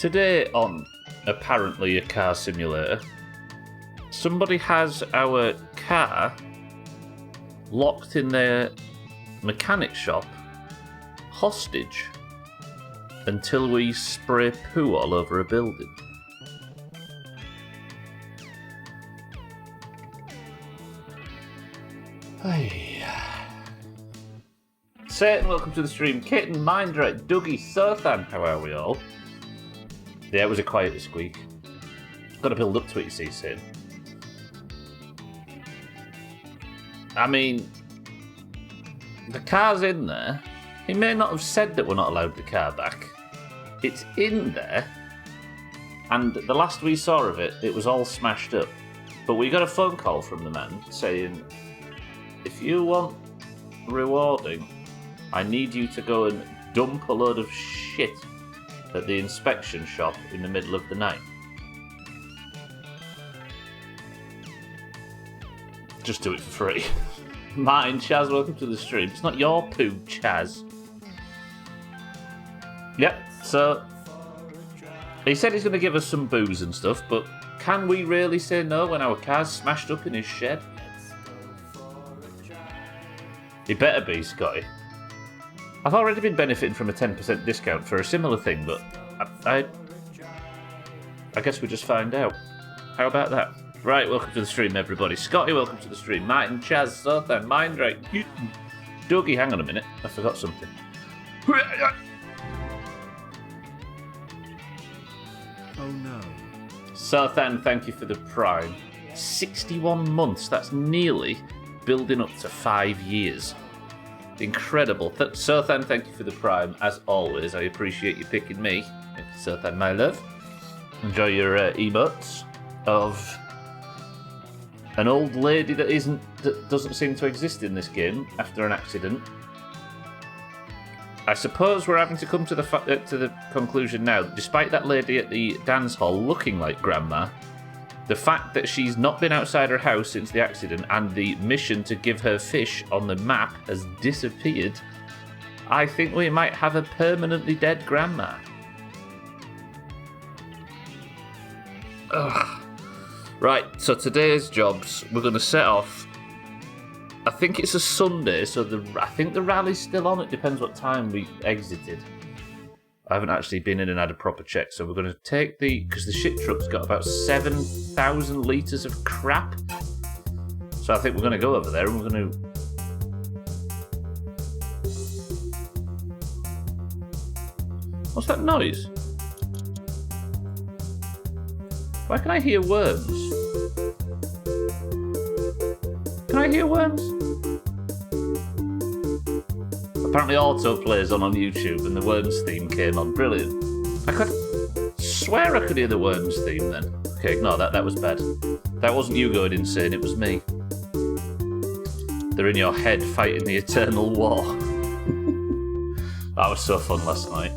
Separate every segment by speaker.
Speaker 1: Today on apparently a car simulator, somebody has our car locked in their mechanic shop hostage until we spray poo all over a building. Hey. Satan, welcome to the stream. Kitten, Mindrat, Dougie, Sothan, how are we all? Yeah, it was a quiet this week. Got to build up to it, you see, Satan. I mean, the car's in there. He may not have said that we're not allowed the car back. It's in there. And the last we saw of it, it was all smashed up. But we got a phone call from the man saying, if you want rewarding, I need you to go and dump a load of shit at the inspection shop in the middle of the night. Just do it for free. Mine, Chaz, welcome to the stream. It's not your poo, Chaz. Yep, so he said he's going to give us some booze and stuff, but can we really say no when our car's smashed up in his shed? He better be, Scotty. I've already been benefiting from a 10% discount for a similar thing, but I guess we'll just find out. How about that? Right, welcome to the stream, everybody. Scotty, welcome to the stream. Martin, Chaz, Sothan, Mindray, Dougie, hang on a minute. I forgot something.
Speaker 2: Oh no.
Speaker 1: Sothan, thank you for the prime. 61 months, that's nearly building up to 5 years. Incredible. Sothan, thank you for the prime, as always. I appreciate you picking me. Thank you, Sothan, my love. Enjoy your emotes of an old lady that doesn't seem to exist in this game after an accident. I suppose we're having to come to the conclusion now that despite that lady at the dance hall looking like Grandma, the fact that she's not been outside her house since the accident and the mission to give her fish on the map has disappeared, I think we might have a permanently dead grandma. Ugh. Right, so today's jobs, we're going to set off. I think it's a Sunday, so I think the rally's still on. It depends what time we exited. I haven't actually been in and had a proper check, so we're going to take because the shit truck's got about 7,000 litres of crap. So I think we're going to go over there and we're going to... What's that noise? Why can I hear worms? Can I hear worms? Apparently auto plays on YouTube and the Worms theme came on. Brilliant. I could swear I could hear the Worms theme then. Okay, ignore that. That was bad. That wasn't you going insane, it was me. They're in your head fighting the eternal war. That was so fun last night.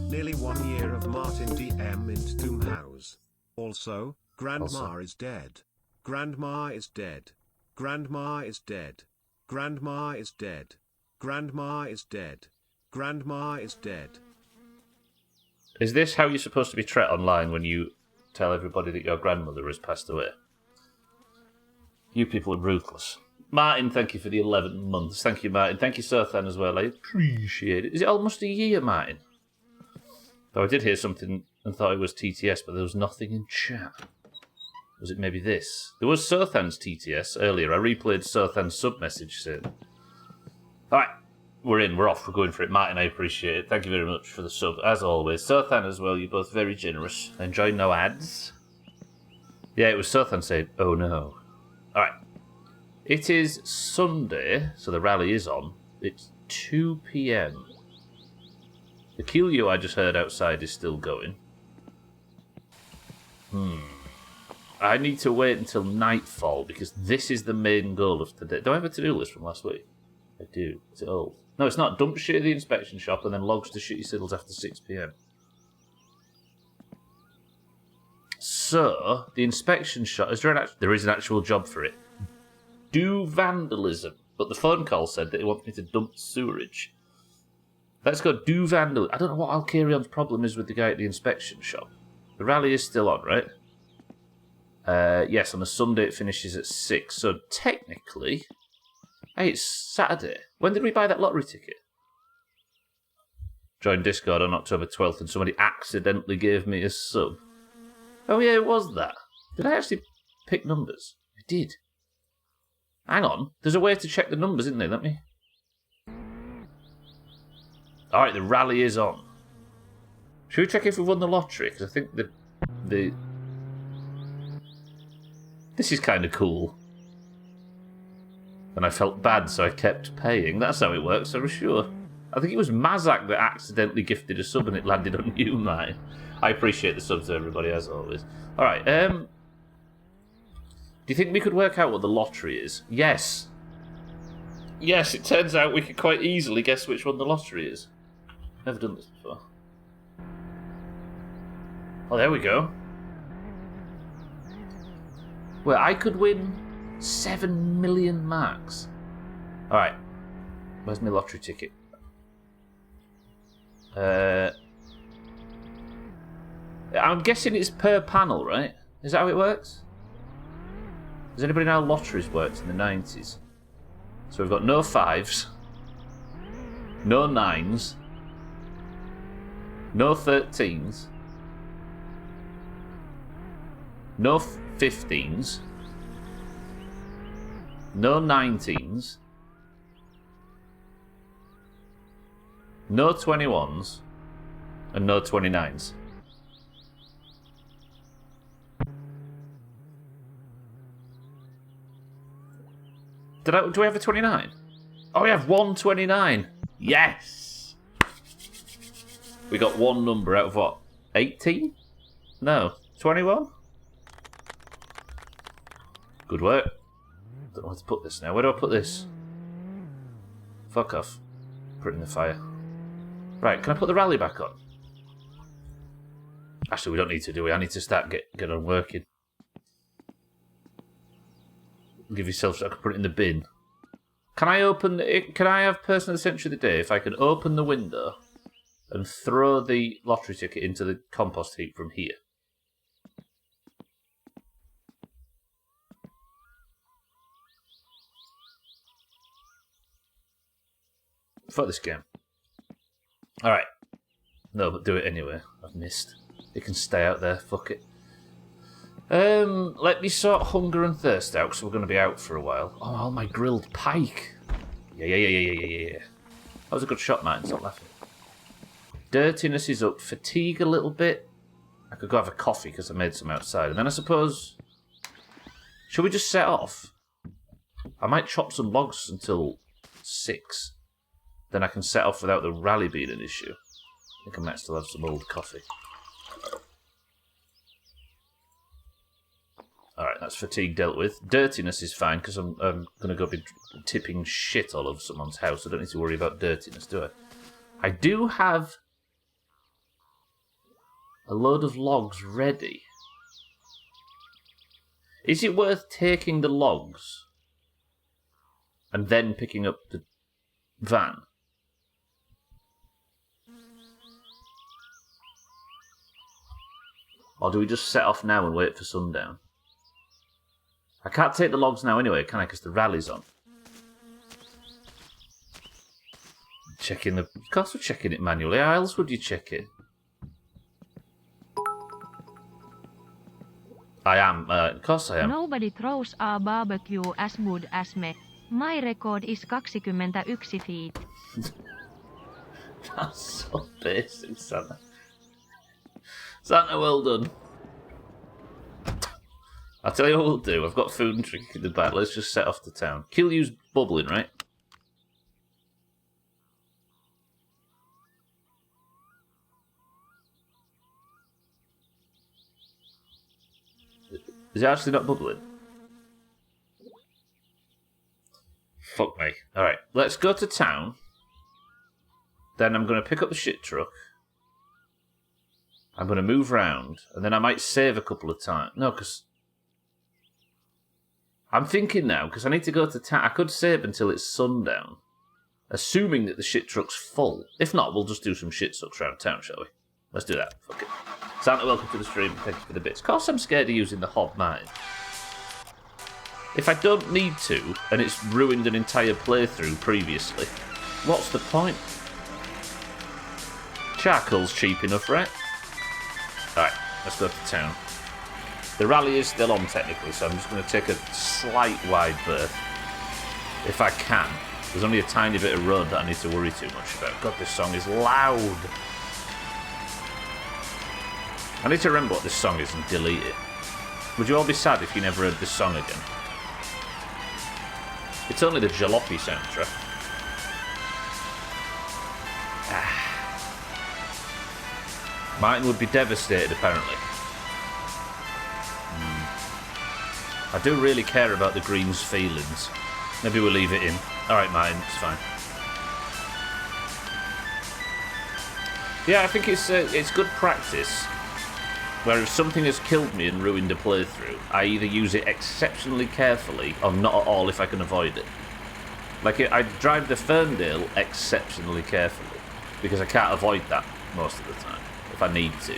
Speaker 2: Nearly 1 year of Martin DM into Doomhaus. Also, Grandma is dead. Grandma is dead. Grandma is dead. Grandma is dead. Grandma is dead. Grandma is dead.
Speaker 1: Is this how you're supposed to be treated online when you tell everybody that your grandmother has passed away? You people are ruthless. Martin, thank you for the 11 months. Thank you, Martin. Thank you, Sothan, as well. I appreciate it. Is it almost a year, Martin? Though I did hear something and thought it was TTS, but there was nothing in chat. Was it maybe this? There was Sothan's TTS earlier. I replayed Sothan's sub-message saying... Alright, we're in, we're off, we're going for it. Martin, I appreciate it. Thank you very much for the sub, as always. Sothan as well, you're both very generous. Enjoy no ads. Yeah, it was Sothan saying, oh no. Alright. It is Sunday, so the rally is on. It's 2 PM. The QU I just heard outside is still going. I need to wait until nightfall, because this is the main goal of today. Do I have a to-do list from last week? I do. Is it old? No, it's not. Dump shit at the inspection shop and then logs to shitty siddles after 6 PM. So, the inspection shop... There is an actual job for it. Do vandalism. But the phone call said that it wants me to dump sewerage. Let's go do vandal. I don't know what Alcarion's problem is with the guy at the inspection shop. The rally is still on, right? Yes, on a Sunday it finishes at 6. So technically... Hey, it's Saturday. When did we buy that lottery ticket? Joined Discord on October 12th and somebody accidentally gave me a sub. Oh yeah, it was that. Did I actually pick numbers? I did. Hang on. There's a way to check the numbers, isn't there? Let me... Alright, the rally is on. Should we check if we've won the lottery? Because I think the... This is kind of cool. And I felt bad, so I kept paying. That's how it works, I was sure. I think it was Mazak that accidentally gifted a sub and it landed on you, mate. I appreciate the subs to everybody, as always. Alright, do you think we could work out what the lottery is? Yes. Yes, it turns out we could quite easily guess which one the lottery is. Never done this before. Oh, there we go. Well, I could win 7 million marks. Alright. Where's my lottery ticket? I'm guessing it's per panel, right? Is that how it works? Does anybody know how lotteries worked in the 90s? So we've got no 5s, no 9s, no 13s, no 15s, no 19s, no 21s, and no 29s. Do we have a 29? Oh, we have 129. Yes! We got one number out of what? 18? No, 21? Good work. Don't know where to put this now. Where do I put this? Fuck off. Put it in the fire. Right, can I put the rally back on? Actually, we don't need to, do we? I need to start get on working. Give yourself so I can put it in the bin. Can I open it? Can I have person of the century of the day if I can open the window and throw the lottery ticket into the compost heap from here? Fuck this game. Alright. No, but do it anyway. I've missed. It can stay out there. Fuck it. Let me sort hunger and thirst out, because we're going to be out for a while. Oh, all my grilled pike. Yeah. That was a good shot, Martin. Stop laughing. Dirtiness is up. Fatigue a little bit. I could go have a coffee, because I made some outside. And then I suppose... Should we just set off? I might chop some logs until 6. Then I can set off without the rally being an issue. I think I might still have some old coffee. Alright, that's fatigue dealt with. Dirtiness is fine, because I'm going to go be tipping shit all over someone's house. I don't need to worry about dirtiness, do I? I do have a load of logs ready. Is it worth taking the logs and then picking up the van? Or do we just set off now and wait for sundown? I can't take the logs now anyway, can I? Because the rally's on. Checking the... Of course we're checking it manually. How else would you check it? I am. Of course I am.
Speaker 3: Nobody throws a barbecue as good as me. My record is 21 feet.
Speaker 1: That's so basic, Santa. Santa, well done. I'll tell you what we'll do. I've got food and drink in the back. Let's just set off to town. Killyu's bubbling, right? Is it actually not bubbling? Fuck me. Alright, let's go to town. Then I'm going to pick up the shit truck. I'm going to move round. And then I might save a couple of times. No, because... I'm thinking now, because I need to go to town. I could save until it's sundown. Assuming that the shit truck's full. If not, we'll just do some shit sucks around town, shall we? Let's do that. Fuck it. Santa, welcome to the stream. Thank you for the bits. Of course I'm scared of using the hob mine. If I don't need to, and it's ruined an entire playthrough previously, what's the point? Charcoal's cheap enough, right? Alright, let's go to town. The rally is still on technically, so I'm just going to take a slight wide berth. If I can. There's only a tiny bit of road that I need to worry too much about. God, this song is loud. I need to remember what this song is and delete it. Would you all be sad if you never heard this song again? It's only the Jalopy soundtrack. Martin would be devastated, apparently. I do really care about the Green's feelings. Maybe we'll leave it in. Alright, Martin, it's fine. Yeah, I think it's good practice. Where if something has killed me and ruined a playthrough, I either use it exceptionally carefully or not at all if I can avoid it. Like, I drive the Ferndale exceptionally carefully, because I can't avoid that most of the time, if I need to.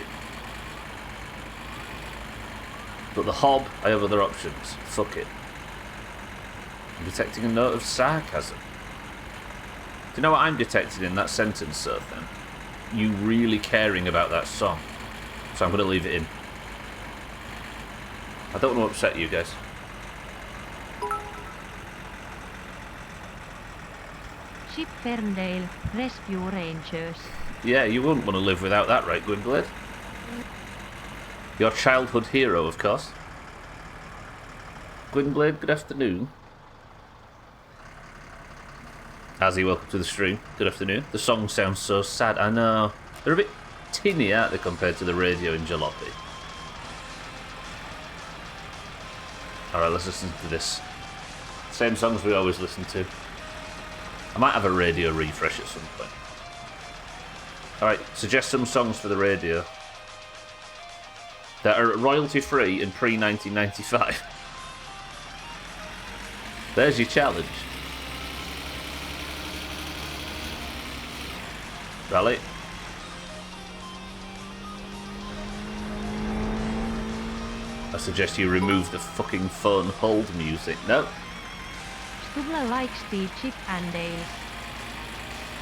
Speaker 1: But the hob, I have other options. Fuck it. I'm detecting a note of sarcasm. Do you know what I'm detecting in that sentence, Sothan? You really caring about that song. So I'm going to leave it in. I don't want to upset you guys.
Speaker 3: Ship Ferndale, Rescue Rangers.
Speaker 1: Yeah, you wouldn't want to live without that, right, Gwynblade? Your childhood hero, of course. Gwynblade, good afternoon. Azzy, welcome to the stream. Good afternoon. The song sounds so sad. I know. They're a bit tinny, aren't they, compared to the radio in Jalopy? Alright, let's listen to this. Same songs we always listen to. I might have a radio refresh at some point. Alright, suggest some songs for the radio that are royalty free and pre 1995. There's your challenge. Rally. I suggest you remove the fucking phone hold music. No.
Speaker 3: Stubla likes the Chip and Dale.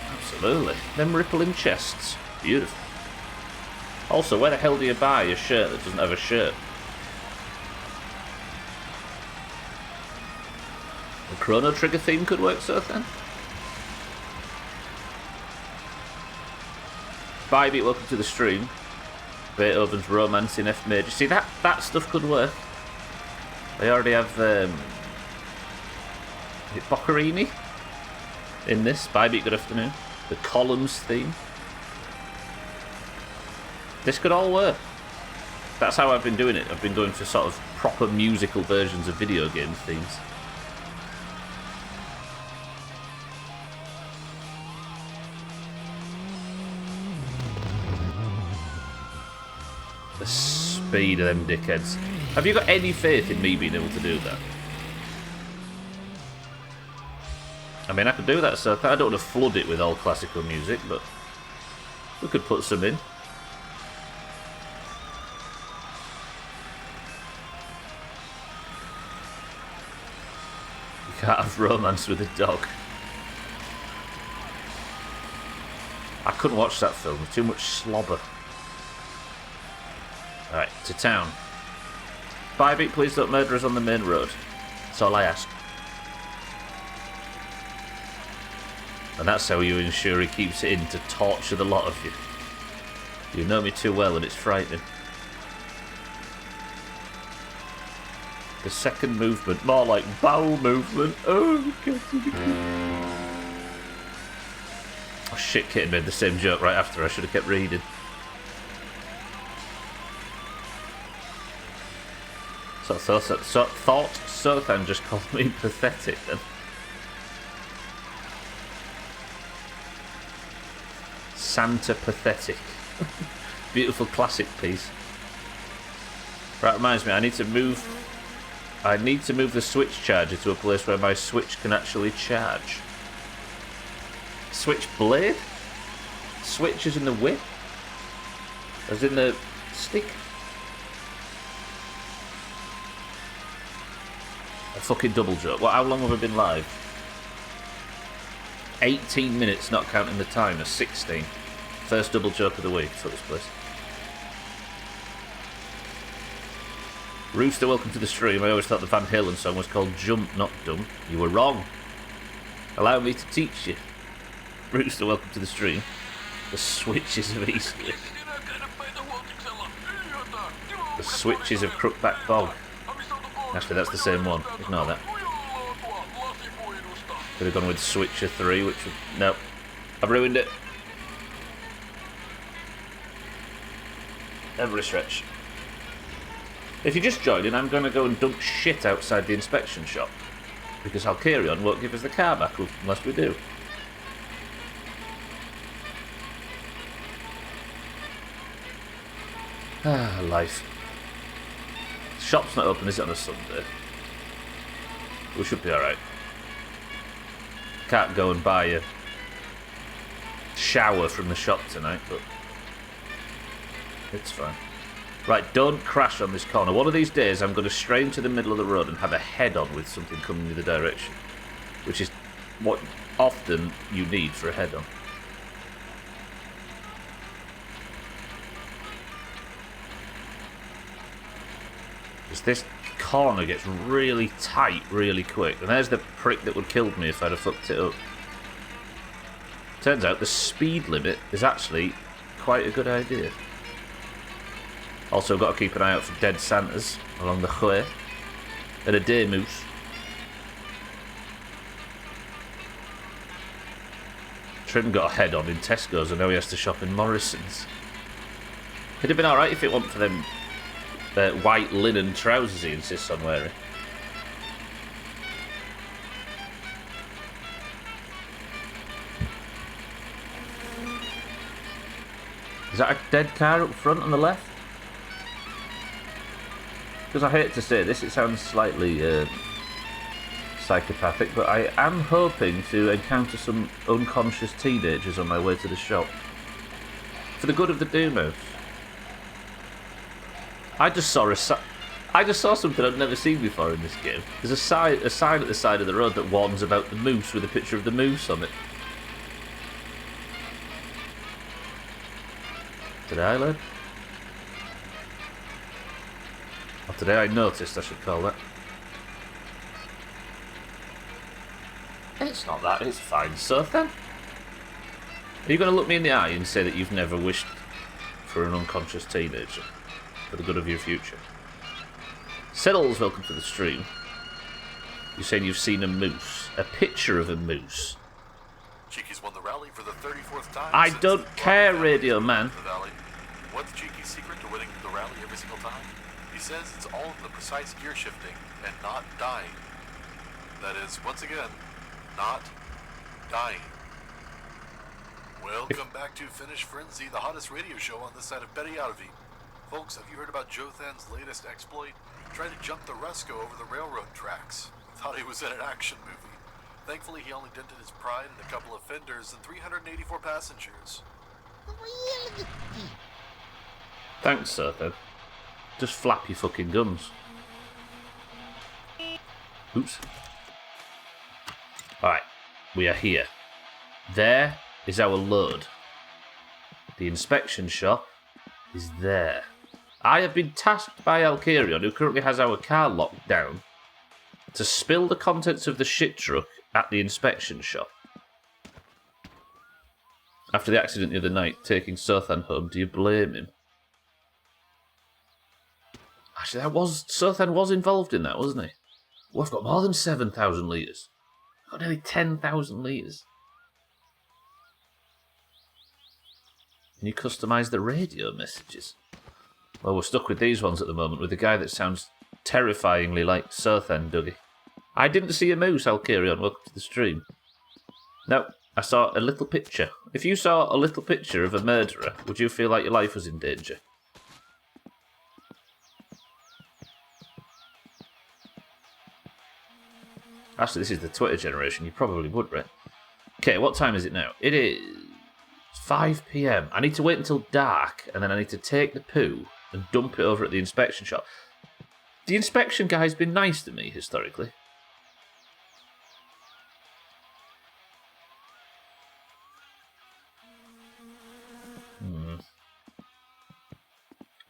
Speaker 1: Absolutely. Them rippling chests. Beautiful. Also, where the hell do you buy a shirt that doesn't have a shirt? The Chrono Trigger theme could work, so then. Bybee, welcome to the stream. Beethoven's Romance in F major. See, that stuff could work. They already have is it Boccherini in this. Bybee, good afternoon. The Columns theme. This could all work. That's how I've been doing it. I've been going for sort of proper musical versions of video game themes. The speed of them dickheads. Have you got any faith in me being able to do that? I mean, I could do that, so I don't want to flood it with all classical music, but we could put some in. You can't have romance with a dog. I couldn't watch that film, too much slobber. Alright, to town. Bybee, please don't murder us on the main road. That's all I ask. And that's how you ensure he keeps it in, to torture the lot of you. You know me too well and it's frightening. The second movement, more like bowel movement. Oh, oh shit, Kitten made the same joke right after. I should have kept reading. Thought Sothan just called me pathetic then. Santa Pathetic. Beautiful classic piece. Right, reminds me, I need to move the Switch charger to a place where my Switch can actually charge. Switchblade? Switch as in the whip? As in the stick? A fucking double joke. How long have we been live? 18 minutes, not counting the timer. 16. First double joke of the week. For this place. Rooster, welcome to the stream. I always thought the Van Halen song was called Jump, not Dumb. You were wrong. Allow me to teach you. Rooster, welcome to the stream. The switches of Eastleigh. The switches of Crookback Bog. Actually, that's the same one. Ignore that. Could have gone with Switcher 3, which would... No. I've ruined it. Every stretch. If you just joined in, I'm going to go and dump shit outside the inspection shop. Because Halkyrion won't give us the car back unless we do. Ah, life. The shop's not open, is it, on a Sunday? We should be alright. Can't go and buy a shower from the shop tonight, but it's fine. Right, don't crash on this corner. One of these days I'm going to stray into the middle of the road and have a head-on with something coming in the direction. Which is what often you need for a head-on. Because this corner gets really tight really quick. And there's the prick that would have killed me if I'd have fucked it up. Turns out the speed limit is actually quite a good idea. Also got to keep an eye out for dead Santas along the way. And a day moose. Trim got a head on in Tesco's and now he has to shop in Morrison's. It'd have been alright if it wasn't for them white linen trousers he insists on wearing. Is that a dead car up front on the left? Because I hate to say this, it sounds slightly psychopathic, but I am hoping to encounter some unconscious teenagers on my way to the shop. For the good of the Doomhaus. I just saw something I'd never seen before in this game. There's a sign at the side of the road that warns about the moose with a picture of the moose on it. Did I learn? Or today I noticed, I should call that. It's not that, it's fine. So then? Are you going to look me in the eye and say that you've never wished for an unconscious teenager? For the good of your future. Settles, welcome to the stream. You're saying you've seen a moose. A picture of a moose.
Speaker 4: Cheeky's won the rally for the 34th time.
Speaker 1: I don't care, Radio Man.
Speaker 4: What's Cheeky's secret to winning the rally every single time? He says it's all in the precise gear shifting and not dying. That is, once again, not dying. Welcome back to Finish Frenzy, the hottest radio show on this side of Betty Outavy. Folks, have you heard about Jothan's latest exploit? Tried to jump the Rusko over the railroad tracks. Thought he was in an action movie. Thankfully, he only dented his pride and a couple of fenders and 384 passengers.
Speaker 1: Thanks, sir, then. Just flap your fucking gums. Oops. Alright, we are here. There is our load. The inspection shop is there. I have been tasked by Halkyrion, who currently has our car locked down, to spill the contents of the shit truck at the inspection shop. After the accident the other night, taking Sothan home, do you blame him? Actually, Sothan was involved in that, wasn't he? Well, I've got more than 7,000 litres. I've got nearly 10,000 litres. Can you customise the radio messages? Well, we're stuck with these ones at the moment, with the guy that sounds terrifyingly like Sothan Dougie. I didn't see a moose, Halkyrion. Welcome to the stream. No, I saw a little picture. If you saw a little picture of a murderer, would you feel like your life was in danger? Actually, this is the Twitter generation. You probably would, right? Okay, what time is it now? It is 5 p.m. I need to wait until dark, and then I need to take the poo and dump it over at the inspection shop. The inspection guy's been nice to me, historically.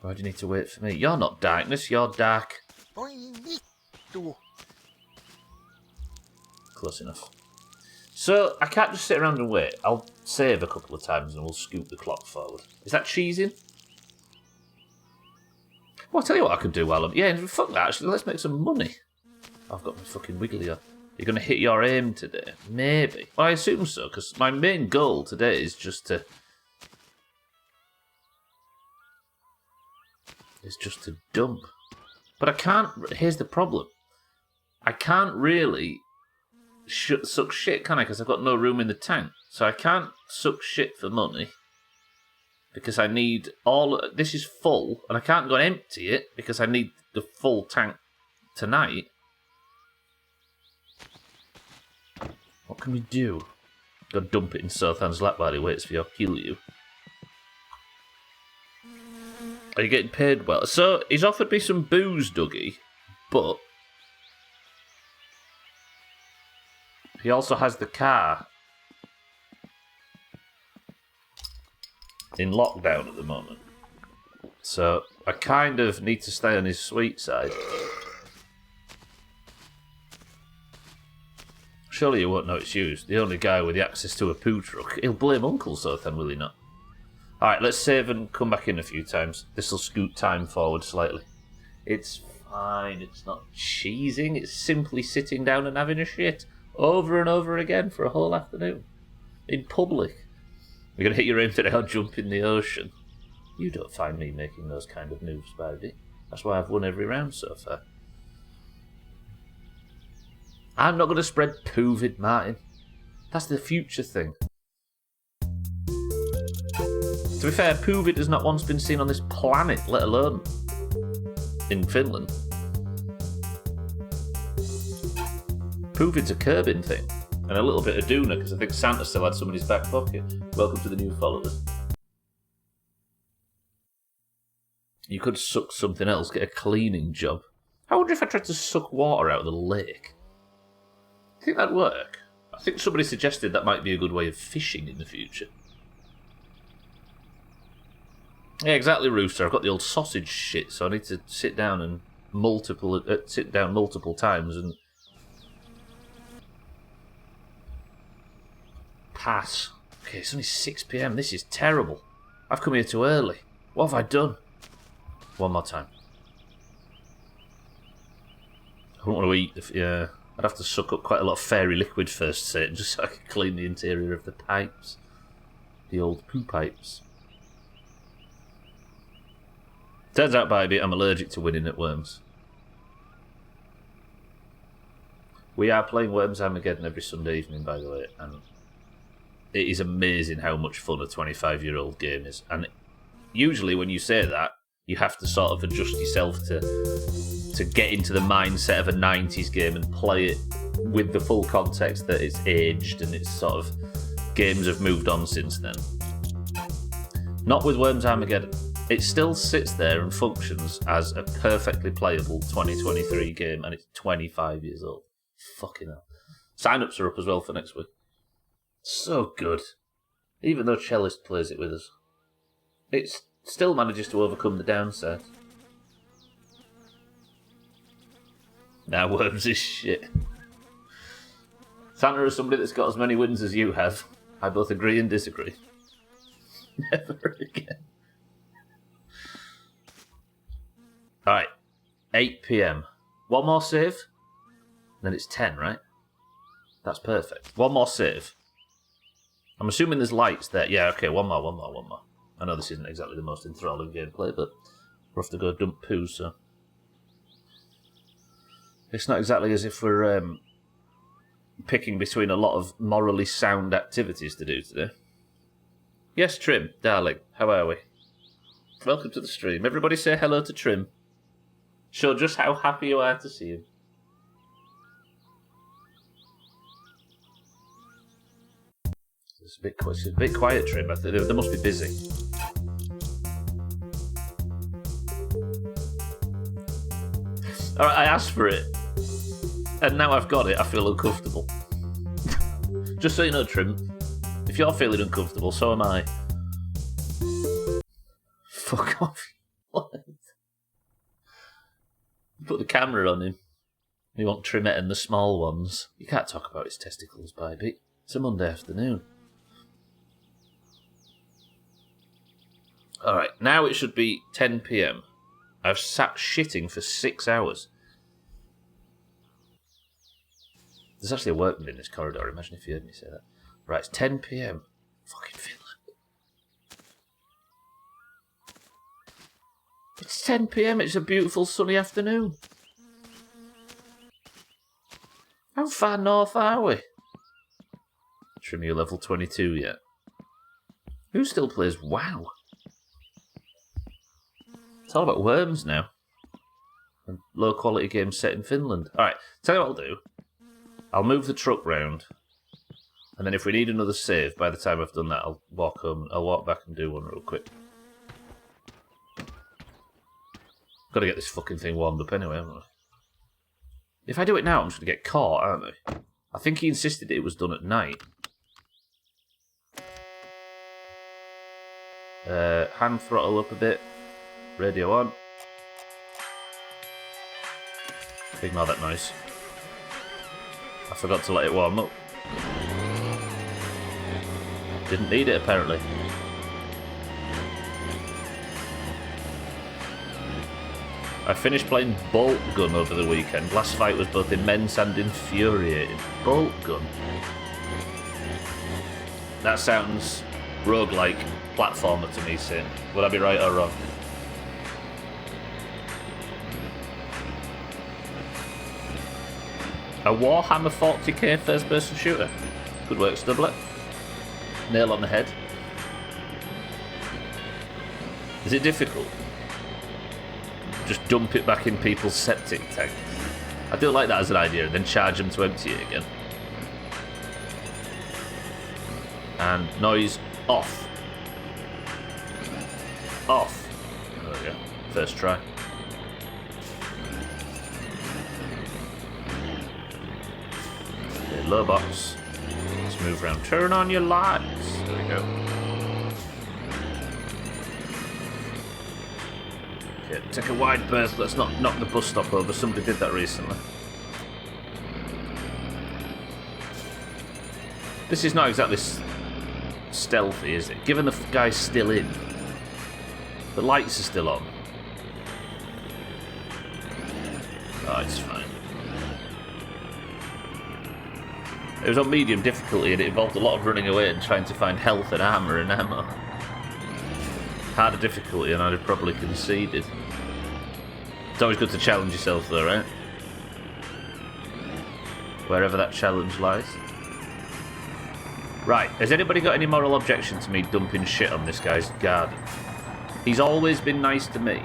Speaker 1: Why do you need to wait for me? You're not darkness, you're dark. Close enough. So, I can't just sit around and wait. I'll save a couple of times and we'll scoot the clock forward. Is that cheesing? Well, I'll tell you what I could do while I'm... Yeah, fuck that, actually. Let's make some money. I've got my fucking wiggly on. You're going to hit your aim today? Maybe. Well, I assume so, because my main goal today is just to... dump. But I can't... Here's the problem. I can't really suck shit, can I? Because I've got no room in the tank. So I can't suck shit for money. Because I need all... This is full, and I can't go and empty it because I need the full tank tonight. What can we do? Go dump it in Sothan's lap while he waits for your kill you. Are you getting paid well? So, he's offered me some booze, Dougie, but he also has the car in lockdown at the moment. So, I kind of need to stay on his sweet side. Surely you won't know it's used. The only guy with the access to a poo truck. He'll blame Uncle Sothan, will he not? Alright, let's save and come back in a few times. This'll scoot time forward slightly. It's fine, it's not cheesing, it's simply sitting down and having a shit. Over and over again for a whole afternoon. In public. You're going to hit your aim today or jump in the ocean. You don't find me making those kind of moves, baby. That's why I've won every round so far. I'm not going to spread poovid, Martin. That's the future thing. To be fair, Poovid has not once been seen on this planet, let alone in Finland. Poovid's a Kerbin thing, and a little bit of Duna, because I think Santa still had some in his back pocket. Welcome to the new followers. You could suck something else, get a cleaning job. I wonder if I tried to suck water out of the lake. I think that'd work. I think somebody suggested that might be a good way of fishing in the future. Yeah, exactly, Rooster. I've got the old sausage shit, so I need to sit down multiple times and pass. Okay, it's only 6 p.m. This is terrible. I've come here too early. What have I done? One more time. I don't want to eat. Yeah, I'd have to suck up quite a lot of fairy liquid first, say, just so I could clean the interior of the pipes, the old poo pipes. Turns out, baby, I'm allergic to winning at Worms. We are playing Worms Armageddon every Sunday evening, by the way, and it is amazing how much fun a 25-year-old game is. And usually when you say that, you have to sort of adjust yourself to get into the mindset of a 90s game and play it with the full context that it's aged and it's sort of... Games have moved on since then. Not with Worms Armageddon. It still sits there and functions as a perfectly playable 2023 game, and it's 25 years old. Fucking hell. Sign-ups are up as well for next week. So good. Even though Cellist plays it with us. It still manages to overcome the downside. Now Worms is shit. Santa is somebody that's got as many wins as you have. I both agree and disagree. Never again. Alright, 8 p.m. One more save, then it's 10, right? That's perfect. One more save. I'm assuming there's lights there. Yeah, okay, one more. I know this isn't exactly the most enthralling gameplay, but we'll have to go dump poo, so... It's not exactly as if we're picking between a lot of morally sound activities to do today. Yes, Trim, darling, how are we? Welcome to the stream. Everybody say hello to Trim. Show just how happy you are to see him. It's a bit quiet, Trim. They must be busy. Alright, I asked for it. And now I've got it, I feel uncomfortable. Just so you know, Trim, if you're feeling uncomfortable, so am I. Fuck off. What? Put the camera on him. You want Trimette and the small ones. You can't talk about his testicles, baby. It's a Monday afternoon. Alright, now it should be 10 PM. I've sat shitting for 6 hours. There's actually a workman in this corridor. Imagine if you heard me say that. Right, it's 10 PM. Fucking Finland. It's 10 PM. It's a beautiful sunny afternoon. How far north are we? Trim, you level 22 yet? Who still plays WoW? It's all about worms now. And low quality games set in Finland. Alright, tell you what I'll do. I'll move the truck round. And then if we need another save, by the time I've done that, I'll walk home. I'll walk back and do one real quick. Got to get this fucking thing warmed up anyway, haven't I? If I do it now, I'm just going to get caught, aren't I? I think he insisted it was done at night. Hand throttle up a bit. Radio on. Ignore that noise. I forgot to let it warm up. Didn't need it, apparently. I finished playing Bolt Gun over the weekend. Last fight was both immense and infuriating. Bolt Gun? That sounds roguelike platformer to me, Sin. Would I be right or wrong? A Warhammer 40k first-person shooter. Good work, Stubbler. Nail on the head. Is it difficult? Just dump it back in people's septic tanks. I do like that as an idea, and then charge them to empty it again. And noise off. Off. There we go. First try. Okay, low box. Let's move around. Turn on your lights. There we go. Okay, take a wide berth. Let's not knock the bus stop over. Somebody did that recently. This is not exactly stealthy, is it? Given the guy's still in. The lights are still on. Oh, it's fine. It was on medium difficulty and it involved a lot of running away and trying to find health and armour and ammo. Harder difficulty and I'd have probably conceded. It's always good to challenge yourself though, right? Wherever that challenge lies. Right, has anybody got any moral objection to me dumping shit on this guy's garden? He's always been nice to me.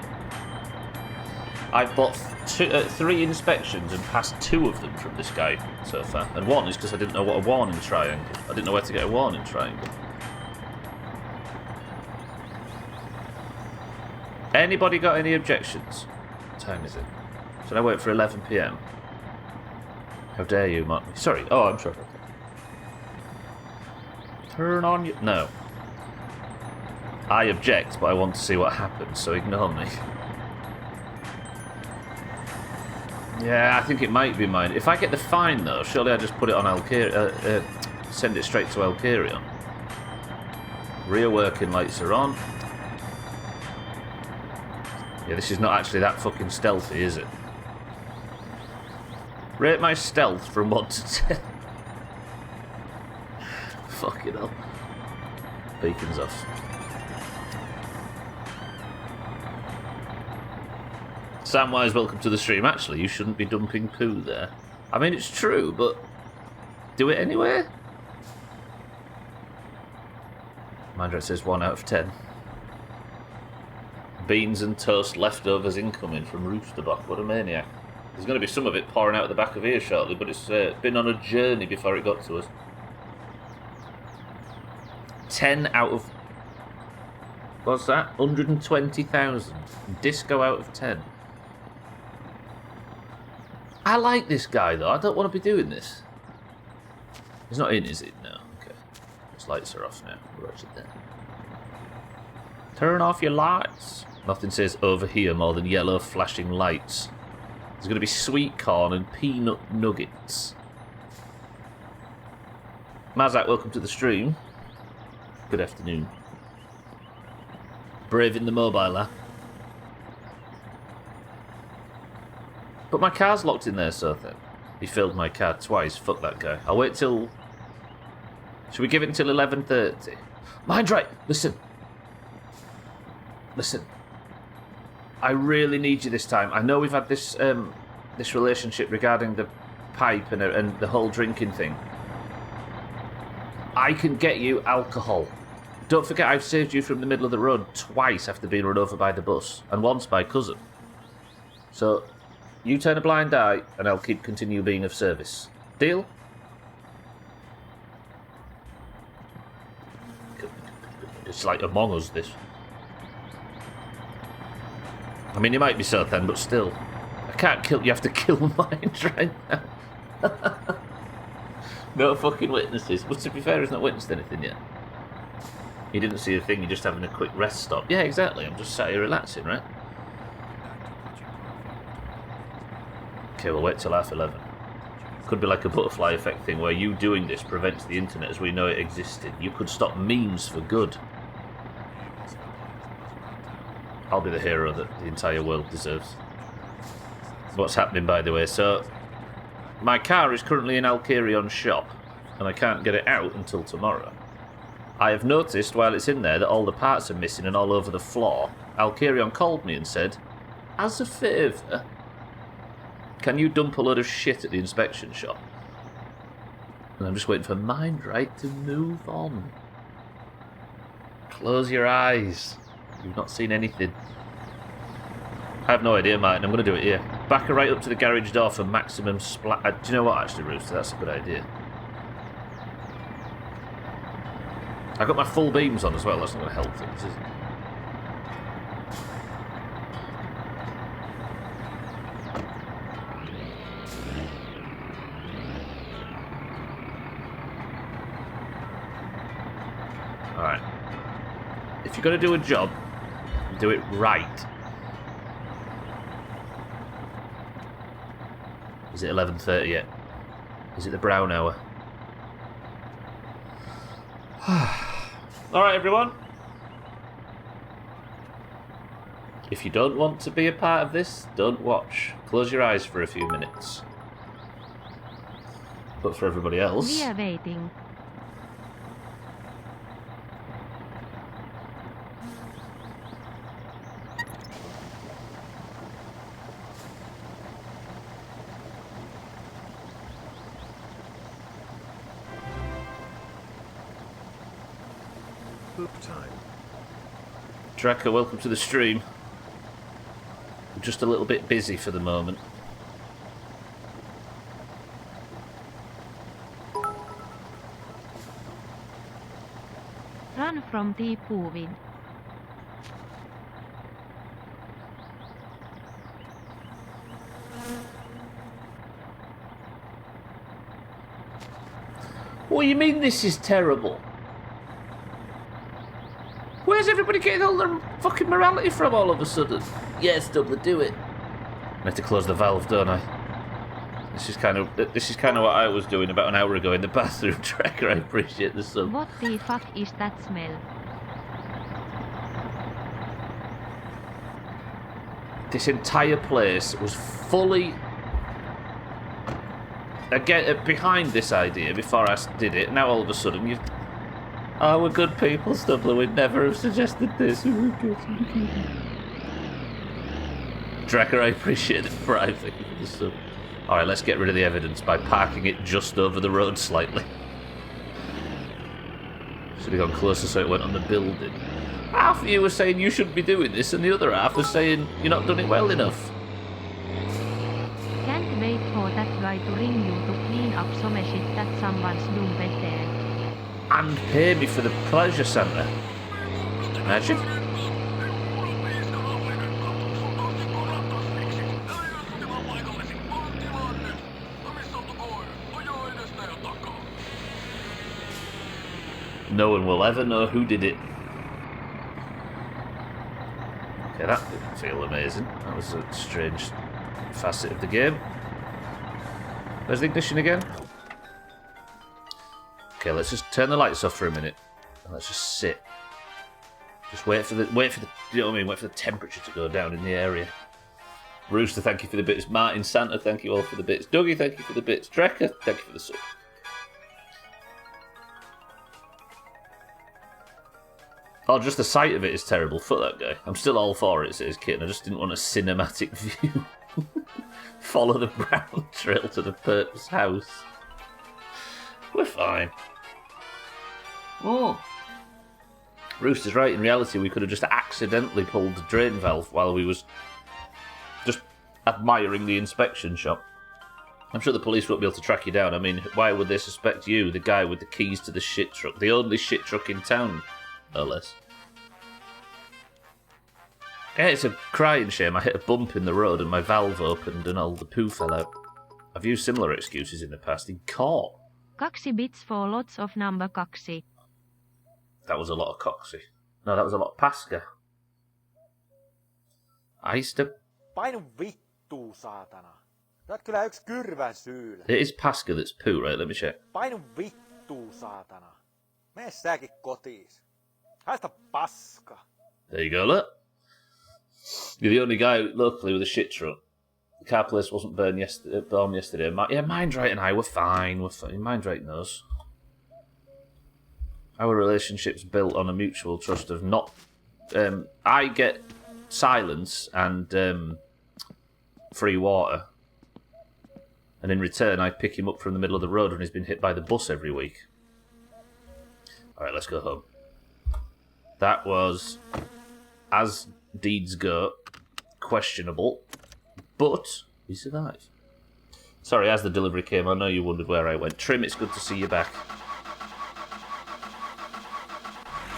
Speaker 1: I've bought 3 inspections and passed 2 of them from this guy so far. And one is because I didn't know what a warning triangle. I didn't know where to get a warning triangle. Anybody got any objections? What time is it? Should I wait for 11 PM? How dare you, Mark? Sorry. Oh, I'm sorry. Turn on your... No. I object, but I want to see what happens, so ignore me. Yeah, I think it might be mine. If I get the fine, though, surely I just put it on Alkirion, send it straight to Alkirion. Rear working lights are on. Yeah, this is not actually that fucking stealthy, is it? Rate my stealth from 1 to 10. Fucking hell. Beacon's off. Samwise, welcome to the stream. Actually, you shouldn't be dumping poo there. I mean, it's true, but do it anyway? Mindrat says 1 out of 10. Beans and toast leftovers incoming from Roosterbock. What a maniac. There's going to be some of it pouring out the back of here shortly, but it's been on a journey before it got to us. 10 out of... What's that? 120,000. Disco out of 10. I like this guy, though. I don't want to be doing this. He's not in, is it? No. Okay. His lights are off now. Where is it then? Turn off your lights. Nothing says over here more than yellow flashing lights. There's going to be sweet corn and peanut nuggets. Mazak, welcome to the stream. Good afternoon. Braving the mobile app. But my car's locked in there, so then. He filled my car twice. Fuck that guy. I'll wait till... Should we give it until 11:30? Mind right. Listen. Listen. I really need you this time. I know we've had this this relationship regarding the pipe and the whole drinking thing. I can get you alcohol. Don't forget I've saved you from the middle of the road twice after being run over by the bus, and once by cousin. So, you turn a blind eye, and I'll continue being of service. Deal? It's like Among Us, this. I mean, it might be so then, but still. I can't kill you, have to kill mine right now. No fucking witnesses. But to be fair, he's not witnessed anything yet. He didn't see a thing, you're just having a quick rest stop. Yeah, exactly, I'm just sat here relaxing, right? Okay, we'll wait till 11:30. Could be like a butterfly effect thing where you doing this prevents the internet as we know it existed. You could stop memes for good. I'll be the hero that the entire world deserves. What's happening, by the way? So, my car is currently in Alcarion's shop, and I can't get it out until tomorrow. I have noticed while it's in there that all the parts are missing and all over the floor. Alcarion called me and said, as a favour, can you dump a load of shit at the inspection shop? And I'm just waiting for Mind Right to move on. Close your eyes. You've not seen anything. I have no idea, Martin. I'm going to do it here. Back her right up to the garage door for maximum splat. Do you know what, actually, Rooster? That's a good idea. I've got my full beams on as well. That's not going to help things, is it? Alright. If you're going to do a job, do it right. Is it 11:30 yet? Is it the brown hour? Alright, everyone. If you don't want to be a part of this, don't watch. Close your eyes for a few minutes. But for everybody else...
Speaker 3: We are waiting.
Speaker 2: Poop time.
Speaker 1: Draco, welcome to the stream. I'm just a little bit busy for the moment.
Speaker 3: Run from the Puuvin.
Speaker 1: What do you mean this is terrible? Where's everybody getting all their fucking morality from all of a sudden? Yes, Doubler, do it. I have to close the valve, don't I? This is kind of what I was doing about an hour ago in the bathroom tracker. I appreciate the sub.
Speaker 3: What the fuck is that smell?
Speaker 1: This entire place was fully behind this idea before I did it. Now all of a sudden you... Oh, we're good people, Stubbler. We'd never have suggested this. Dracker, I appreciate it. Brian, thank you for the sub. Alright, let's get rid of the evidence by parking it just over the road slightly. Should have gone closer so it went on the building. Half of you were saying you shouldn't be doing this, and the other half was saying you're not done it well enough.
Speaker 3: Can't wait for that guy to ring you to clean up some shit that someone's dumped there.
Speaker 1: and pay me for the pleasure centre. Imagine. No one will ever know who did it. Okay, that didn't feel amazing. That was a strange facet of the game. Where's the ignition again? Okay, let's just turn the lights off for a minute. And let's just sit. Just wait for the you know what I mean? Wait for the temperature to go down in the area. Rooster, thank you for the bits. Martin, Santa, thank you all for the bits. Dougie, thank you for the bits. Drecker, thank you for the sub. Oh, just the sight of it is terrible. Fuck that guy. I'm still all for it, says Kitten. I just didn't want a cinematic view. Follow the brown trail to the Perp's house. We're fine. Oh. Rooster's right. In reality, we could have just accidentally pulled the drain valve while we was just admiring the inspection shop. I'm sure the police won't be able to track you down. I mean, why would they suspect you, the guy with the keys to the shit truck? The only shit truck in town, no less. Yeah, it's a crying shame. I hit a bump in the road and my valve opened and all the poo fell out. I've used similar excuses in the past. In court.
Speaker 3: 2 bits for lots of number 2.
Speaker 1: That was a lot of coxy. No, that was a lot of paska. I used to...
Speaker 5: Painu vittuu, saatana. Sä oot kyllä yks kyrvän syylä.
Speaker 1: It is paska that's poo, right? Let me check.
Speaker 5: Painu vittuu, saatana. Mene säkin kotiis. Haista paska.
Speaker 1: There you go, look. You're the only guy locally with a shit truck. The car place wasn't burned yesterday. Yeah, Mindright and I were fine. Mindright knows. Our relationship's built on a mutual trust of not... I get silence and free water. And in return, I pick him up from the middle of the road when he's been hit by the bus every week. Alright, let's go home. That was, as deeds go, questionable. But we survived. Sorry, as the delivery came, I know you wondered where I went. Trim, it's good to see you back.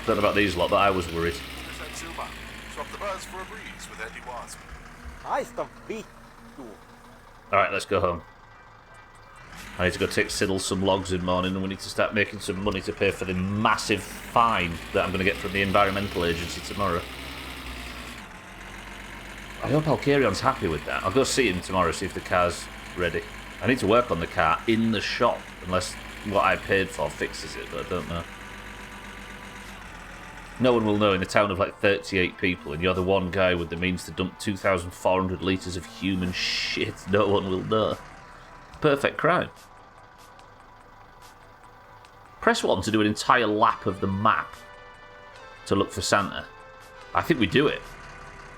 Speaker 1: Don't know about these lot, but I was worried.
Speaker 4: Swap the buzz for a breeze with Andy Wasp.
Speaker 5: Haista vittuu.
Speaker 1: Alright, let's go home. I need to go take Siddle some logs in the morning and we need to start making some money to pay for the massive fine that I'm going to get from the Environmental Agency tomorrow. I hope Alcarion's happy with that. I'll go see him tomorrow, see if the car's ready. I need to work on the car in the shop, unless what I paid for fixes it, but I don't know. No one will know in a town of like 38 people, and you're the one guy with the means to dump 2,400 litres of human shit. No one will know. Perfect crime. Press 1 to do an entire lap of the map to look for Santa. I think we do it.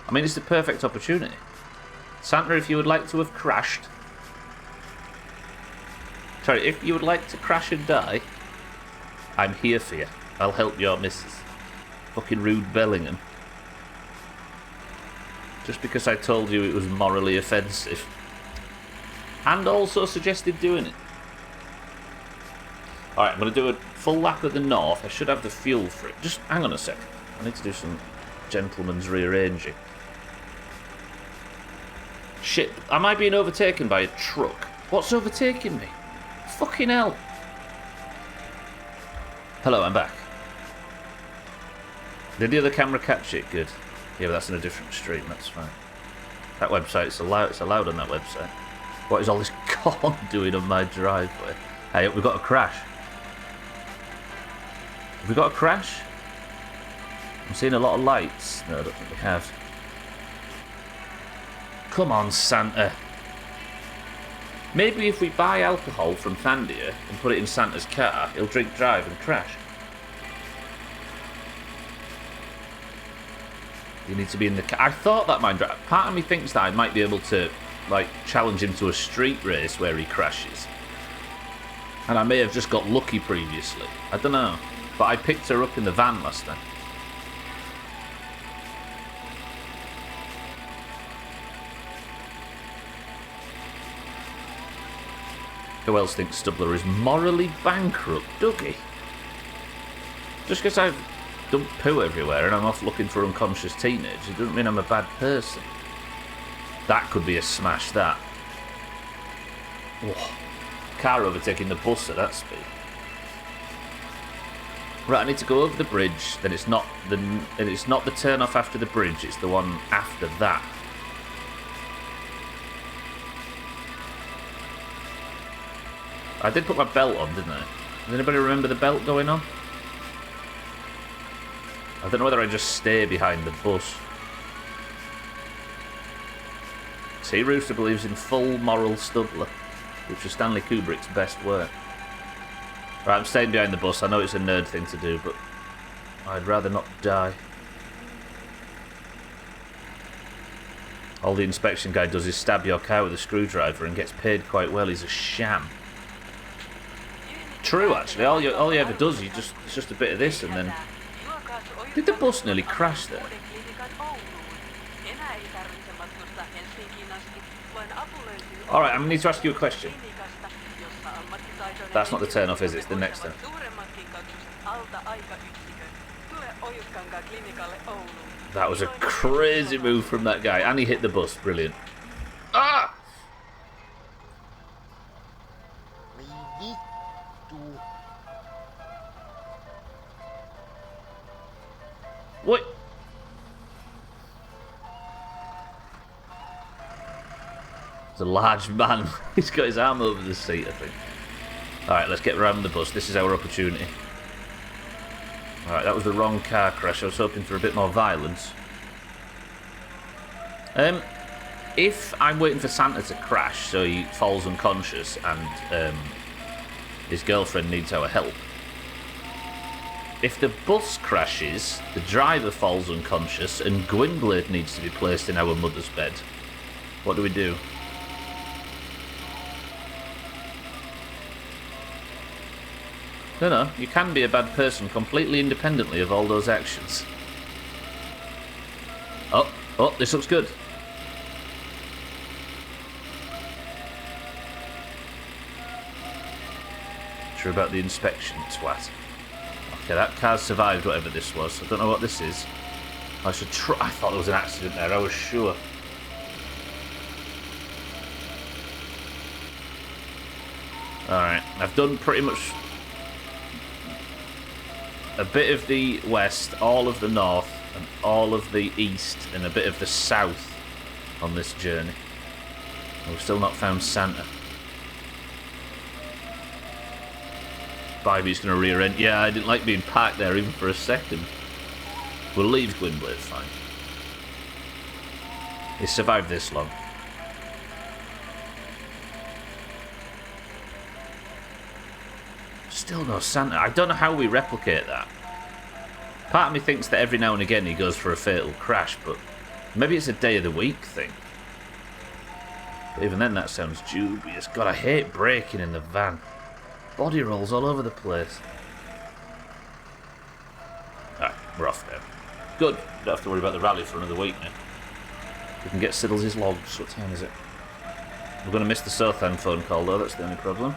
Speaker 1: I mean, it's the perfect opportunity. Santa, if you would like to have crashed... Sorry, if you would like to crash and die, I'm here for you. I'll help your missus. Fucking rude Bellingham. Just because I told you it was morally offensive. And also suggested doing it. Alright, I'm going to do a full lap of the north. I should have the fuel for it. Just hang on a second. I need to do some gentleman's rearranging. Shit, am I being overtaken by a truck? What's overtaking me? Fucking hell. Hello, I'm back. Did the other camera catch it? Good. Yeah, but that's in a different stream, that's fine. That website, it's allowed on that website. What is all this corn doing on my driveway? Hey, we've got a crash. Have we got a crash? I'm seeing a lot of lights. No, I don't think we have. Come on, Santa. Maybe if we buy alcohol from Thandia and put it in Santa's car, he'll drink, drive and crash. You need to be in the car. I thought that might drive. Part of me thinks that I might be able to, like, challenge him to a street race where he crashes. And I may have just got lucky previously. I don't know. But I picked her up in the van last time. Who else thinks Stubbler is morally bankrupt? Dougie. Just because I've dumped poo everywhere and I'm off looking for unconscious teenagers, it doesn't mean I'm a bad person. That could be a smash, that. Whoa. Car overtaking the bus at that speed. Right, I need to go over the bridge. Then it's not the turn off after the bridge. It's the one after that. I did put my belt on, didn't I? Does anybody remember the belt going on? I don't know whether I just stay behind the bus. See, Rooster believes in full moral Studler, which was Stanley Kubrick's best work. Right, I'm staying behind the bus. I know it's a nerd thing to do, but I'd rather not die. All the inspection guy does is stab your car with a screwdriver and gets paid quite well. He's a sham. True, actually. All he ever does, it's just a bit of this, and then... Did the bus nearly crash there? Alright, I'm going to need to ask you a question. That's not the turn off, is it? It's the next turn. That was a crazy move from that guy. And he hit the bus. Brilliant. Ah! What? It's a large man. He's got his arm over the seat, I think. Alright, let's get around the bus. This is our opportunity. Alright, that was the wrong car crash. I was hoping for a bit more violence. If I'm waiting for Santa to crash so he falls unconscious and his girlfriend needs our help, if the bus crashes, the driver falls unconscious and Gwynblade needs to be placed in our mother's bed, what do we do? No, you can be a bad person completely independently of all those actions. Oh, this looks good. Sure about the inspection, twat. Okay, that car's survived whatever this was. I don't know what this is. I should try. I thought there was an accident there, I was sure. Alright, I've done pretty much a bit of the west, all of the north, and all of the east, and a bit of the south on this journey. We've still not found Santa. Bybee's going to rear end. Yeah, I didn't like being parked there even for a second. We'll leave Gwynblade fine. He survived this long. Still no Santa. I don't know how we replicate that. Part of me thinks that every now and again he goes for a fatal crash, but maybe it's a day of the week thing. But even then that sounds dubious. God, I hate braking in the van. Body rolls all over the place. Alright, we're off now. Good. Don't have to worry about the rally for another week now. We can get Siddles' logs. What time is it? We're going to miss the Sothan phone call though, that's the only problem.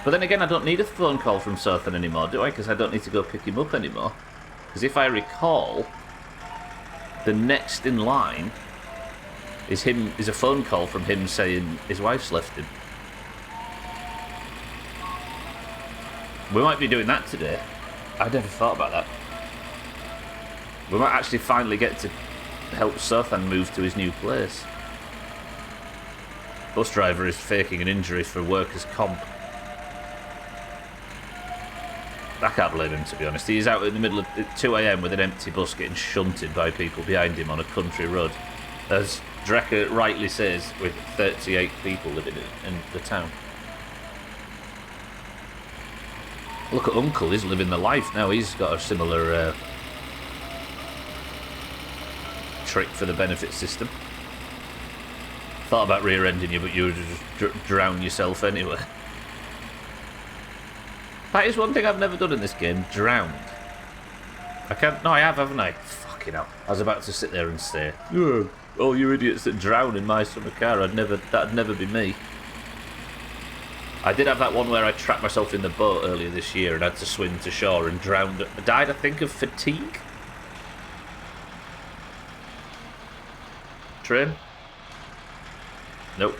Speaker 1: But then again, I don't need a phone call from Sothan anymore, do I? Because I don't need to go pick him up anymore. Because if I recall, the next in line is a phone call from him saying his wife's left him. We might be doing that today. I never thought about that. We might actually finally get to help Sothan move to his new place. Bus driver is faking an injury for workers' comp. I can't blame him, to be honest. He's out in the middle of 2 AM with an empty bus getting shunted by people behind him on a country road. As Drecker rightly says, with 38 people living in the town. Look at Uncle, he's living the life now. He's got a similar trick for the benefit system. Thought about rear-ending you, but you would just drown yourself anyway. That is one thing I've never done in this game, drowned. I can't... No, I have, haven't I? Fucking hell. I was about to sit there and say, oh, all you idiots that drown in my summer car, that'd never be me. I did have that one where I trapped myself in the boat earlier this year and had to swim to shore and drowned. Died, I think, of fatigue. Train? Nope.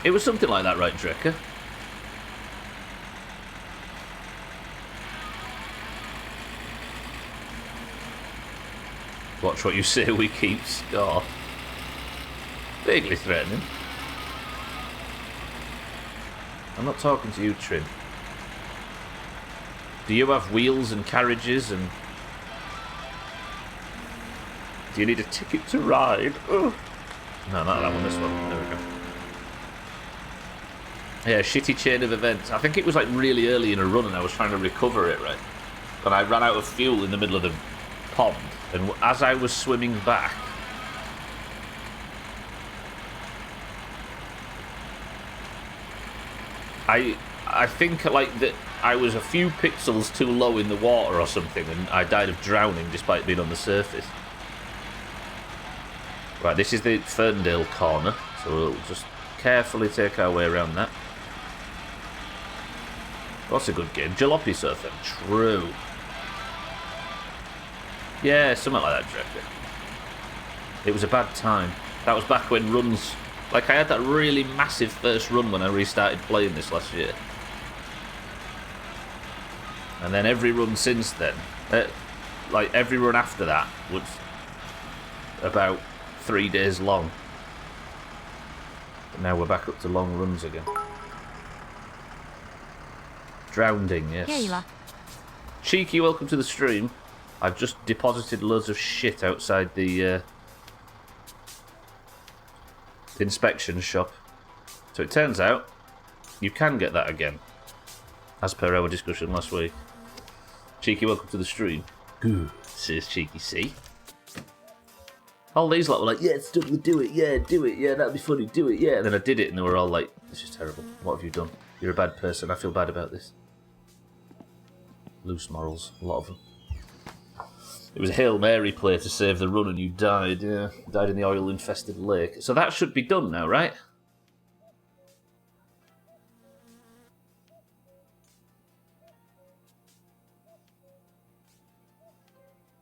Speaker 1: It was something like that, right, Drecker? Watch what you say, we keep score. Vaguely threatening. I'm not talking to you, Trin. Do you have wheels and carriages and... Do you need a ticket to ride? Ugh. No, not that one, this one. There we go. Yeah, shitty chain of events. I think it was like really early in a run and I was trying to recover it, right? And I ran out of fuel in the middle of the pond. And as I was swimming back... I think like that I was a few pixels too low in the water or something and I died of drowning despite being on the surface. Right, this is the Ferndale corner, so we'll just carefully take our way around that. What's a good game? Jalopy Surfer. True. Yeah, something like that, Drecker. It was a bad time. That was back when runs... Like, I had that really massive first run when I restarted playing this last year. And then every run since then, like, every run after that was about 3 days long. But now we're back up to long runs again. Drowning, yes.
Speaker 3: Keila.
Speaker 1: Cheeky, welcome to the stream. I've just deposited loads of shit outside the inspection shop. So it turns out you can get that again, as per our discussion last week. Cheeky, welcome to the stream. Good, says Cheeky C. All these lot were like, yeah, it's done, do it, yeah, that'd be funny, do it, yeah. And then I did it and they were all like, this is terrible, what have you done? You're a bad person, I feel bad about this. Loose morals, a lot of them. It was a Hail Mary play to save the run and you died, yeah. Died in the oil-infested lake. So that should be done now, right?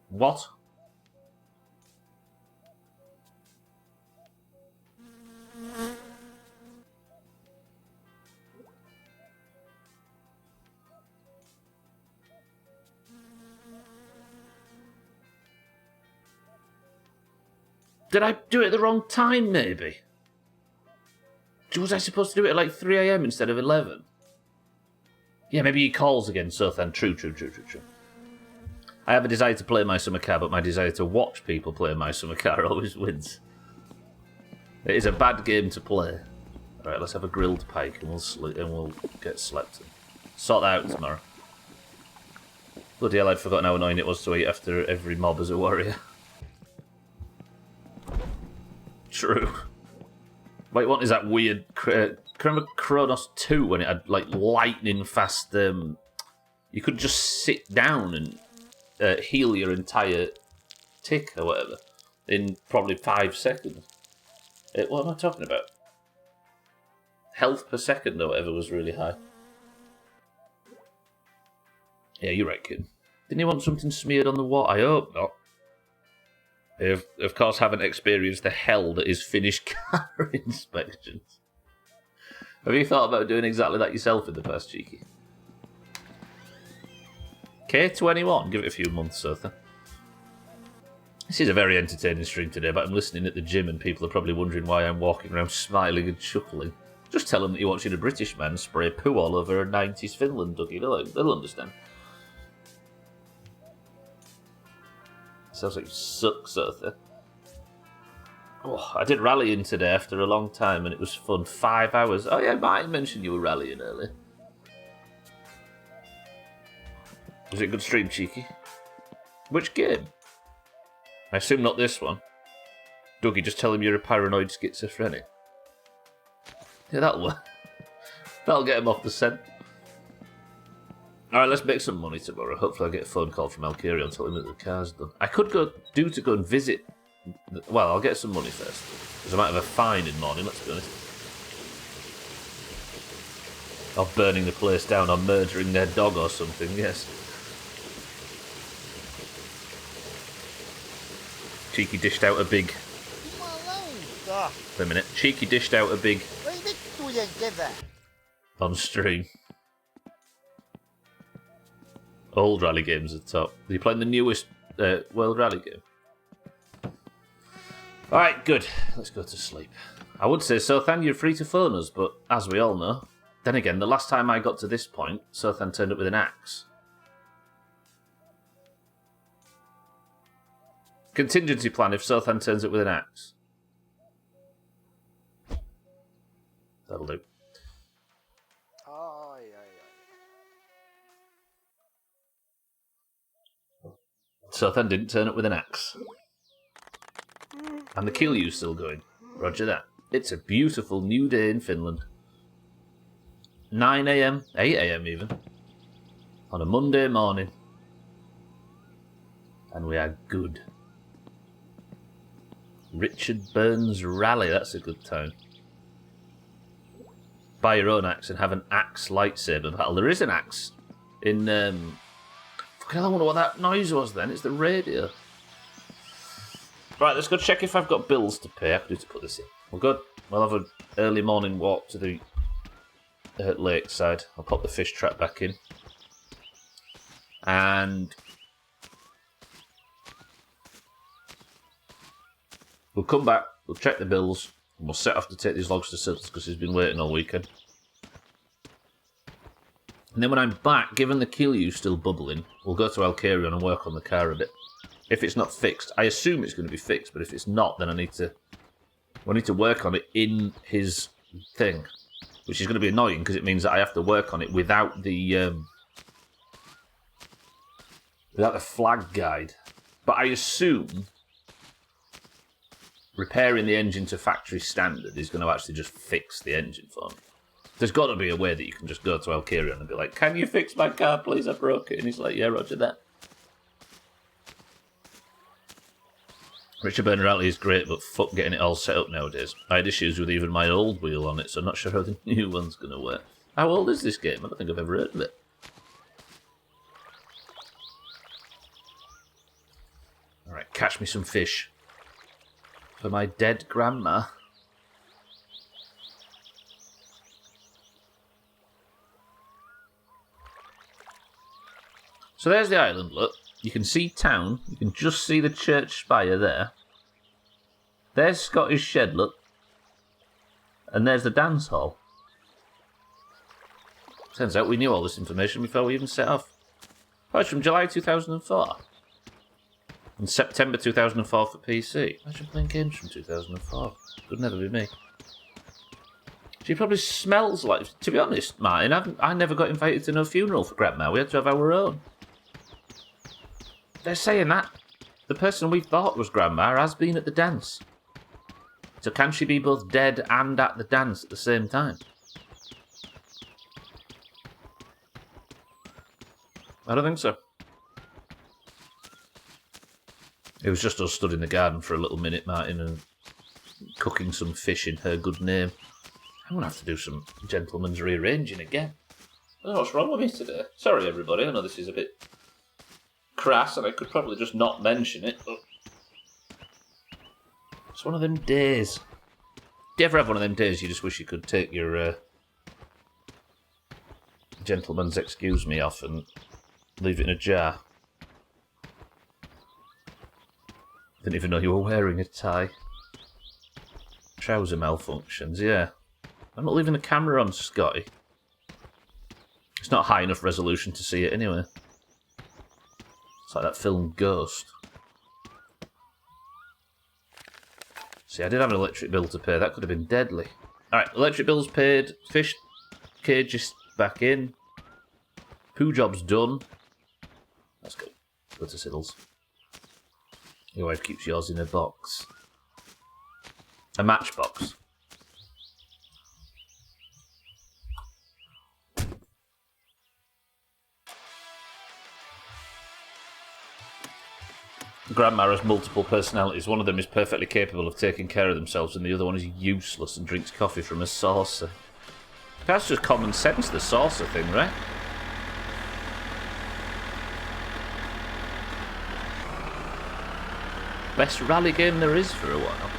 Speaker 1: What? Did I do it at the wrong time, maybe? Was I supposed to do it at like 3 AM instead of 11? Yeah, maybe he calls again, so then. True. I have a desire to play My Summer Car, but my desire to watch people play My Summer Car always wins. It is a bad game to play. Alright, let's have a grilled pike and we'll get slept in. Sort that out tomorrow. Bloody hell, I'd forgotten how annoying it was to eat after every mob as a warrior. True. Wait, what is that weird... Remember Chronos 2 when it had like lightning fast... you could just sit down and heal your entire tick or whatever in probably 5 seconds. What am I talking about? Health per second or whatever was really high. Yeah, you're right, kid. Didn't you want something smeared on the wall? I hope not. I, of course, haven't experienced the hell that is Finnish car inspections. Have you thought about doing exactly that yourself in the past, Cheeky? K21, give it a few months, Sotha. This is a very entertaining stream today, but I'm listening at the gym and people are probably wondering why I'm walking around smiling and chuckling. Just tell them that you're watching a British man spray poo all over a 90s Finland, Dougie. They'll understand. Sounds like you suck, Sotha. Oh, I did rallying today after a long time and it was fun. 5 hours. Oh yeah, Martin mentioned you were rallying earlier. Was it a good stream, Cheeky? Which game? I assume not this one. Dougie, just tell him you're a paranoid schizophrenic. Yeah, that'll work. That'll get him off the scent. Alright, let's make some money tomorrow. Hopefully I'll get a phone call from Alkirio and tell him that the car's done. I could go and visit... Well, I'll get some money first. Because I might have a fine in the morning, let's be honest. Of burning the place down or murdering their dog or something, yes. Cheeky dished out a big... Wait a minute. Cheeky dished out a big... on stream. Old rally games at the top. Are you playing the newest World Rally game? Alright, good. Let's go to sleep. I would say, Sothan, you're free to phone us, but as we all know, then again, the last time I got to this point, Sothan turned up with an axe. Contingency plan if Sothan turns up with an axe. That'll do. Sothan didn't turn up with an axe. And the kill you's still going. Roger that. It's a beautiful new day in Finland. 9 AM, 8 AM even. On a Monday morning. And we are good. Richard Burns Rally, that's a good time. Buy your own axe and have an axe lightsaber battle. There is an axe in... Fucking hell, I wonder what that noise was then. It's the radio. Right, let's go check if I've got bills to pay. I have to put this in. We'll have an early morning walk to the lakeside. I'll pop the fish trap back in. And we'll come back, we'll check the bills, and we'll set off to take these logs to Siddles because he's been waiting all weekend. And then when I'm back, given the Killu's still bubbling, we'll go to Alcarion and work on the car a bit. If it's not fixed, I assume it's going to be fixed, but if it's not, then we need to work on it in his thing, which is going to be annoying because it means that I have to work on it without the flag guide. But I assume repairing the engine to factory standard is going to actually just fix the engine for me. There's got to be a way that you can just go to Alcarion and be like, "Can you fix my car, please? I broke it." And he's like, "Yeah, roger that." Richard Burner Rally is great, but fuck getting it all set up nowadays. I had issues with even my old wheel on it, so I'm not sure how the new one's going to work. How old is this game? I don't think I've ever heard of it. Alright, catch me some fish. For my dead grandma. So there's the island, look. You can see town. You can just see the church spire there. There's Scottish Shed, look. And there's the dance hall. Turns out we knew all this information before we even set off. Oh, it's from July 2004. And September 2004 for PC. Imagine playing games from 2004. Could never be me. She probably smells like... To be honest, Martin, I never got invited to no funeral for Grandma. We had to have our own. They're saying that the person we thought was Grandma has been at the dance. So can she be both dead and at the dance at the same time? I don't think so. It was just us stood in the garden for a little minute, Martin, and cooking some fish in her good name. I'm going to have to do some gentleman's rearranging again. I don't know what's wrong with me today. Sorry, everybody. I know this is a bit crass, and I could probably just not mention it, but it's one of them days. Do you ever have one of them days you just wish you could take your gentleman's excuse me off and leave it in a jar? Didn't even know you were wearing a tie. Trouser malfunctions, yeah. I'm not leaving the camera on, Scotty. It's not high enough resolution to see it anyway. It's like that film Ghost. See, I did have an electric bill to pay. That could have been deadly. Alright, electric bill's paid. Fish cage is back in. Poo job's done. Let's go. Go to Siddles. Your wife keeps yours in a box. A matchbox. Grandma has multiple personalities. One of them is perfectly capable of taking care of themselves, and the other one is useless and drinks coffee from a saucer. That's just common sense, the saucer thing, right? Best rally game there is for a while.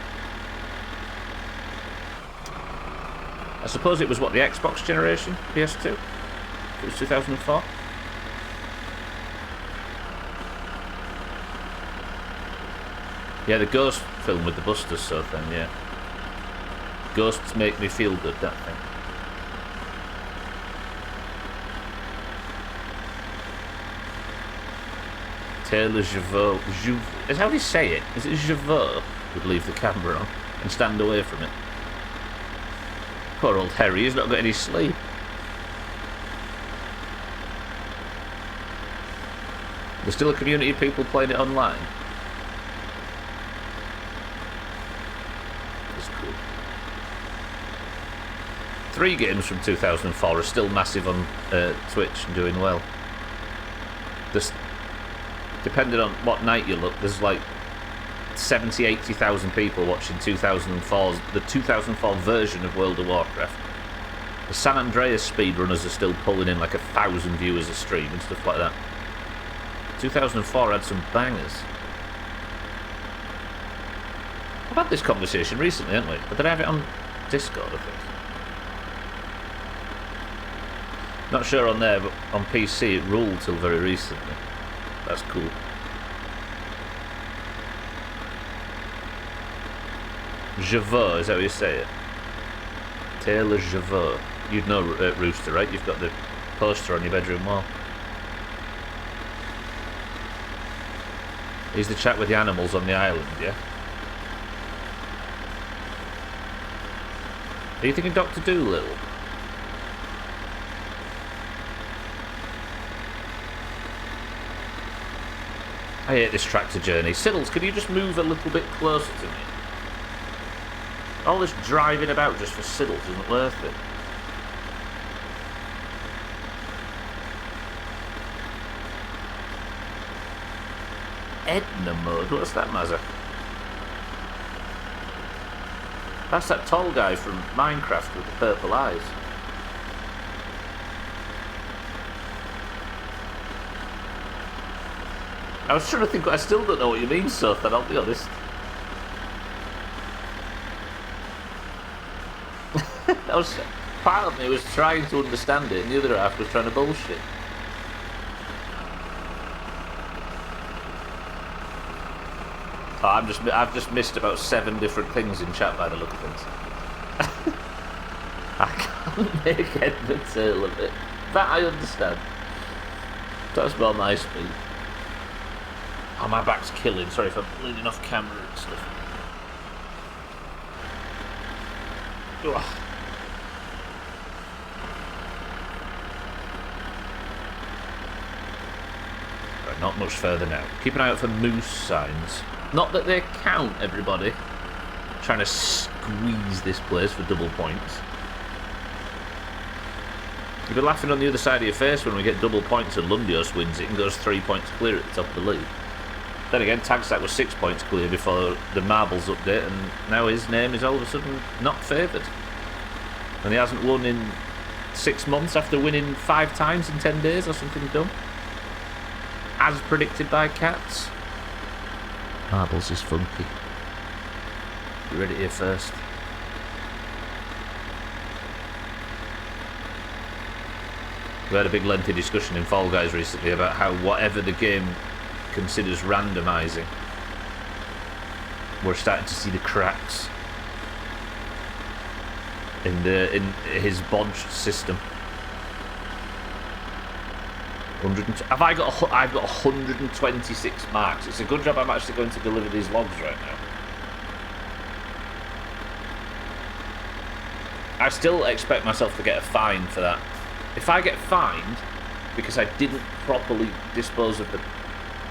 Speaker 1: I suppose it was, what, the Xbox generation? PS2? It was 2004? Yeah, the Ghost film with the Busters sort of thing, yeah. Ghosts make me feel good, that thing. Taylor Javot. Is how do you say it? Is it Javot would leave the camera on and stand away from it? Poor old Harry, he's not got any sleep. There's still a community of people playing it online. That's cool. 3 games from 2004 are still massive on Twitch and doing well. There's, depending on what night you look, there's like 70,000-80,000 people watching 2004's, the 2004 version of World of Warcraft. The San Andreas speedrunners are still pulling in like 1,000 viewers a stream and stuff like that. 2004 had some bangers. I've had this conversation recently, haven't we? But did I have it on Discord, I think? Not sure on there, but on PC it ruled till very recently. That's cool. Javot, is that how you say it? Taylor Javot. You'd know Rooster, right? You've got the poster on your bedroom wall. He's the chat with the animals on the island, yeah? Are you thinking Dr. Dolittle? I hate this tractor journey. Siddles, can you just move a little bit closer to me? All this driving about just for Siddles isn't worth it. Edna mode? What's that, Mazza? That's that tall guy from Minecraft with the purple eyes. I was trying to think, I still don't know what you mean, Sothan, I'll be honest. Part of me was trying to understand it, and the other half was trying to bullshit. Oh, I've just missed about 7 different things in chat by the look of things. I can't make head or tail of it. That I understand. That's more my speed. Oh, my back's killing. Sorry if I'm leaning off camera and stuff. Ugh. Right, not much further now. Keep an eye out for moose signs. Not that they count, everybody. Trying to squeeze this place for double points. You'll be laughing on the other side of your face when we get double points and Lundios wins it and goes 3 points clear at the top of the league. Then again, Tagsack was 6 points clear before the Marbles update, and now his name is all of a sudden not favoured. And he hasn't won in 6 months after winning 5 times in 10 days or something dumb. As predicted by Cats. Marbles is funky. You read it here first. We had a big lengthy discussion in Fall Guys recently about how whatever the game considers randomising, we're starting to see the cracks in his bodged system. I've got 126 marks. It's a good job I'm actually going to deliver these logs right now. I still expect myself to get a fine for that. If I get fined because I didn't properly dispose of the...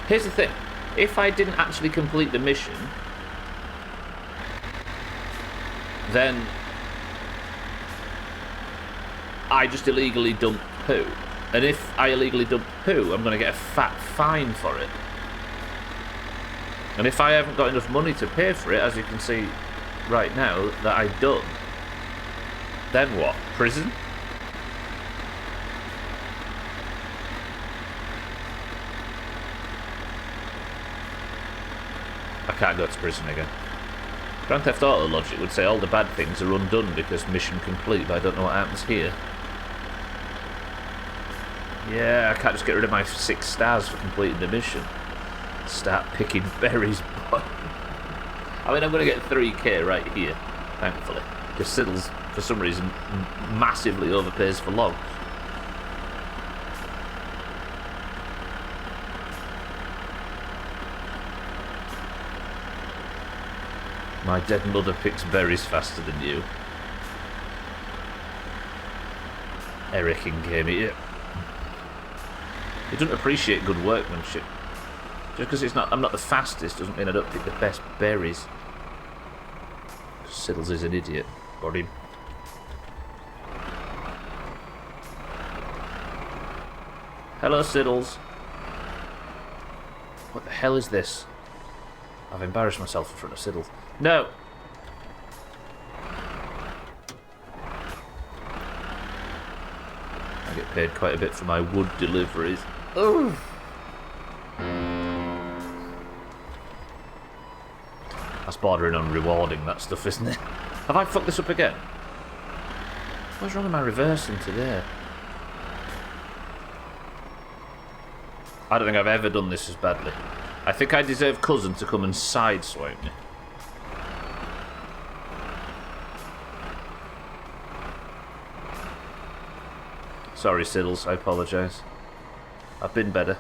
Speaker 1: Here's the thing. If I didn't actually complete the mission, then I just illegally dumped poo. And if I illegally dumped poo, I'm going to get a fat fine for it. And if I haven't got enough money to pay for it, as you can see right now, that I don't, then what? Prison? I can't go to prison again. Grand Theft Auto logic would say all the bad things are undone because mission complete, but I don't know what happens here. Yeah, I can't just get rid of my 6 stars for completing the mission. Start picking berries, boy. I mean, I'm going to get 3k right here, thankfully. Because Siddles, for some reason, massively overpays for logs. My dead mother picks berries faster than you. Eric in game, he doesn't appreciate good workmanship. Just because I'm not the fastest doesn't mean I don't pick the best berries. Siddles is an idiot. Got him. Hello, Siddles. What the hell is this? I've embarrassed myself in front of Siddles. No! I get paid quite a bit for my wood deliveries. Ooh! That's bordering on rewarding, that stuff, isn't it? Have I fucked this up again? What's wrong with my reversing today? I don't think I've ever done this as badly. I think I deserve Cousin to come and sideswipe me. Sorry, Siddles, I apologise. I've been better.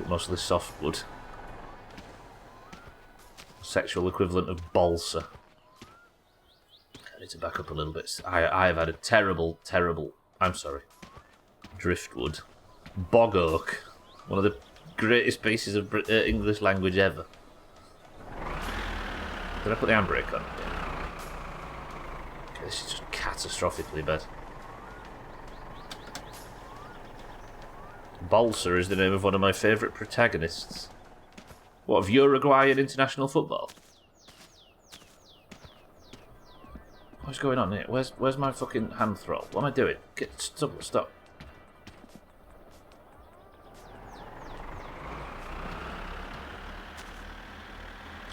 Speaker 1: Mostly softwood. Sexual equivalent of balsa. I need to back up a little bit. I have had a terrible, I'm sorry. Driftwood. Bog oak. One of the greatest pieces of English language ever. Did I put the handbrake on? Yeah. Okay, this is just catastrophically bad. Balsa is the name of one of my favourite protagonists. What, of Uruguayan international football? What's going on here? Where's my fucking hand throttle? What am I doing? Stop.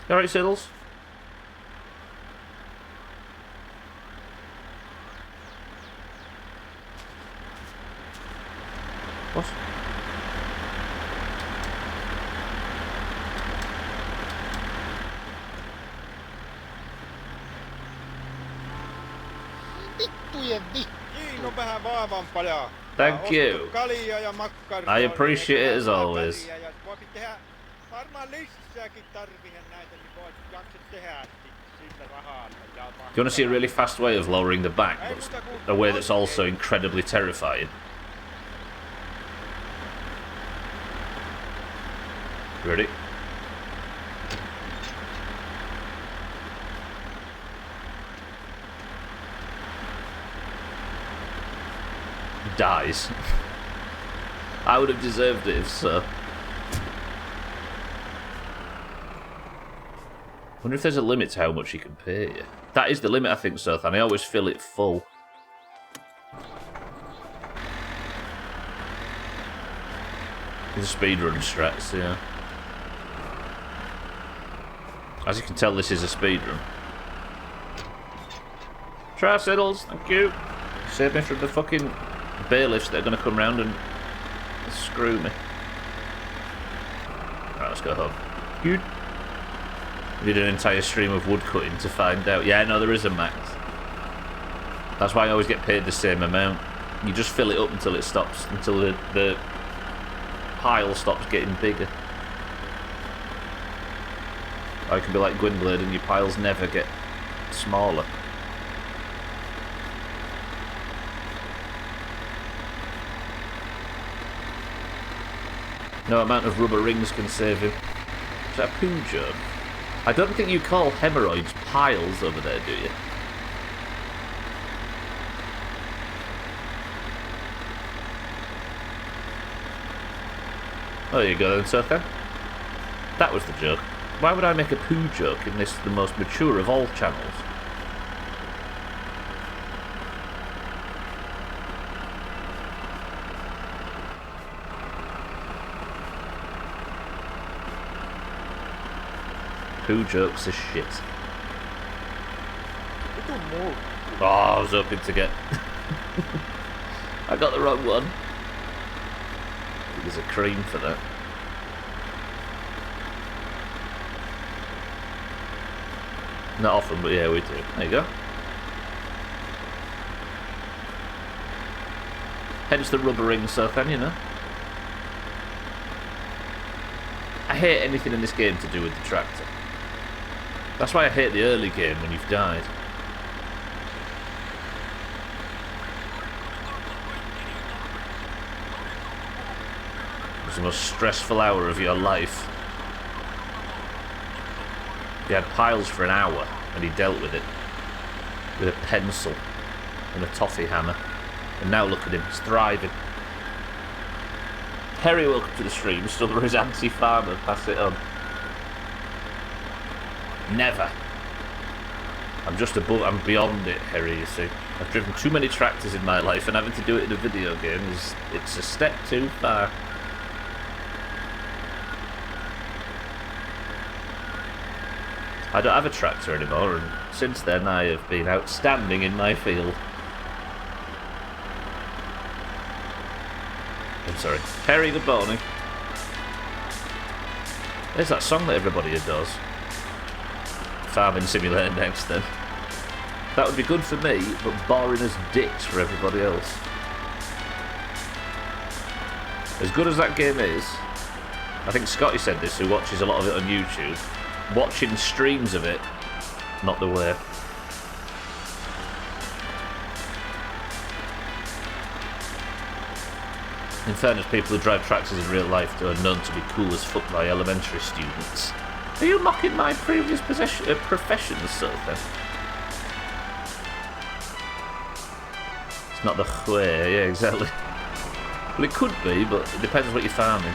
Speaker 1: Alright, Siddles? What? Thank you. I appreciate it as always. Do you want to see a really fast way of lowering the back, but a way that's also incredibly terrifying? Ready? Dies. I would have deserved it if so. Wonder if there's a limit to how much you can pay you. That is the limit, I think, Sothan. I always fill it full. The speedrun strats, yeah. As you can tell, this is a speedrun. Try Siddles, thank you. Save me from the fucking bailiffs that are going to come round and screw me. Right, let's go home. Good. We did an entire stream of wood cutting to find out. Yeah, no, there is a max. That's why I always get paid the same amount. You just fill it up until it stops, until the pile stops getting bigger. Or you can be like Gwynblade and your piles never get smaller. No amount of rubber rings can save him. Is that a poo joke? I don't think you call hemorrhoids piles over there, do you? There you go then, Sothan. That was the joke. Why would I make a poo joke in this, the most mature of all channels? Poo jokes are shit.
Speaker 5: Vitu muu.
Speaker 1: Oh, I was hoping to get... I got the wrong one. I think there's a cream for that. Not often, but yeah, we do. There you go. Hence the rubber ring, so then, you know. I hate anything in this game to do with the tractor. That's why I hate the early game when you've died. It was the most stressful hour of your life. He had piles for an hour, and he dealt with it with a pencil and a toffee hammer. And now look at him, he's thriving. Harry, welcome to the stream. Stubber is anti-farmer. Pass it on. Never. I'm just above. I'm beyond it, Harry. You see, I've driven too many tractors in my life, and having to do it in a video game it's a step too far. I don't have a tractor anymore, and since then I have been outstanding in my field. I'm sorry. Harry, good morning. There's that song that everybody adores. Farming Simulator next, then. That would be good for me, but boring as dicks for everybody else. As good as that game is, I think Scotty said this, who watches a lot of it on YouTube, watching streams of it, not the way. In fairness, people who drive tractors in real life are known to be cool as fuck by elementary students. Are you mocking my previous professions, sort of thing? It's not the way, yeah, exactly. Well, it could be, but it depends what you're farming.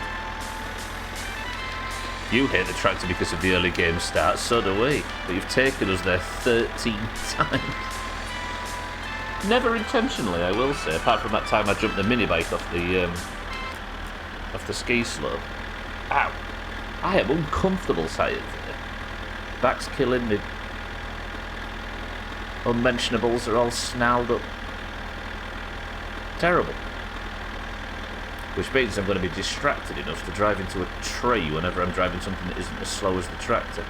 Speaker 1: You hate the tractor because of the early game start, so do we. But you've taken us there 13 times. Never intentionally, I will say, apart from that time I jumped the minibike off the ski slope. Ow. I am uncomfortable sat here today. Back's killing me. Unmentionables are all snarled up. Terrible. Which means I'm going to be distracted enough to drive into a tree whenever I'm driving something that isn't as slow as the tractor.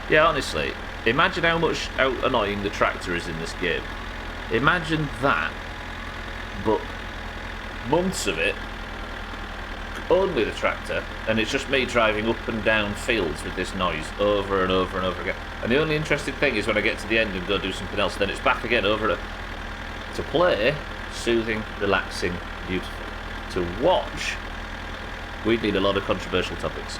Speaker 1: Yeah, honestly, imagine how annoying the tractor is in this game. Imagine that, but months of it, only the tractor, and it's just me driving up and down fields with this noise over and over and over again. And the only interesting thing is when I get to the end and go do something else, then it's back again over it. To play, soothing, relaxing, beautiful. To watch, we'd need a lot of controversial topics.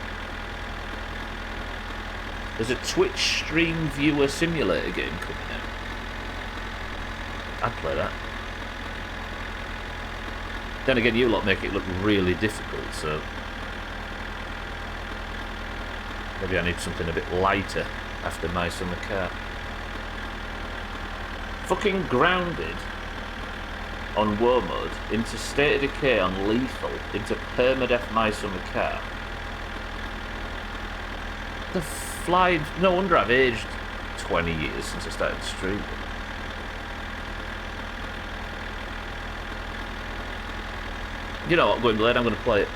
Speaker 1: There's a Twitch stream viewer simulator game coming out. I'd play that. Then again, you lot make it look really difficult, so maybe I need something a bit lighter after My Summer Car. Fucking grounded on War Mode, into State of Decay on Lethal, into Permadeath My Summer Car. The flied... No wonder I've aged 20 years since I started streaming. You know what, Gwynblade, I'm going to play it.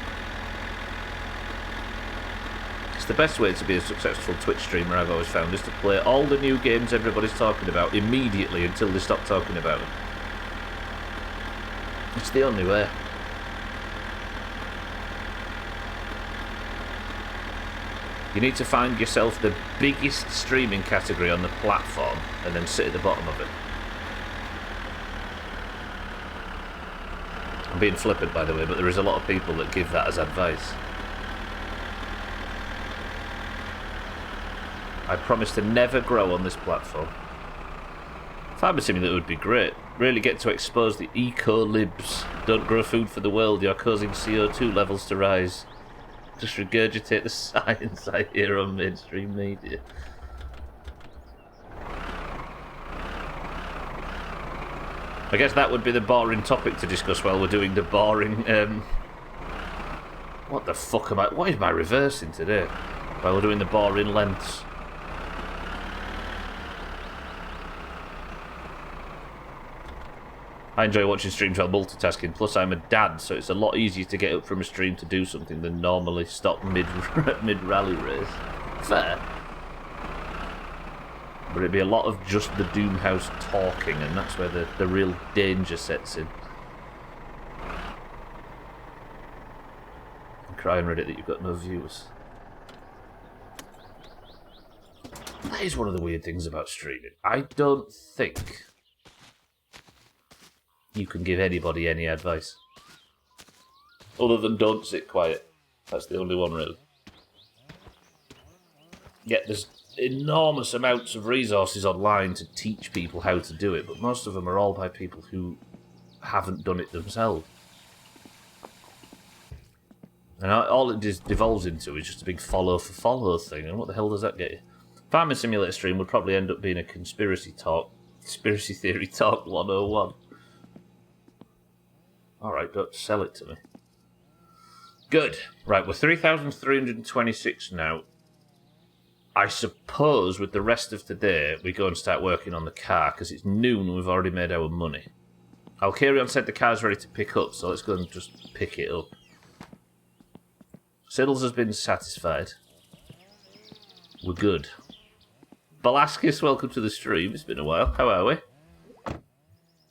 Speaker 1: It's the best way to be a successful Twitch streamer, I've always found, is to play all the new games everybody's talking about immediately until they stop talking about them. It's the only way. You need to find yourself the biggest streaming category on the platform and then sit at the bottom of it. I'm being flippant, by the way, but there is a lot of people that give that as advice. I promise to never grow on this platform. Farming Simulator would be great. Really get to expose the eco-libs. Don't grow food for the world, you're causing CO2 levels to rise. Just regurgitate the science I hear on mainstream media. I guess that would be the boring topic to discuss while we're doing the boring, what the fuck am I... What is my reversing today? While we're doing the boring lengths. I enjoy watching streams while multitasking, plus I'm a dad, so it's a lot easier to get up from a stream to do something than normally stop mid-rally race. Fair. But it'd be a lot of just the Doomhaus talking, and that's where the real danger sets in. I'm crying Reddit that you've got no viewers. That is one of the weird things about streaming. I don't think you can give anybody any advice. Other than don't sit quiet. That's the only one, really. Yet there's enormous amounts of resources online to teach people how to do it, but most of them are all by people who haven't done it themselves. And all it devolves into is just a big follow-for-follow thing, and what the hell does that get you? Farming Simulator stream would probably end up being a conspiracy theory talk 101. Alright, don't sell it to me. Good. Right, we're 3,326 now. I suppose with the rest of today, we go and start working on the car, because it's noon and we've already made our money. Alkarion said the car's ready to pick up, so let's go and just pick it up. Siddles has been satisfied. We're good. Velasquez, welcome to the stream. It's been a while. How are we?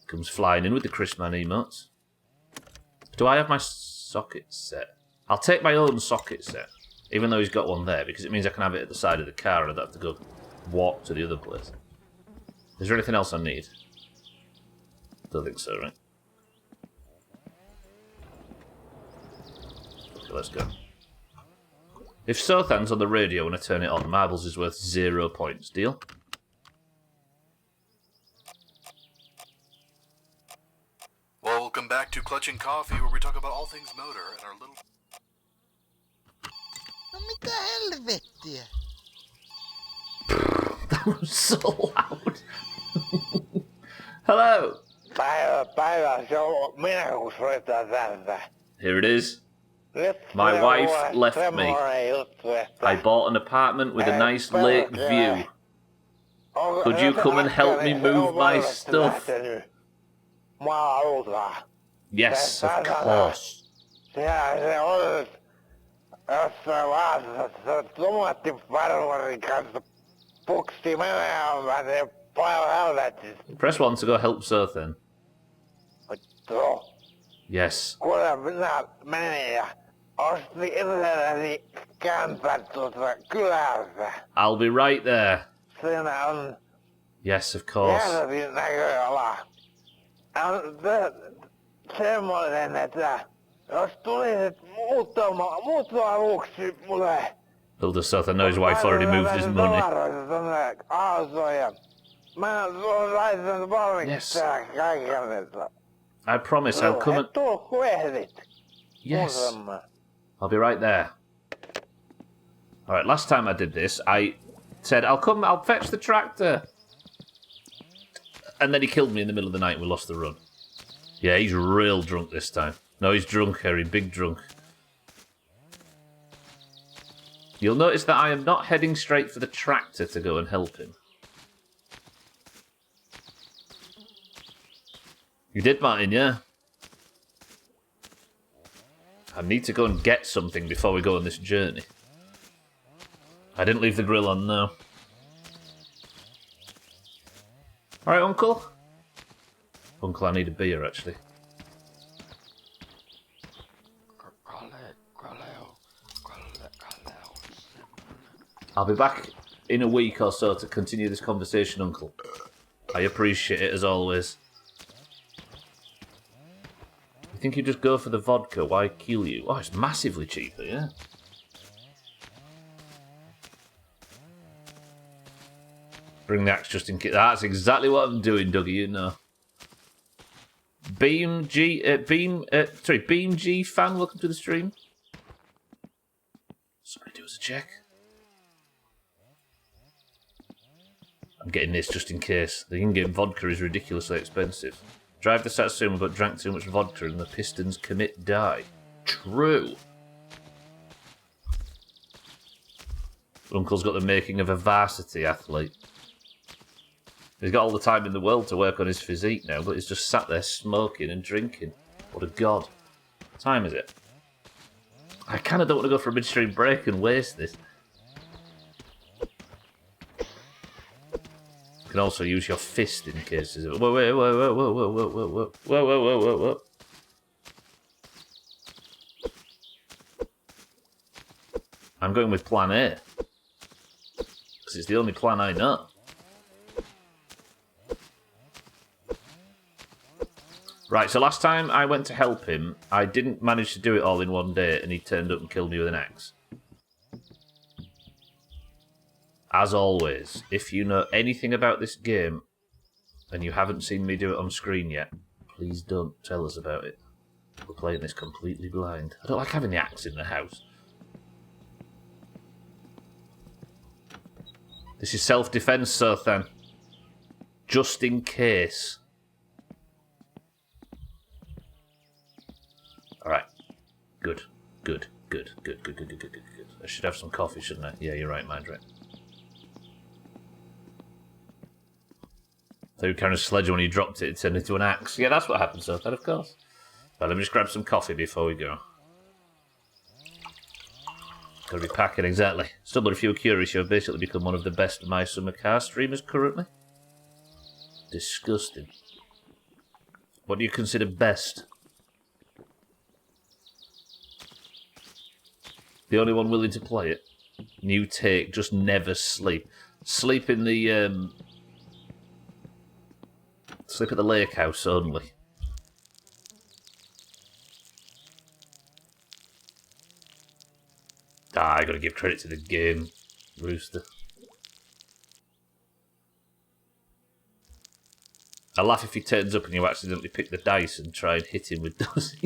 Speaker 1: Comes flying in with the Chrisman emotes. Do I have my socket set? I'll take my own socket set, even though he's got one there, because it means I can have it at the side of the car and I don't have to go walk to the other place. Is there anything else I need? Don't think so, right? Okay, let's go. If Sothan's on the radio when I turn it on, Marbles is worth 0 points. Deal?
Speaker 4: Welcome back to Clutching Coffee, where we talk about all things motor and our little...
Speaker 6: No mitä helvettiä?
Speaker 1: That was so loud. Hello.
Speaker 6: Päivä, se on minä kun soitan täältä.
Speaker 1: Here it is.
Speaker 6: Nyt
Speaker 1: My
Speaker 6: se
Speaker 1: wife
Speaker 6: on
Speaker 1: left me.
Speaker 6: semmoinen juttu, että...
Speaker 1: I bought an apartment with a nice lake view. Could you come and help me move my stuff? Yes, of course.
Speaker 6: Sehän se on jossain vaasassa tomaattiparvarin kanssa puksi menemään ja paljon helvetistä.
Speaker 1: Press 1 to go help Sothan.
Speaker 6: Vittu.
Speaker 1: Yes.
Speaker 6: Kuule minä menin ja ostin itselleni kämpän tuossa kylässä.
Speaker 1: I'll be right there.
Speaker 6: Siinä on
Speaker 1: Yes, of course.
Speaker 6: järvin näköala. On semmoinen, että jos tulisit muuttoavuksi mulle...
Speaker 1: Hilda Sothan knows his wife already moved his money.
Speaker 6: Tavaroita tonne autoon ja mä laitan valmiiksi tää kaiken.
Speaker 1: I promise I'll come and...
Speaker 6: Tuu kun ehdit.
Speaker 1: Yes. I'll be right there. Alright, last time I did this, I said, I'll fetch the tractor. And then he killed me in the middle of the night and we lost the run. Yeah, he's real drunk this time. No, he's drunk, Harry, big drunk. You'll notice that I am not heading straight for the tractor to go and help him. You did, Martin, yeah? I need to go and get something before we go on this journey. I didn't leave the grill on, no. Alright, Uncle? Uncle, I need a beer, actually. I'll be back in a week or so to continue this conversation, Uncle. I appreciate it, as always. You think you just go for the vodka? Why kill you? Oh, it's massively cheaper, yeah? Bring the axe just in case. That's exactly what I'm doing, Dougie, you know. Beam G fan, welcome to the stream. Somebody do us a check. I'm getting this just in case. The in-game vodka is ridiculously expensive. Drive the Satsuma but drank too much vodka and the Pistons commit die. True. Uncle's got the making of a varsity athlete. He's got all the time in the world to work on his physique now, but he's just sat there smoking and drinking. What a god. What time is it? I kind of don't want to go for a midstream break and waste this. You can also use your fist in cases of... Whoa. I'm going with plan A. Because it's the only plan I know. Right, so last time I went to help him, I didn't manage to do it all in one day, and he turned up and killed me with an axe. As always, if you know anything about this game, and you haven't seen me do it on screen yet, please don't tell us about it. We're playing this completely blind. I don't like having the axe in the house. This is self-defense, Sothan. Just in case. Alright. Good. I should have some coffee, shouldn't I? Yeah, you're right, mind right. So you were carrying a sledge when you dropped it, it turned into an axe. Yeah, that's what happened, Sothan, of course. Right, let me just grab some coffee before we go. Gotta be packing, exactly. Stumbled, if you were curious, you've basically become one of the best My Summer Car streamers currently. Disgusting. What do you consider best? The only one willing to play it? New take, just never sleep. Sleep in the, sleep at the lake house only. Ah, I gotta give credit to the game, Rooster. I laugh if he turns up and you accidentally pick the dice and try and hit him with those.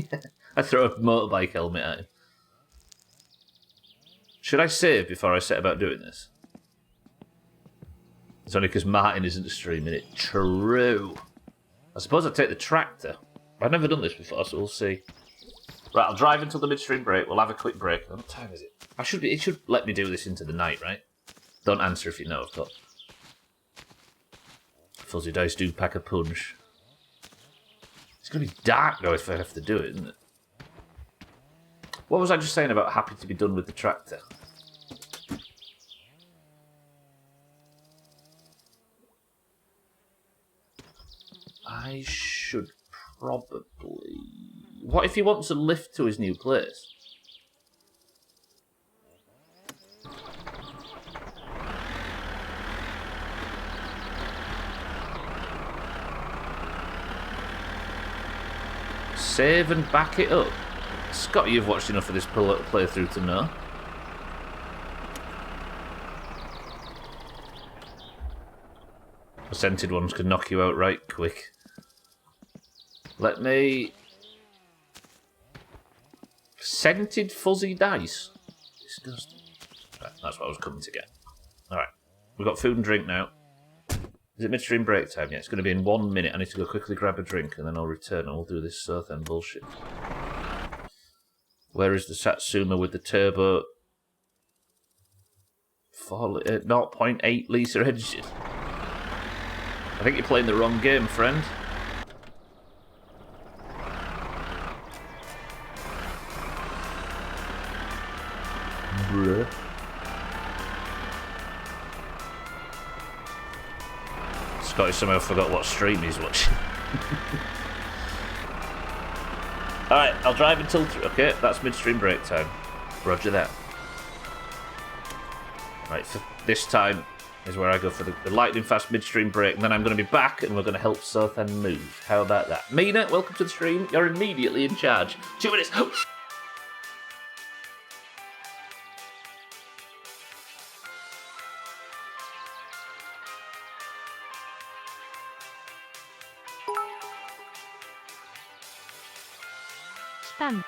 Speaker 1: I throw a motorbike helmet at him. Should I save before I set about doing this? It's only because Martin isn't streaming it. True. I suppose I'd take the tractor. I've never done this before, so we'll see. Right, I'll drive until the midstream break. We'll have a quick break. What time is it? It should let me do this into the night, right? Don't answer if you know, of course. Fuzzy dice do pack a punch. It's going to be dark, though, if I have to do it, isn't it? What was I just saying about happy to be done with the tractor? I should probably... What if he wants a lift to his new place? Save and back it up. Scott, you've watched enough of this playthrough to know. The scented ones can knock you out right quick. Let me... Scented fuzzy dice? Disgusting. Right, that's what I was coming to get. Alright, we've got food and drink now. Is it midstream break time? Yeah, it's going to be in 1 minute. I need to go quickly grab a drink and then I'll return and we'll do this Sothan bullshit. Where is the Satsuma with the turbo 0.8 litre engine? I think you're playing the wrong game, friend. Bruh. Scotty somehow forgot what stream he's watching. Alright, I'll drive until... Okay, that's midstream break time. Roger that. Right, for this time is where I go for the lightning fast midstream break, and then I'm going to be back and we're going to help Sothan move. How about that? Mina, welcome to the stream. You're immediately in charge. 2 minutes.
Speaker 3: Stan.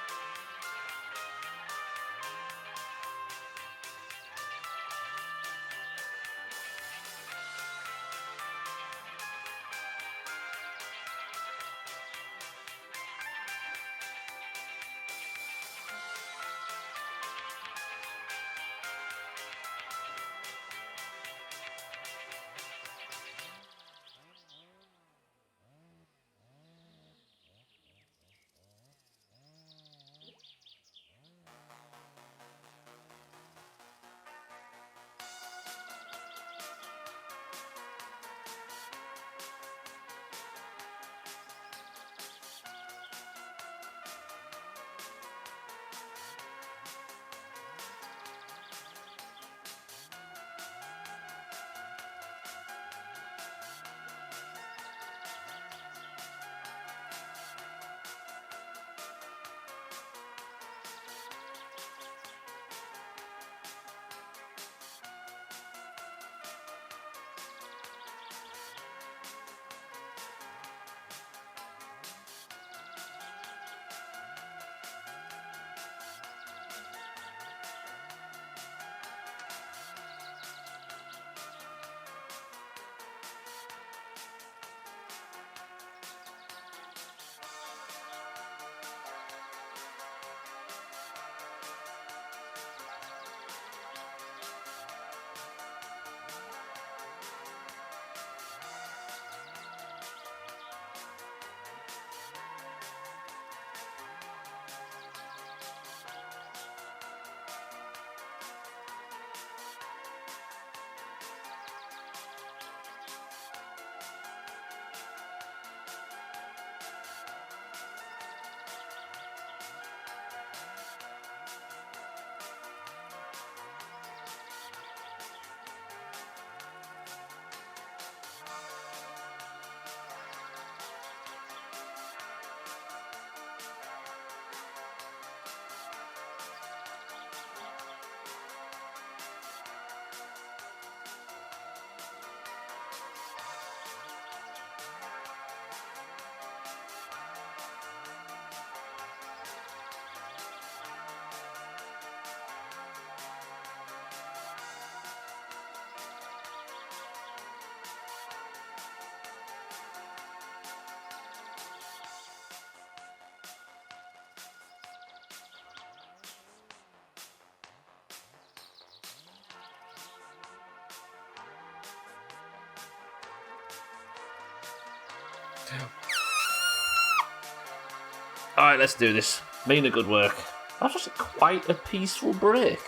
Speaker 1: Alright, let's do this. Mina, good work. That was quite a peaceful break.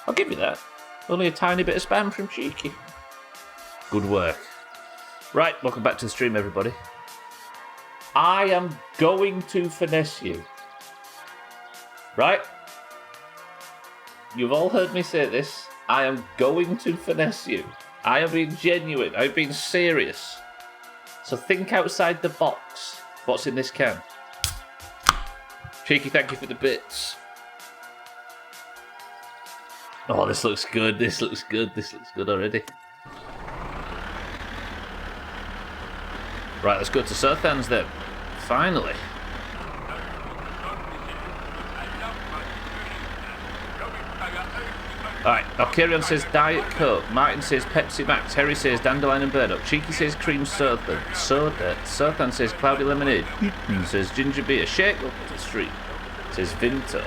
Speaker 1: I'll give you that. Only a tiny bit of spam from Cheeky. Good work. Right, welcome back to the stream, everybody. I am going to finesse you. Right? You've all heard me say this. I am going to finesse you. I am being genuine. I'm being serious. So think outside the box. What's in this can? Cheeky, thank you for the bits. Oh, this looks good. This looks good. This looks good already. Right, let's go to Surthans then. Finally. Alright, Alkarion says Diet Coke, Martin says Pepsi Max, Terry says Dandelion and Burdock, Cheeky says Cream Soda, Surthan says Cloudy Lemonade, says Ginger Beer, Shake Up the Street, says Vinto.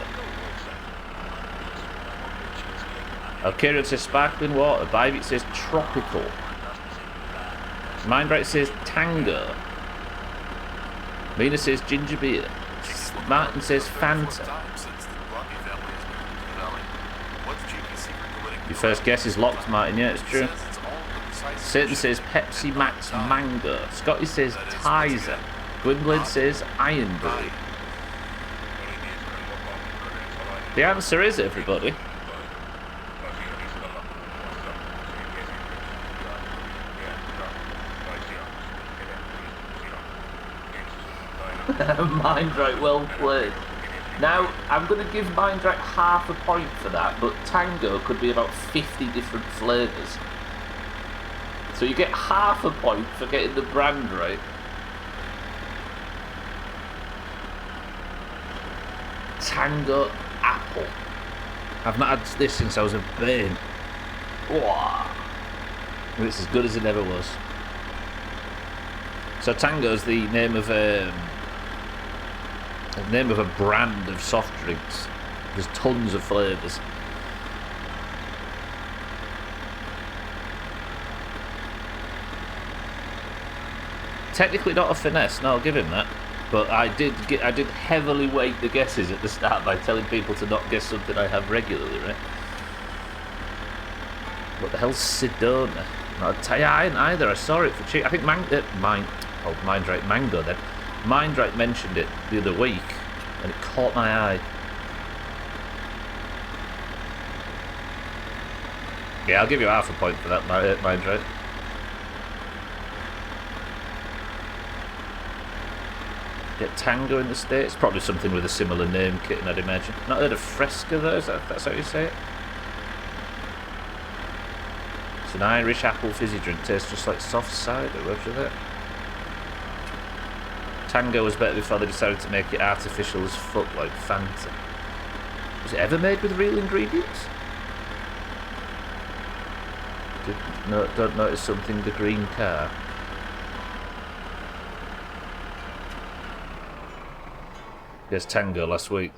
Speaker 1: Alkarion says Sparkling Water, Bivit says Tropical, Mindbright says Tango, Mina says Ginger Beer, Martin says Fanta. Your first guess is locked, Martin. Yeah, it's true. Satan says Pepsi Max Mango. Scotty says Tizer. Gwynblade says Ironbury. The answer is, everybody, Mindright, well played. Now, I'm going to give Mindright half a point for that, but Tango could be about 50 different flavours. So you get half a point for getting the brand right. Tango apple. I've not had this since I was a babe. Wow. It's as good as it ever was. So Tango's the name of a brand of soft drinks. There's tons of flavours. Technically not a finesse, no, I'll give him that. But I did heavily weight the guesses at the start by telling people to not guess something I have regularly, right? What the hell's Sedona? Yeah, I ain't either. I saw it for cheap. I think Mindright Mango then. Mindright mentioned it the other week, and it caught my eye. Yeah, I'll give you half a point for that, Mindright. Get Tango in the States? Probably something with a similar name, Kitten, I'd imagine. Not heard of Fresca though, that's how you say it? It's an Irish apple fizzy drink, tastes just like soft cider, roger that. Tango was better before they decided to make it artificial as fuck like Fanta. Was it ever made with real ingredients? Don't notice something, the green car. Yes, Tango last week.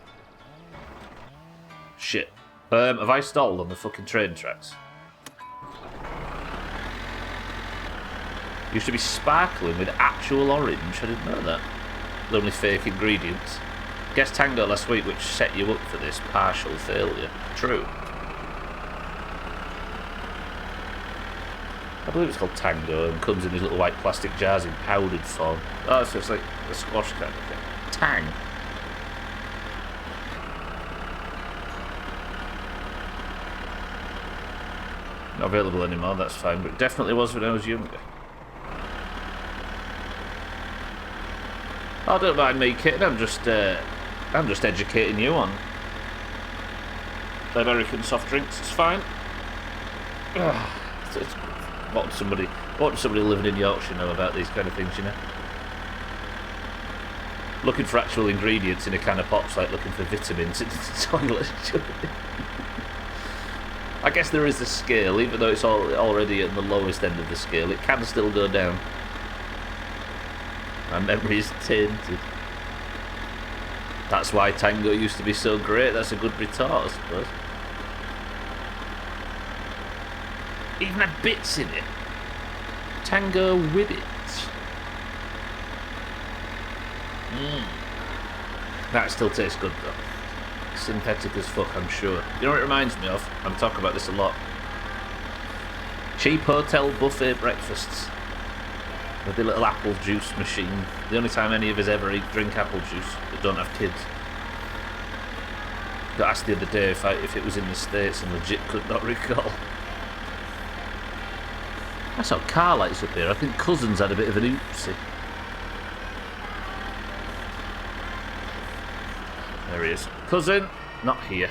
Speaker 1: Shit. Have I stalled on the fucking train tracks? Used to be sparkling with actual orange. I didn't know that. Only fake ingredients. Guess Tango last week, which set you up for this partial failure. True. I believe it's called Tango and comes in these little white plastic jars in powdered form. Oh, so it's like a squash kind of thing. Tang. Not available anymore, that's fine, but it definitely was when I was younger. Oh, don't mind me, Kitten, I'm just educating you on American soft drinks, it's fine. What would somebody living in Yorkshire know about these kind of things, you know? Looking for actual ingredients in a can of pop's like looking for vitamins in the toilet. I guess there is a scale, even though it's already at the lowest end of the scale, it can still go down. My memory is tainted. That's why Tango used to be so great, that's a good retort, I suppose. Even had bits in it. Tango Whibbits. That still tastes good though. Synthetic as fuck, I'm sure. You know what it reminds me of? I'm talking about this a lot. Cheap hotel buffet breakfasts with the little apple juice machine. The only time any of us ever drink apple juice that don't have kids. Got asked the other day if it was in the States and legit could not recall. I saw car lights up here. I think Cousins had a bit of an oopsie. There he is. Cousin, not here.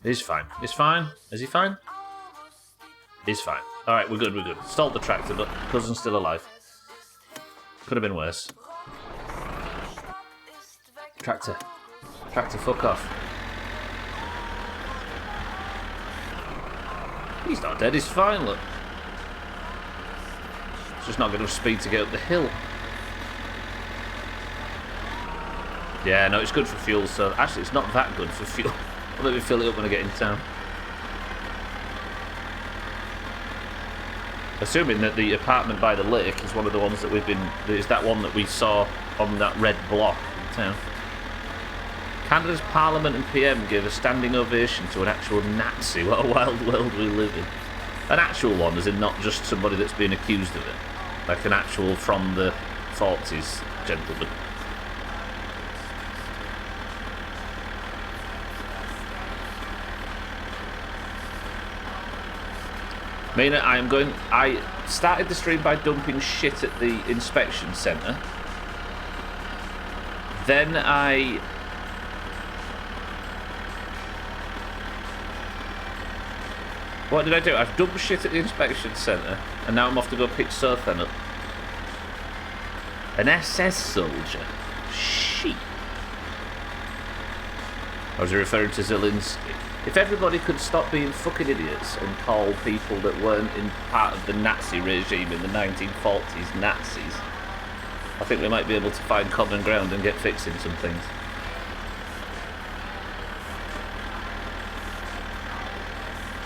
Speaker 1: He's fine. He's fine. Is he fine? He's fine. Alright, we're good, we're good. Stalled the tractor, but Cousin's still alive. Could have been worse. Tractor. Tractor, fuck off. He's not dead, he's fine, look. It's just not got enough speed to get up the hill. Yeah, no, it's good for fuel, so... Actually, it's not that good for fuel. I'll let me fill it up when I get in town. Assuming that the apartment by the lake is one of the ones that we've been... Is that one that we saw on that red block in town. Canada's Parliament and PM gave a standing ovation to an actual Nazi. What a wild world we live in. An actual one, as in not just somebody that's been accused of it. Like an actual from the 40s gentleman. Mina, I started the stream by dumping shit at the inspection centre. Then what did I do? I've dumped shit at the inspection centre, and now I'm off to go pick Sothan up. An SS soldier? Sheep. Or was he referring to Zelensky? If everybody could stop being fucking idiots and call people that weren't in part of the Nazi regime in the 1940s Nazis, I think we might be able to find common ground and get fixing some things.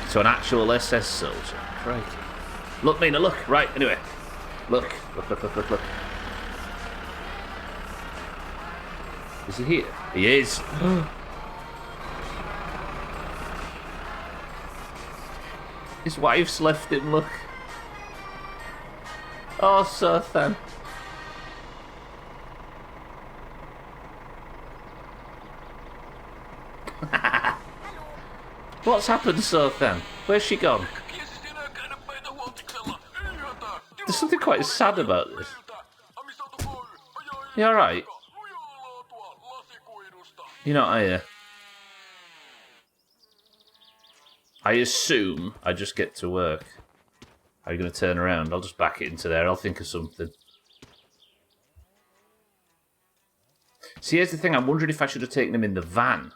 Speaker 1: So an actual SS soldier. Crikey. Look, Mina, look. Right, anyway. Look. Look. Is he here? He is. His wife's left him, look. Oh, Sothan. What's happened, Sothan? Where's she gone? There's something quite sad about this. You alright? You're not, are you? I assume I just get to work. Are you going to turn around? I'll just back it into there. I'll think of something. See, here's the thing. I'm wondering if I should have taken him in the van.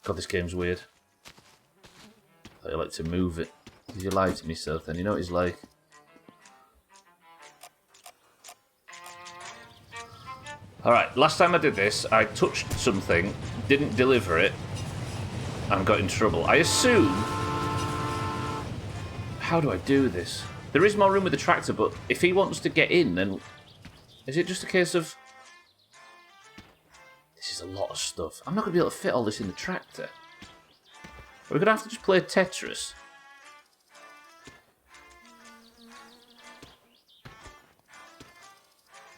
Speaker 1: God, this game's weird. I thought you like to move it. Did you lie to me, so then? You know what he's like. Alright, last time I did this, I touched something, didn't deliver it, and got in trouble. I assume... How do I do this? There is more room with the tractor, but if he wants to get in, then... Is it just a case of... This is a lot of stuff. I'm not going to be able to fit all this in the tractor. We're going to have to just play Tetris.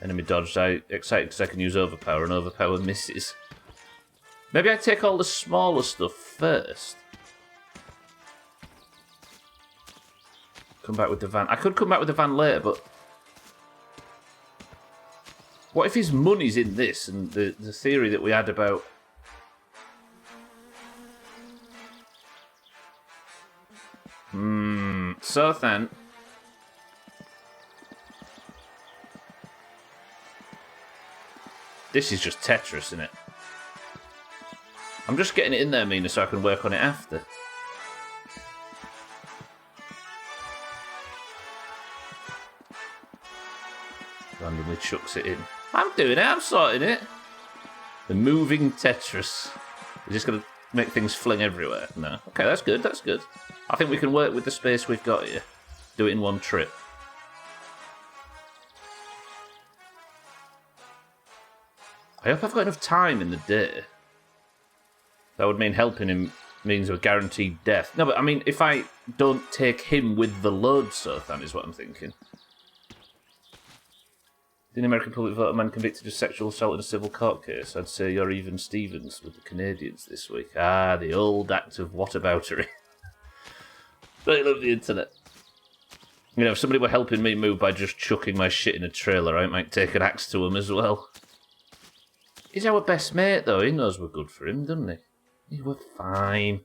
Speaker 1: Enemy dodged. Excited because I can use overpower, and overpower misses. Maybe I take all the smaller stuff first. Come back with the van. I could come back with the van later, but... What if his money's in this, and the theory that we had about... So then... This is just Tetris, isn't it? I'm just getting it in there, Mina, so I can work on it after. Randomly chucks it in. I'm doing it, I'm sorting it. The moving Tetris. You're just going to make things fling everywhere? No. Okay, that's good, that's good. I think we can work with the space we've got here. Do it in one trip. I hope I've got enough time in the day. That would mean helping him means a guaranteed death. No, but I mean, if I don't take him with the load, Sothan, is what I'm thinking. In the American public vote, a man convicted of sexual assault in a civil court case. I'd say you're even Stevens with the Canadians this week. Ah, the old act of whataboutery. I love the internet. You know, if somebody were helping me move by just chucking my shit in a trailer, I might take an axe to him as well. He's our best mate, though. He knows we're good for him, doesn't he? He were fine.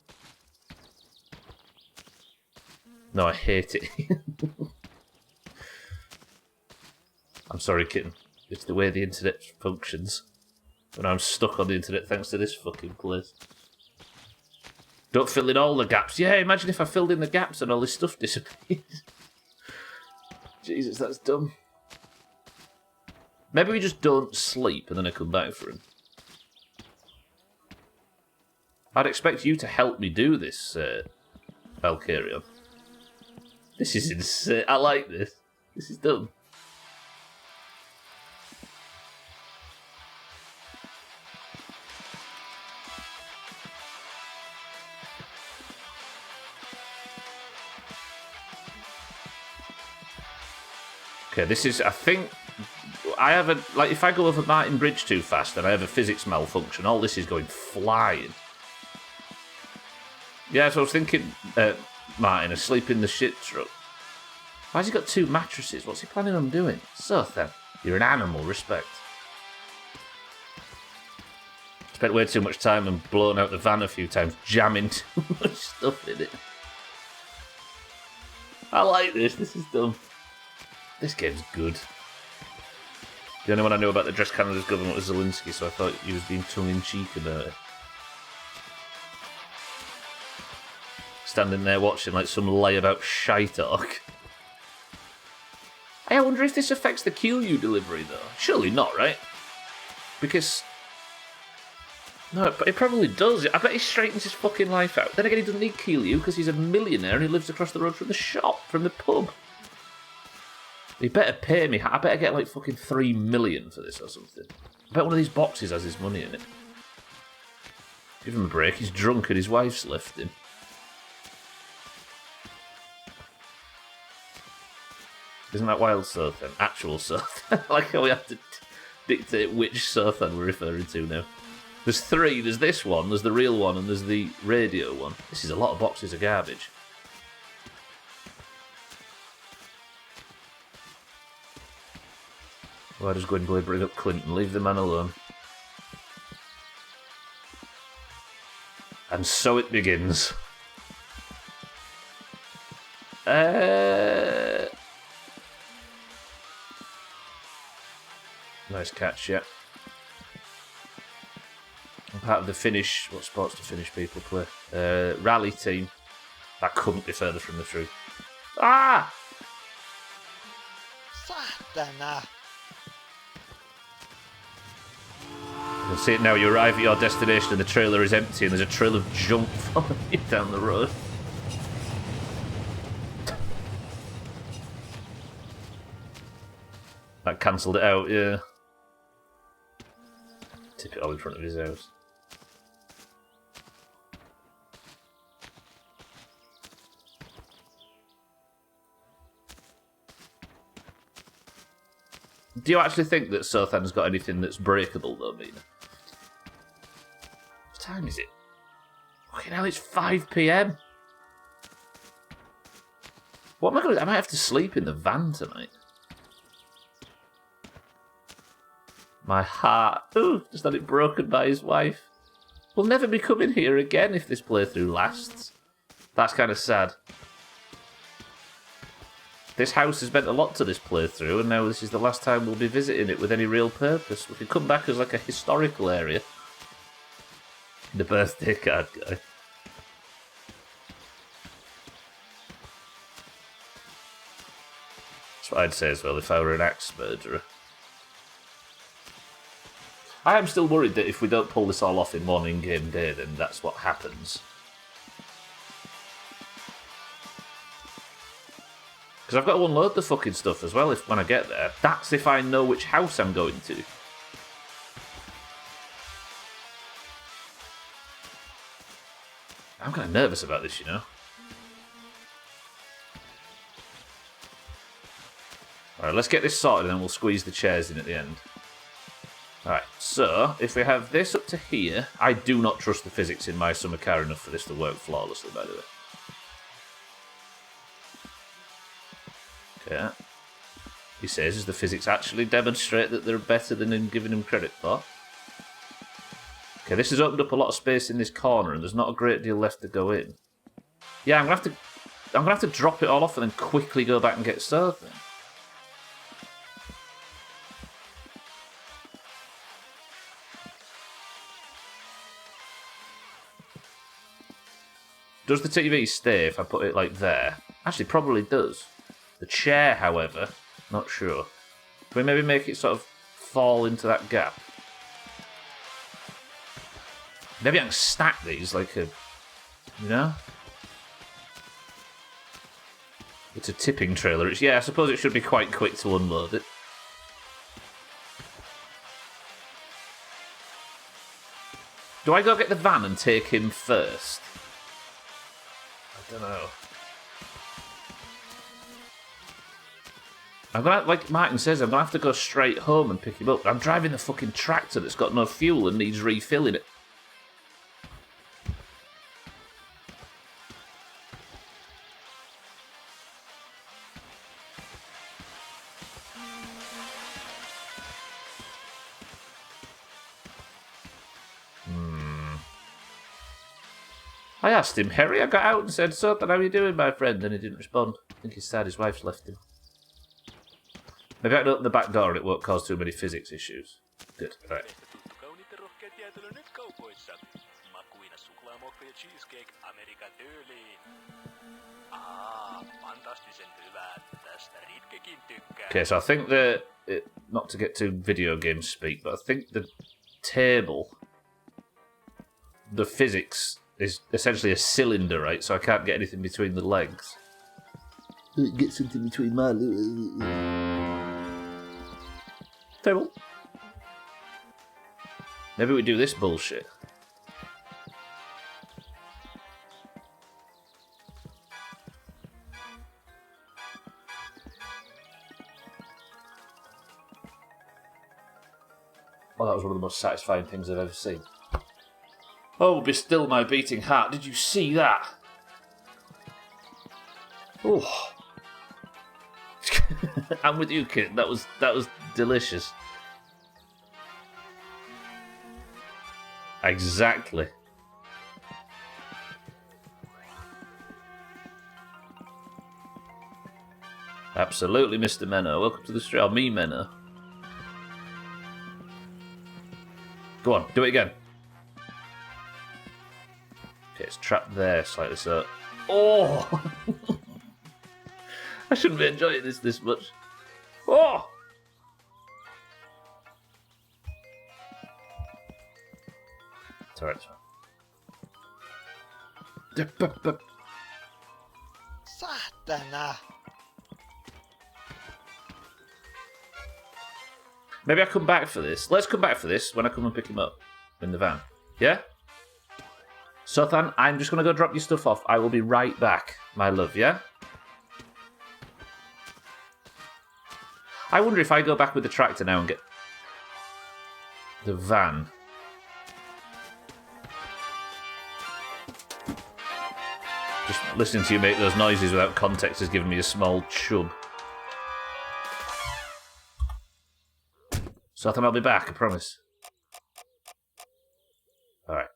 Speaker 1: No, I hate it. I'm sorry, kitten. It's the way the internet functions. When I'm stuck on the internet thanks to this fucking place. Don't fill in all the gaps. Yeah, imagine if I filled in the gaps and all this stuff disappeared. Jesus, that's dumb. Maybe we just don't sleep and then I come back for him. I'd expect you to help me do this, Valkyrion. This is insane. I like this. This is dumb. Okay, this is, I think, I have a, like, if I go over Martin Bridge too fast and I have a physics malfunction, all this is going flying. Yeah, so I was thinking, Martin, asleep in the shit truck. Why's he got two mattresses? What's he planning on doing? So then, you're an animal, respect. Spent way too much time and blown out the van a few times, jamming too much stuff in it. I like this is dumb. This game's good. The only one I knew about that dressed Canada's government was Zelensky, so I thought he was being tongue-in-cheek about it. Standing there watching like some layabout shy talk. I wonder if this affects the QU delivery, though. Surely not, right? Because... No, it probably does. I bet he straightens his fucking life out. Then again, he doesn't need QU because he's a millionaire and he lives across the road from the shop, from the pub. He better pay me. I better get like fucking 3 million for this or something. I bet one of these boxes has his money in it. Give him a break. He's drunk and his wife's left him. Isn't that wild Sothan? Actual Sothan? Like how we have to dictate which Sothan we're referring to now. There's 3. There's this one, there's the real one, and there's the radio one. This is a lot of boxes of garbage. Why does Gwynplaine bring up Clinton? Leave the man alone. And so it begins. Nice catch, yeah. I'm part of the Finnish... What sports do Finnish people play? Rally team. That couldn't be further from the truth. Ah!
Speaker 7: Saatana!
Speaker 1: You can see it now. You arrive at your destination and the trailer is empty and there's a trail of junk following you down the road. That cancelled it out, yeah. Tip it all in front of his house. Do you actually think that Sothan's got anything that's breakable, though, Mina? What time is it? Fucking hell, it's 5 PM. What am I going to do? I might have to sleep in the van tonight. My heart. Ooh, just had it broken by his wife. We'll never be coming here again if this playthrough lasts. That's kind of sad. This house has meant a lot to this playthrough, and now this is the last time we'll be visiting it with any real purpose. We could come back as like a historical area. The birthday card guy. That's what I'd say as well if I were an axe murderer. I am still worried that if we don't pull this all off in one in-game day, then that's what happens. Because I've got to unload the fucking stuff as well when I get there. That's if I know which house I'm going to. I'm kind of nervous about this, you know. Alright, let's get this sorted and then we'll squeeze the chairs in at the end. Alright, so, if we have this up to here... I do not trust the physics in my summer car enough for this to work flawlessly, by the way. Okay. He says, does the physics actually demonstrate that they're better than him giving him credit for? Okay, this has opened up a lot of space in this corner, and there's not a great deal left to go in. Yeah, I'm gonna have to drop it all off and then quickly go back and get served then. Does the TV stay if I put it like there? Actually, probably does. The chair, however, not sure. Can we maybe make it sort of fall into that gap? Maybe I can stack these like a... You know? It's a tipping trailer. Yeah, I suppose it should be quite quick to unload it. Do I go get the van and take him first? I don't know. I'm gonna, like Martin says, I'm gonna have to go straight home and pick him up. I'm driving the fucking tractor that's got no fuel and needs refilling it. I asked him, Harry, I got out and said, so, how are you doing, my friend? And he didn't respond. I think he's sad his wife's left him. Maybe I can open the back door and it won't cause too many physics issues. Good. Right. Okay, so I think not to get too video game speak, but I think the table, the physics is essentially a cylinder, right? So I can't get anything between the legs. Get something between my table. Maybe we do this bullshit. Oh, that was one of the most satisfying things I've ever seen. Oh, be still my beating heart. Did you see that? Oh. I'm with you, kid. That was delicious. Exactly. Absolutely, Mr. Menno. Welcome to the stream. Oh, me, Menno. Go on, do it again. Okay, it's trapped there slightly, so... Oh! I shouldn't be enjoying this much. Oh! It's alright, it's fine.
Speaker 7: Satana!
Speaker 1: Maybe I come back for this. Let's come back for this when I come and pick him up in the van. Yeah? Sothan, I'm just going to go drop your stuff off. I will be right back, my love, yeah? I wonder if I go back with the tractor now and get the van. Just listening to you make those noises without context has given me a small chub. So I think I'll be back, I promise. Alright.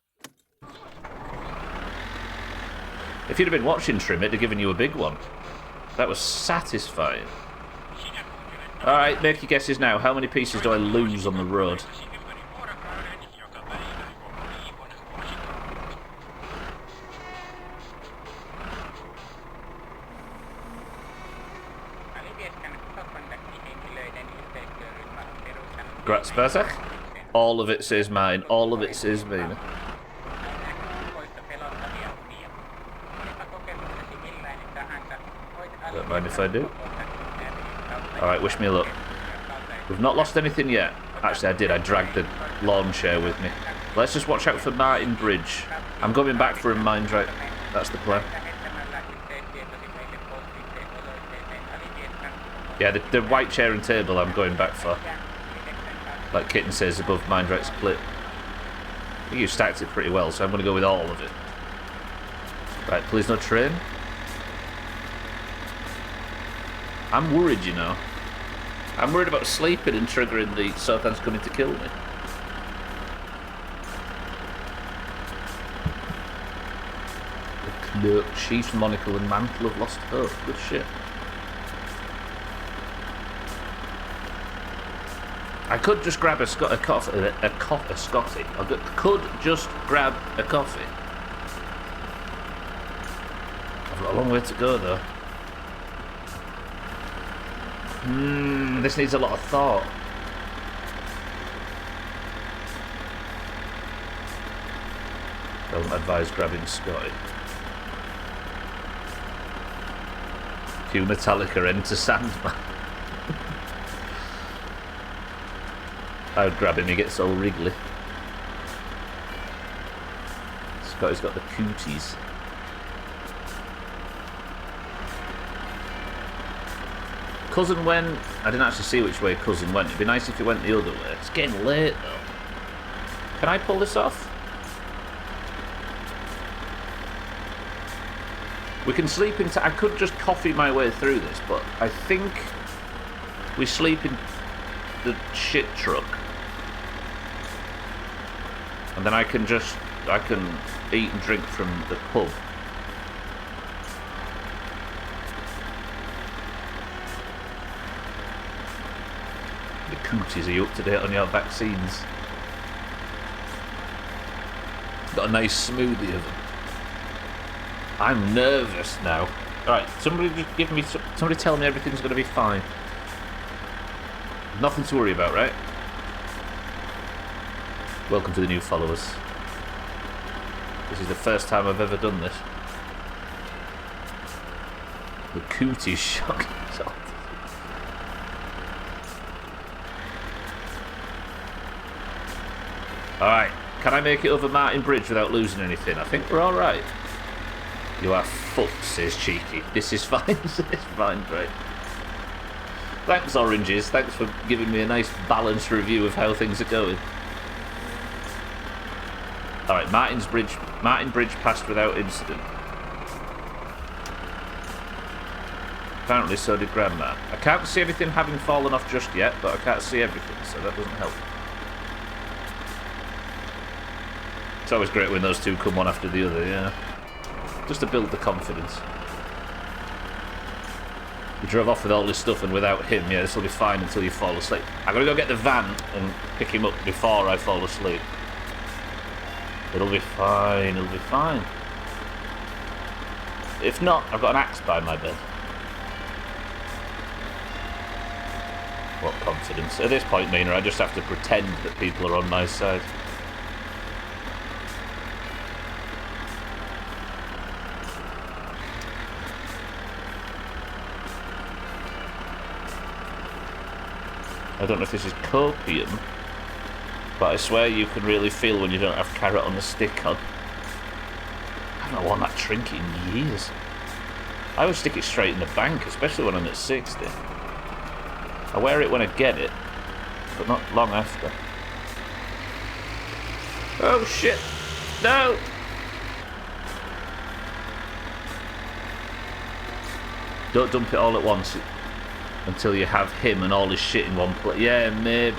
Speaker 1: If you'd have been watching Trim, it'd have given you a big one. That was satisfying. Alright, make your guesses now. How many pieces do I lose on the road? Gratzberg. All of it says mine. All of it says mine. Don't mind if I do. Alright, wish me luck. We've not lost anything yet. Actually, I did. I dragged the lawn chair with me. Let's just watch out for Martin Bridge. I'm going back for him, mind right. That's the plan. Yeah, the white chair and table I'm going back for. Like Kitten says above Mind Right's clip. I think you stacked it pretty well, so I'm going to go with all of it. Right, please no train. I'm worried, you know. I'm worried about sleeping and triggering the Sothan's coming to kill me. The cloak, sheath, monocle and mantle of lost hope. Good shit. I could just grab a Scotty. I could just grab a coffee. I've got a long way to go, though. This needs a lot of thought. Don't advise grabbing Scotty. Cue Metallica, Enter Sandman. I would grab him, he gets all wriggly. Scotty's got the cooties. Cousin went... I didn't actually see which way Cousin went. It'd be nice if he went the other way. It's getting late, though. Can I pull this off? We can sleep into... I could just coffee my way through this, but I think we sleep in the shit truck. And then I can eat and drink from the pub. cooties. Are you up to date on your vaccines? Got a nice smoothie of them. I'm nervous now. Alright, somebody just give me... Somebody tell me everything's going to be fine. Nothing to worry about, right? Welcome to the new followers. This is the first time I've ever done this. The cootie shock. Alright, can I make it over Martin Bridge without losing anything? I think we're alright. You are fucked, says Cheeky. This is fine, this is fine, great. Thanks, Oranges. Thanks for giving me a nice balanced review of how things are going. Alright, Martin Bridge passed without incident. Apparently so did Grandma. I can't see anything having fallen off just yet, but I can't see everything, so that doesn't help. It's always great when those two come one after the other, yeah. Just to build the confidence. You drove off with all this stuff and without him, yeah, this will be fine until you fall asleep. I'm going to go get the van and pick him up before I fall asleep. It'll be fine, it'll be fine. If not, I've got an axe by my bed. What confidence. At this point, Mina, I just have to pretend that people are on my side. I don't know if this is copium, but I swear you can really feel when you don't have carrot on the stick on. I haven't worn that trinket in years. I always stick it straight in the bank, especially when I'm at 60. I wear it when I get it, but not long after. Oh shit! No! Don't dump it all at once until you have him and all his shit in one place. Yeah, maybe.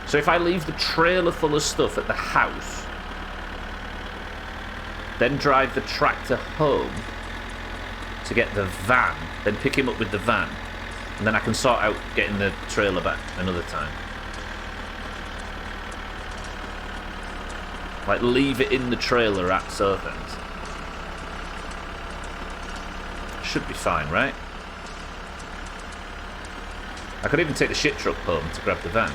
Speaker 1: So if I leave the trailer full of stuff at the house, then drive the tractor home to get the van, then pick him up with the van, and then I can sort out getting the trailer back another time. Like, leave it in the trailer at Southend. Should be fine, right? I could even take the shit truck home to grab the van.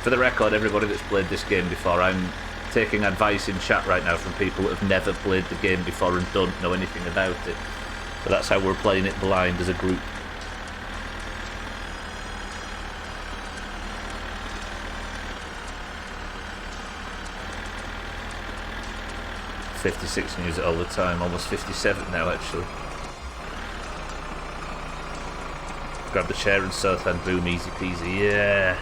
Speaker 1: For the record, everybody that's played this game before, I'm taking advice in chat right now from people that have never played the game before and don't know anything about it. So that's how we're playing it blind as a group. '56 and use it all the time, almost 57 now actually. Grab the chair and Southend, boom, easy peasy, yeah.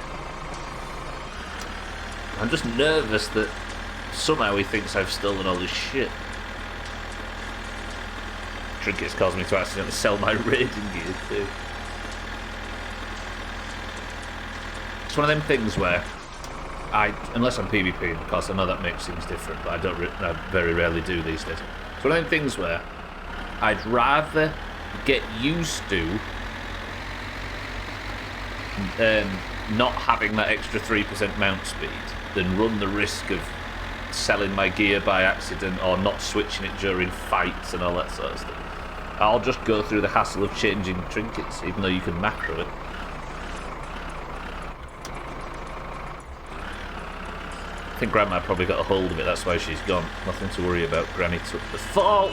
Speaker 1: I'm just nervous that somehow he thinks I've stolen all his shit. Trinkets caused me to accidentally sell my raiding gear too. It's one of them things where unless I'm PvPing, of course I know that makes things different, but I very rarely do these days. It's one of them things where I'd rather get used to not having that extra 3% mount speed than run the risk of selling my gear by accident or not switching it during fights and all that sort of stuff. I'll just go through the hassle of changing trinkets, even though you can macro it. I think Grandma probably got a hold of it, that's why she's gone. Nothing to worry about, Granny took the fall.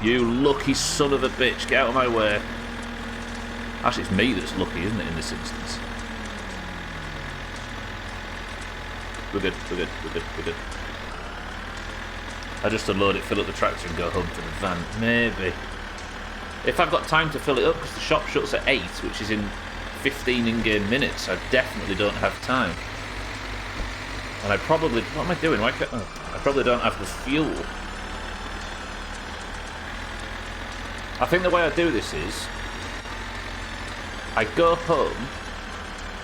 Speaker 1: You lucky son of a bitch, get out of my way. Actually, it's me that's lucky, isn't it, in this instance? We're good, we're good, we're good, we're good. I just unload it, fill up the tractor and go home to the van. Maybe. If I've got time to fill it up, because the shop shuts at 8, which is in 15 in-game minutes, I definitely don't have time. And I probably... What am I doing? Why can't... Oh, I probably don't have the fuel. I think the way I do this is... I go home...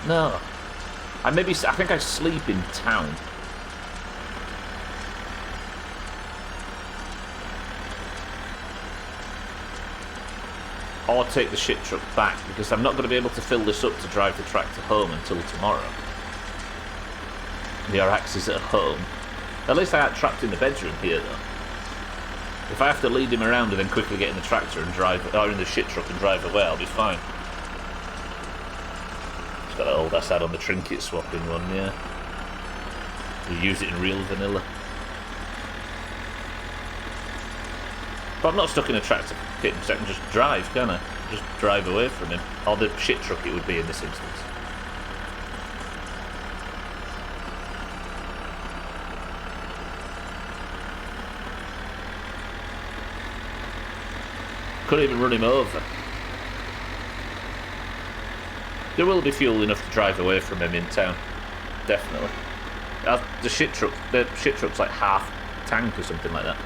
Speaker 1: No. I think I sleep in town. or take the shit truck back, because I'm not going to be able to fill this up to drive the tractor home until tomorrow. The Arax is at home. At least I aren't trapped in the bedroom here, though. If I have to lead him around and then quickly get in the tractor and drive, or in the shit truck and drive away, I'll be fine. It's got that old ass ad on the trinket swapping one, yeah. You use it in real vanilla. But I'm not stuck in a tractor pit, so I can just drive, can I? Just drive away from him. Or the shit truck it would be in this instance. Couldn't even run him over. There will be fuel enough to drive away from him in town. Definitely. The shit truck's like half tank or something like that.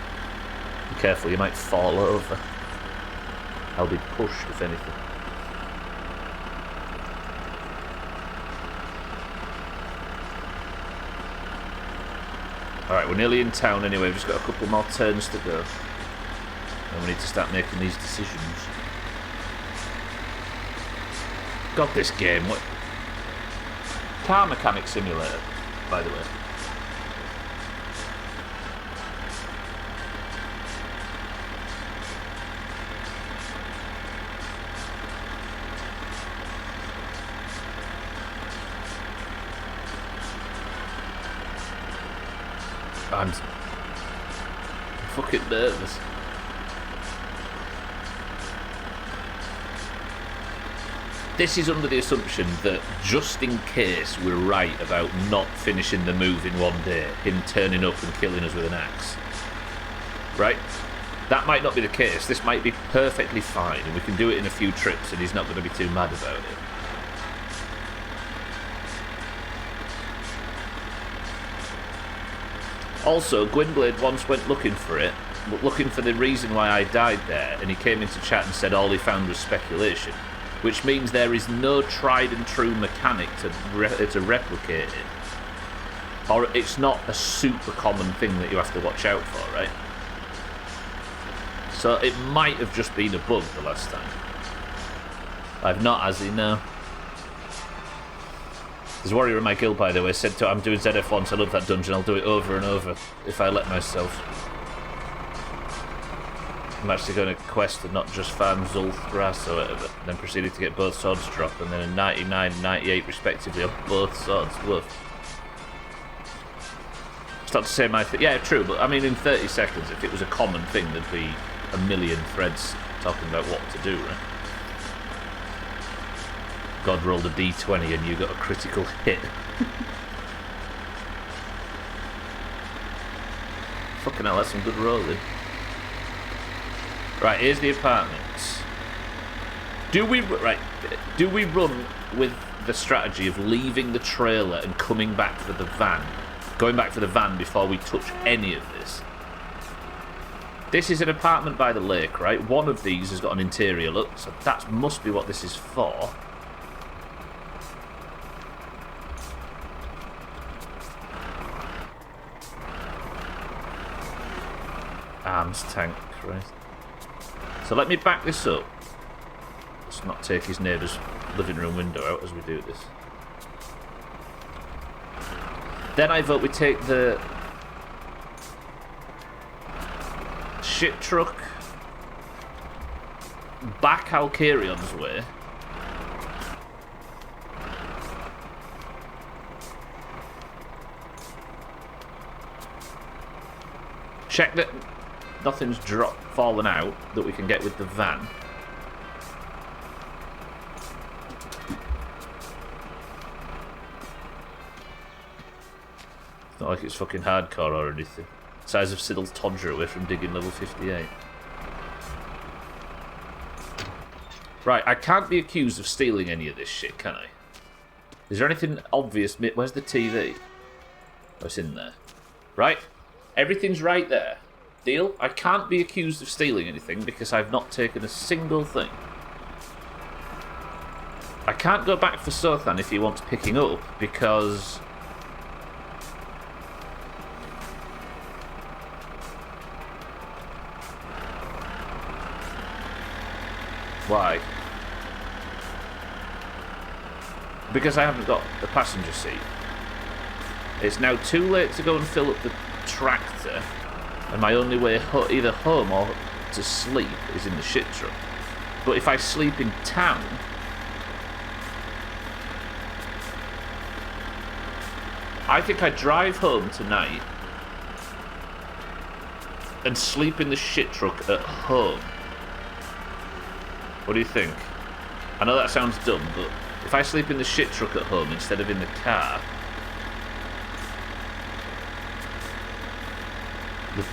Speaker 1: Be careful, you might fall over. I'll be pushed, if anything. Alright, we're nearly in town anyway. We've just got a couple more turns to go. And we need to start making these decisions. God, this game. What? Car Mechanic Simulator, by the way. I'm fucking nervous. This is under the assumption that just in case we're right about not finishing the move in one day, him turning up and killing us with an axe. Right? That might not be the case. This might be perfectly fine and we can do it in a few trips and he's not going to be too mad about it. Also, Gwynblade once went looking for it, looking for the reason why I died there, and he came into chat and said all he found was speculation, which means there is no tried and true mechanic to replicate it. Or it's not a super common thing that you have to watch out for, right? So it might have just been a bug the last time. I've not, as he now. There's a warrior in my guild, by the way, said to I'm doing ZF once, I love that dungeon, I'll do it over and over if I let myself. I'm actually going to quest and not just farm Zulth grass or whatever, then proceeded to get both swords drop, and then a 99 and 98 respectively of both swords. Woof. It's not to say my yeah, true, but I mean in 30 seconds, if it was a common thing, there'd be a million threads talking about what to do, right? God rolled a d20 and you got a critical hit. Fucking hell, that's some good rolling. Right, here's the apartments. Do we run with the strategy of leaving the trailer and coming back for the van? Going back for the van before we touch any of this? This is an apartment by the lake, right? One of these has got an interior look, so that must be what this is for. Arms tank, right? So let me back this up. Let's not take his neighbour's living room window out as we do this. Then I vote we take the shit truck back Halcarion's way. Check that nothing's fallen out that we can get with the van. It's not like it's fucking hardcore or anything. Size of Siddle's Todger away from digging level 58. Right, I can't be accused of stealing any of this shit, can I? Is there anything obvious? Where's the TV? Oh, it's in there. Right? Everything's right there. Deal? I can't be accused of stealing anything because I've not taken a single thing. I can't go back for Sothan if he wants picking up because... Why? Because I haven't got the passenger seat. It's now too late to go and fill up the tractor, and my only way either home or to sleep is in the shit truck. But if I sleep in town, I think I drive home tonight and sleep in the shit truck at home. What do you think? I know that sounds dumb, but if I sleep in the shit truck at home instead of in the car...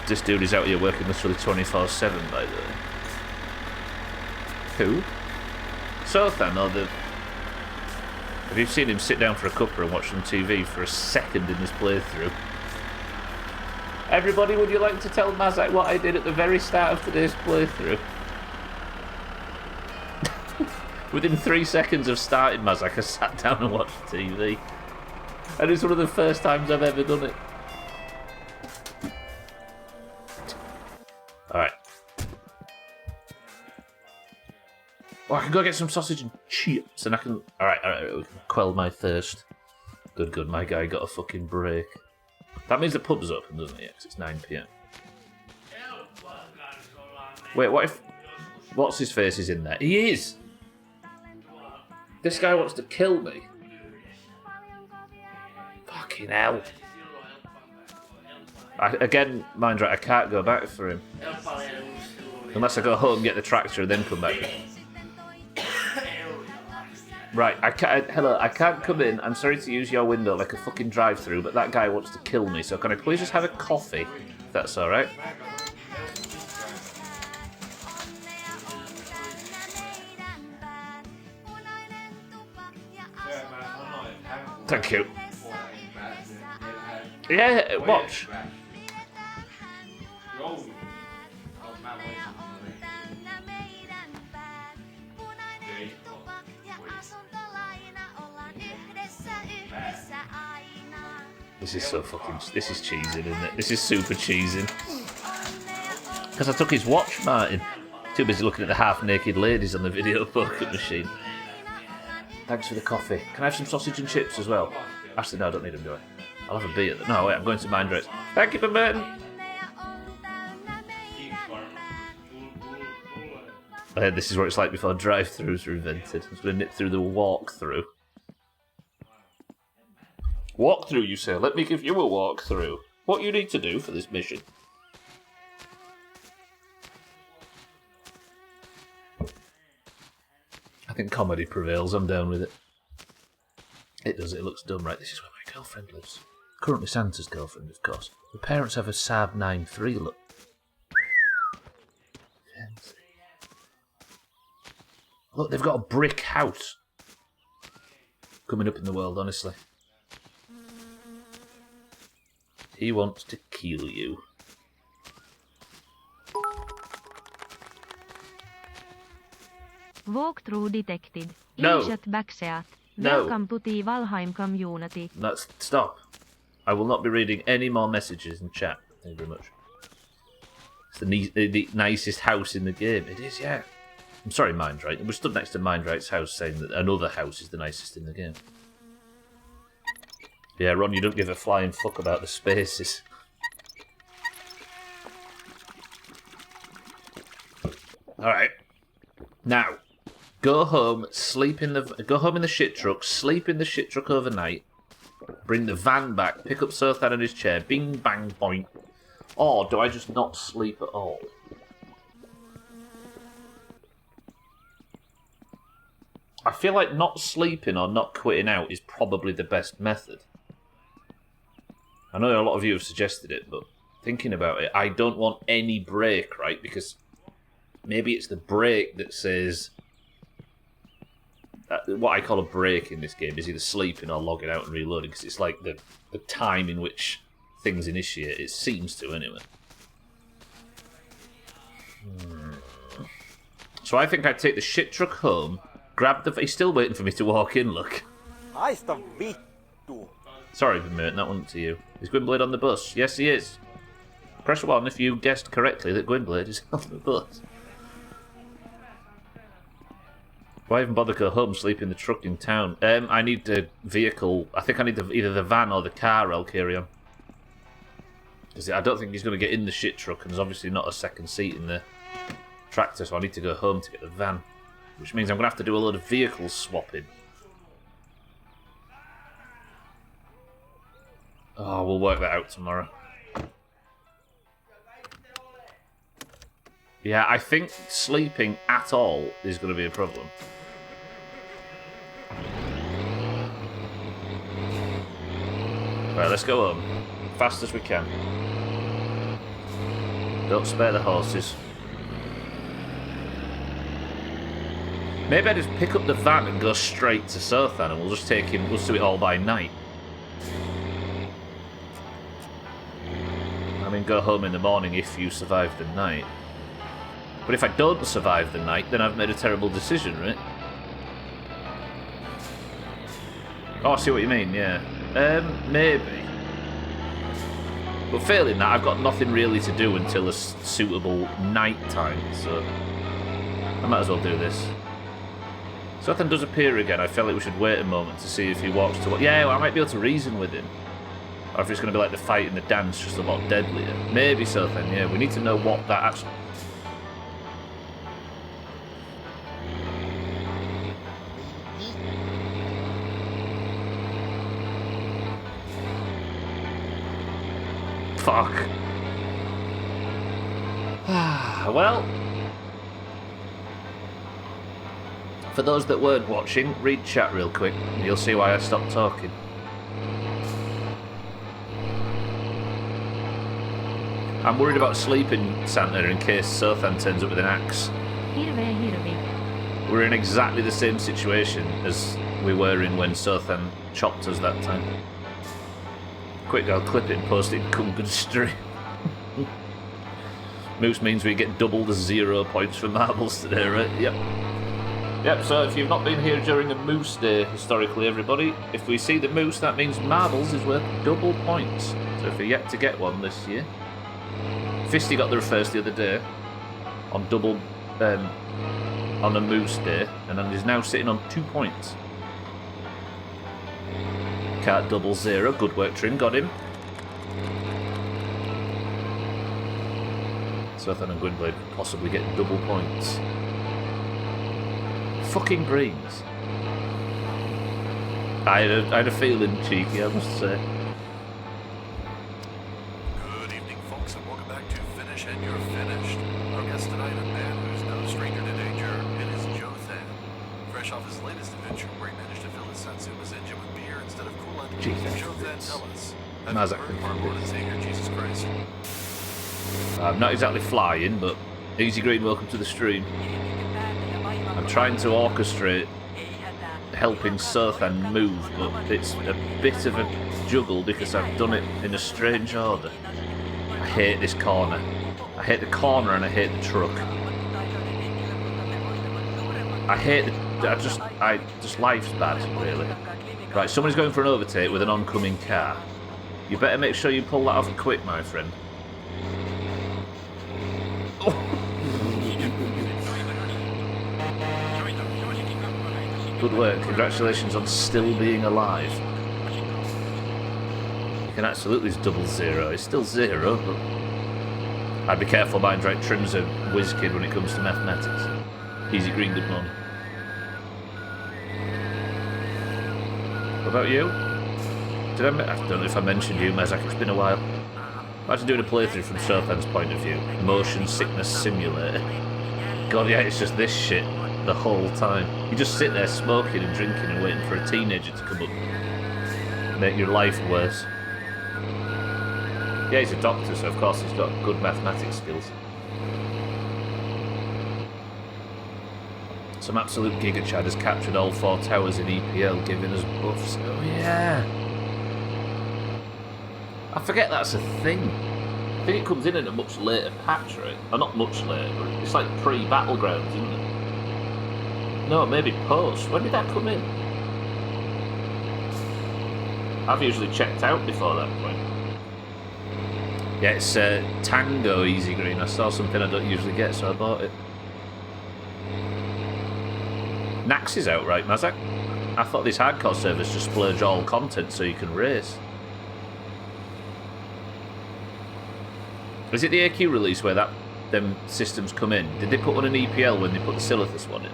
Speaker 1: This dude is out here working literally 24/7, by the way. Who? Sothan, or the... Have you seen him sit down for a cuppa and watch some TV for a second in this playthrough? Everybody, would you like to tell Mazak what I did at the very start of today's playthrough? Within 3 seconds of starting Mazak, I sat down and watched TV. And it's one of the first times I've ever done it. Alright. Well, I can go get some sausage and chips and I can... Alright, we can quell my thirst. Good, my guy got a fucking break. That means the pub's open, doesn't it? Yeah, 'cause it's 9 PM. Wait, what if... What's his face is in there? He is! This guy wants to kill me. Fucking hell. Again, mind right, I can't go back for him. Unless I go home, get the tractor, and then come back. Right, I can't come in. I'm sorry to use your window like a fucking drive-through, but that guy wants to kill me, so can I please just have a coffee? If that's alright. Thank you. Yeah, watch. This is so fucking... This is cheesing, isn't it? This is super cheesing. Because I took his watch, Martin. Too busy looking at the half-naked ladies on the video poker machine. Thanks for the coffee. Can I have some sausage and chips as well? Actually, no, I don't need them, do I? I'll have a beer. No, wait, I'm going to mind rates. Thank you for Martin. This is what it's like before drive-thrus were invented. I'm just going to nip through the walk-through. Walk-through, you say? Let me give you a walk-through. What you need to do for this mission. I think comedy prevails. I'm down with it. It does. It looks dumb, right? This is where my girlfriend lives. Currently Santa's girlfriend, of course. The parents have a Saab 9.3 look. Look, they've got a brick house coming up in the world, honestly. He wants to kill you.
Speaker 3: Walkthrough detected.
Speaker 1: No.
Speaker 3: Inshot backseat.
Speaker 1: No.
Speaker 3: Welcome to the Valheim community.
Speaker 1: Stop. I will not be reading any more messages in chat. Thank you very much. It's the nicest house in the game. It is, yeah. I'm sorry, Mindright. We stood next to Mindright's house saying that another house is the nicest in the game. Yeah, Ron, you don't give a flying fuck about the spaces. Alright. Now, go home in the shit truck, sleep in the shit truck overnight, bring the van back, pick up Sothan in his chair, bing bang boing. Or do I just not sleep at all? I feel like not sleeping or not quitting out is probably the best method. I know a lot of you have suggested it, but thinking about it, I don't want any break, right? Because maybe it's the break that says... what I call a break in this game is either sleeping or logging out and reloading, because it's like the time in which things initiate. It seems to, anyway. So I think I'd take the shit truck home, grab the... He's still waiting for me to walk in, look.
Speaker 5: Haista vittu.
Speaker 1: Sorry, mate, that wasn't to you. Is Gwynblade on the bus? Yes, he is. Press 1 if you guessed correctly that Gwynblade is on the bus. Why even bother go home, sleep in the truck in town? I need the vehicle. I think I need either the van or the car I'll carry on. Because I don't think he's going to get in the shit truck, and there's obviously not a second seat in the tractor, so I need to go home to get the van. Which means I'm going to have to do a load of vehicle swapping. Oh, we'll work that out tomorrow. Yeah, I think sleeping at all is going to be a problem. Right, let's go home. Fast as we can. Don't spare the horses. Maybe I just pick up the van and go straight to Sothan, and we'll just take him. We'll do it all by night. I mean, go home in the morning if you survive the night. But if I don't survive the night, then I've made a terrible decision, right? Oh, I see what you mean. Yeah. Maybe. But failing that, I've got nothing really to do until a suitable night time, so I might as well do this. Sothan does appear again. I felt like we should wait a moment to see if he walks to what. Yeah, well, I might be able to reason with him. Or if it's going to be like the fight and the dance, just a lot deadlier. Maybe Sothan, yeah. We need to know what that actually. Fuck. Well, for those that weren't watching, read chat real quick and you'll see why I stopped talking. I'm worried about sleeping Santa in case Sothan turns up with an axe. We're in exactly the same situation as we were in when Sothan chopped us that time. Quick, I'll clip it and post it in Kungan Stream. Moose means we get double the 0 points for marbles today, right? Yep. Yep, so if you've not been here during the Moose Day, historically, everybody, if we see the moose, that means marbles is worth double points. So if you're yet to get one this year. Fisty got there first the other day on double, on a Moose Day, and then he's now sitting on 2 points. Can't double 0. Good work, Trim. Got him. Sothan and Gwynblade could possibly get double points. Fucking brains. I had a feeling, cheeky, I must say.
Speaker 4: Good evening, folks, and welcome back to Finish and You're Finished. Our guest tonight, a man who's no stranger to danger, it is Jothan. Fresh off his latest adventure, where he managed to fill his Satsuma's engine with beer instead of coolant. Jothan, tell us, have you heard our Lord and Savior Jesus Christ?
Speaker 1: I'm not exactly flying, but Easy Green, welcome to the stream. I'm trying to orchestrate helping Sothan move, but it's a bit of a juggle because I've done it in a strange order. I hate this corner. I hate the corner and I hate the truck. I hate the... just life's bad, really. Right, somebody's going for an overtake with an oncoming car. You better make sure you pull that off quick, my friend. Good work, congratulations on still being alive. You can absolutely double 0, it's still 0, but I'd be careful, mind, right? Trim's a whiz kid when it comes to mathematics. Easy Green, good morning. What about you? I don't know if I mentioned you, Mezak, it's been a while. Imagine doing a playthrough from Sothan's point of view. Motion Sickness Simulator. God, yeah, it's just this shit the whole time. You just sit there smoking and drinking and waiting for a teenager to come up and make your life worse. Yeah, he's a doctor, so of course he's got good mathematics skills. Some absolute Giga Chad has captured all 4 towers in EPL, giving us buffs. Oh yeah! I forget that's a thing. I think it comes in a much later patch, right? Or not much later, but it's like pre-Battlegrounds, isn't it? No, maybe post. When did that come in? I've usually checked out before that point. Yeah, it's Tango Easy Green. I saw something I don't usually get, so I bought it. Naxx's outright, Mazak. I thought this hardcore servers just splurge all content so you can race. Is it the AQ release where them systems come in? Did they put one in EPL when they put the Silithus one in?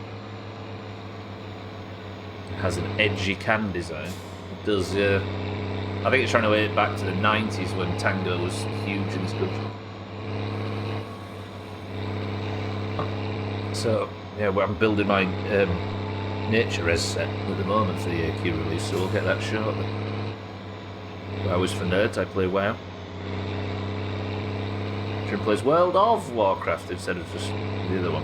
Speaker 1: It has an edgy can design. It does, yeah. I think it's trying to way it back to the 90s when Tango was huge in this country. So, yeah, well, I'm building my nature res set at the moment for the AQ release, so we'll get that shortly. WoW is for nerds, I play WoW. Trim plays World of Warcraft instead of just the other one.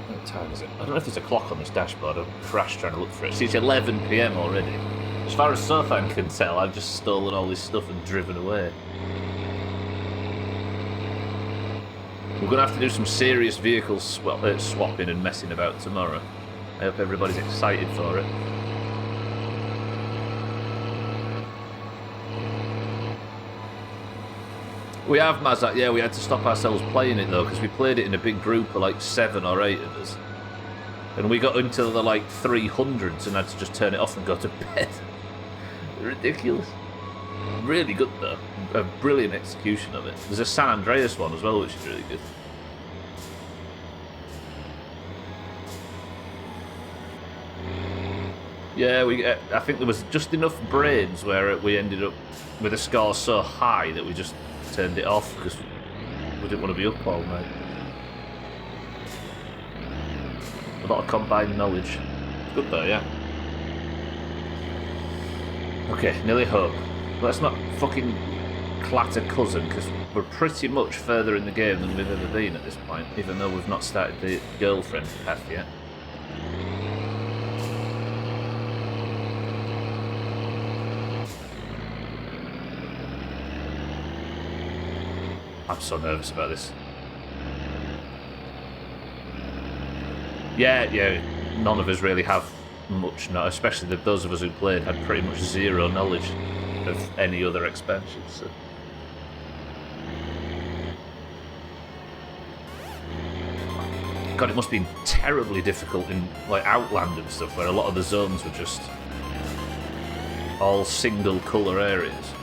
Speaker 1: What time is it? I don't know if there's a clock on this dashboard. I've crashed trying to look for it. See, it's 11 PM already. As far as Sothan can tell, I've just stolen all this stuff and driven away. We're going to have to do some serious vehicle swapping and messing about tomorrow. I hope everybody's excited for it. We have, Mazak, yeah, we had to stop ourselves playing it though, because we played it in a big group of like 7 or 8 of us. And we got into the like 300s and had to just turn it off and go to bed. Ridiculous. Really good though. A brilliant execution of it. There's a San Andreas one as well, which is really good. Yeah, I think there was just enough brains where we ended up with a score so high that we just turned it off because we didn't want to be up all night. A lot of combined knowledge. Good though, yeah. Okay, nearly home. Let's not fucking clatter cousin, because we're pretty much further in the game than we've ever been at this point, even though we've not started the girlfriend path yet. I'm so nervous about this. Yeah, none of us really have much, especially those of us who played had pretty much zero knowledge of any other expansions. So. God, it must have been terribly difficult in like Outland and stuff, where a lot of the zones were just all single colour areas.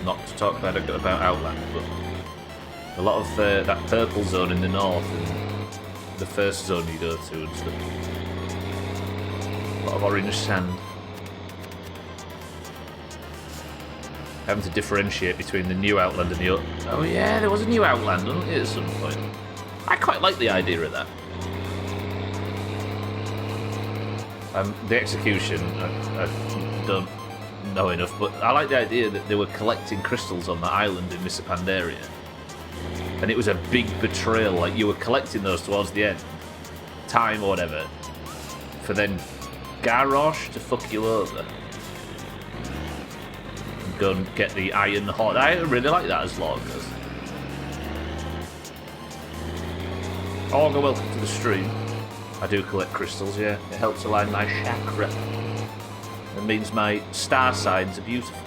Speaker 1: Not to talk about Outland, but a lot of that purple zone in the north and the first zone you go to and stuff. A lot of orange sand. Having to differentiate between the new Outland and the old... Oh yeah, there was a new Outland, wasn't there, at some point? I quite like the idea of that. The execution, I don't know enough, but I like the idea that they were collecting crystals on the island in Missa Pandaria. And it was a big betrayal, like you were collecting those towards the end, time or whatever, for then Garrosh to fuck you over. And go and get the Iron Horde. I really like that as lore goes. Augur, welcome to the stream. I do collect crystals, yeah. It helps align my chakra. It means my star signs are beautiful.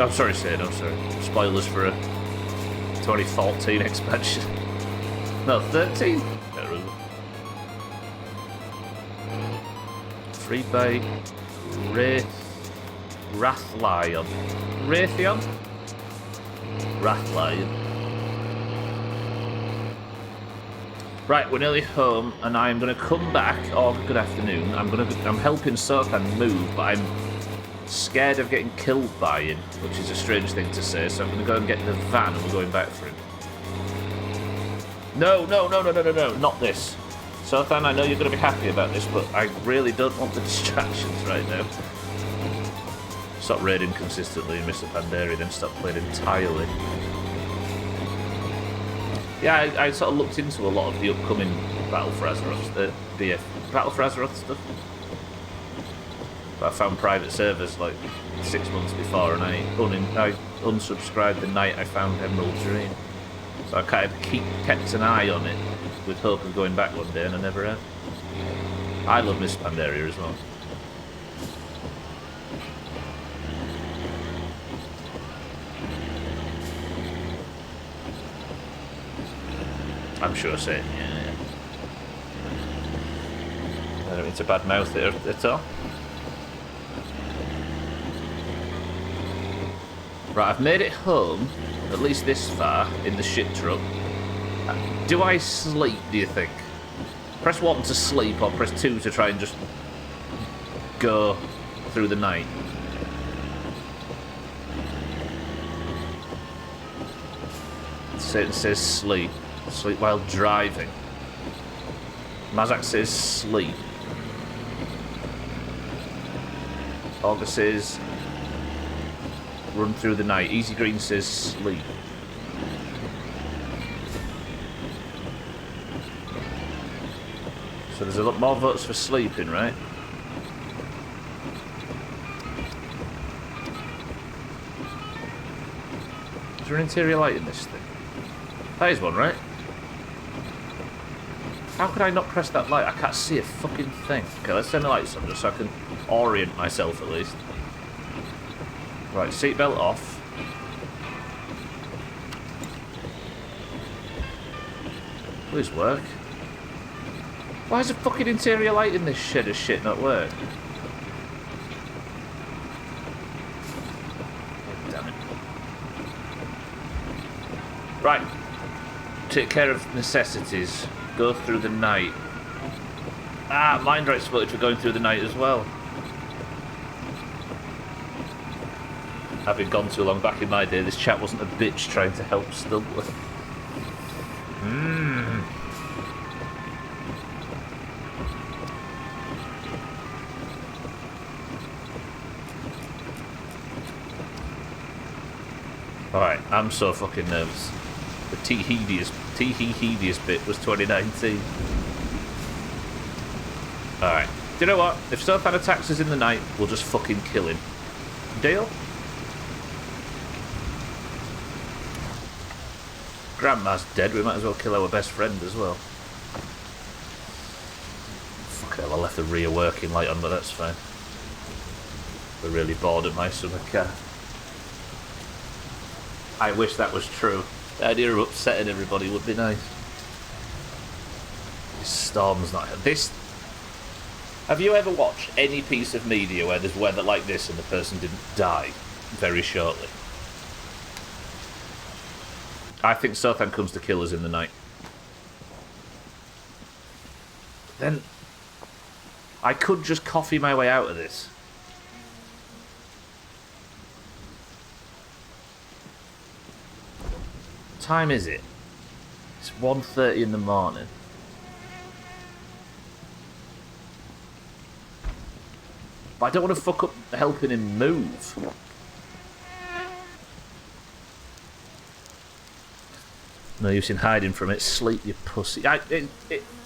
Speaker 1: I'm sorry, Sid, I'm sorry. Spoilers for a 2014 expansion. No, 13? Free by Rathlion. Raytheon? Rathlion. Right, we're nearly home, and I'm going to come back. Oh, good afternoon. I'm helping Sothan move, but I'm scared of getting killed by him, which is a strange thing to say. So I'm going to go and get the van, and we're going back for him. No, not this. Sothan, I know you're going to be happy about this, but I really don't want the distractions right now. Stop raiding consistently in Mr. Pandaria, then stop playing entirely. Yeah, I sort of looked into a lot of the upcoming Battle for Azeroth, the BF Battle for Azeroth stuff. But I found private servers like 6 months before, and I unsubscribed the night I found Emerald Dream. So I kind of kept an eye on it with hope of going back one day, and I never have. I love Miss Pandaria as well. I'm sure saying, yeah. I don't mean to badmouth it at all. Right, I've made it home, at least this far, in the shit truck. Do I sleep, do you think? Press 1 to sleep, or press 2 to try and just go through the night? It says sleep. Sleep while driving. Mazak says sleep. Olga says run through the night. Easy Green says sleep. So there's a lot more votes for sleeping, right? Is there an interior light in this thing? That is one, right? How could I not press that light? I can't see a fucking thing. Okay, let's turn the lights on just so I can orient myself at least. Right, seatbelt off. Please work. Why is the fucking interior light in this shed of shit not work? Oh, damn it. Right. Take care of necessities. Go through the night. Ah, mind rights footage for going through the night as well. Having gone too long back in my day, this chat wasn't a bitch trying to help Stubbler. Alright, I'm so fucking nervous. The tee-hee-heediest bit was 2019. Alright. Do you know what? If Sothan attacks us in the night, we'll just fucking kill him. Deal? Grandma's dead, we might as well kill our best friend as well. Fuck hell, I left the rear working light on, but that's fine. We're really bored of my summer car. I wish that was true. The idea of upsetting everybody would be nice. This storm's not... This... Have you ever watched any piece of media where there's weather like this and the person didn't die very shortly? I think Sothan comes to kill us in the night. Then... I could just coffee my way out of this. What time is it? It's 1:30 in the morning. But I don't want to fuck up helping him move. No use in hiding from it. Sleep, you pussy.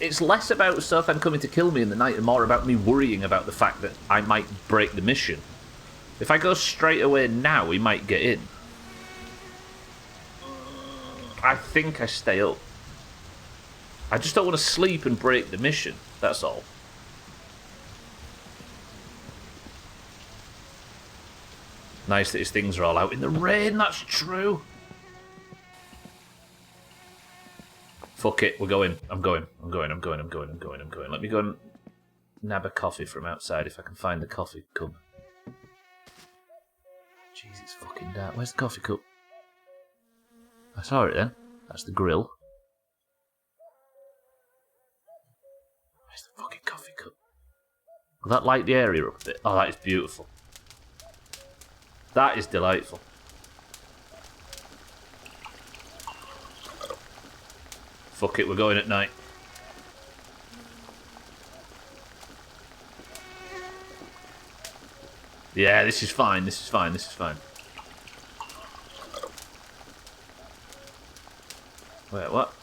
Speaker 1: It's less about Sothan coming to kill me in the night and more about me worrying about the fact that I might break the mission. If I go straight away now, he might get in. I think I stay up. I just don't want to sleep and break the mission. That's all. Nice that his things are all out in the rain, that's true. Fuck it, we're going. I'm going. Let me go and nab a coffee from outside if I can find the coffee cup. Jeez, it's fucking dark. Where's the coffee cup? I saw it then. That's the grill. Where's the fucking coffee cup? Will that light the area up a bit? Oh, that is beautiful. That is delightful. Fuck it, we're going at night. Yeah, this is fine, this is fine. Wait, what?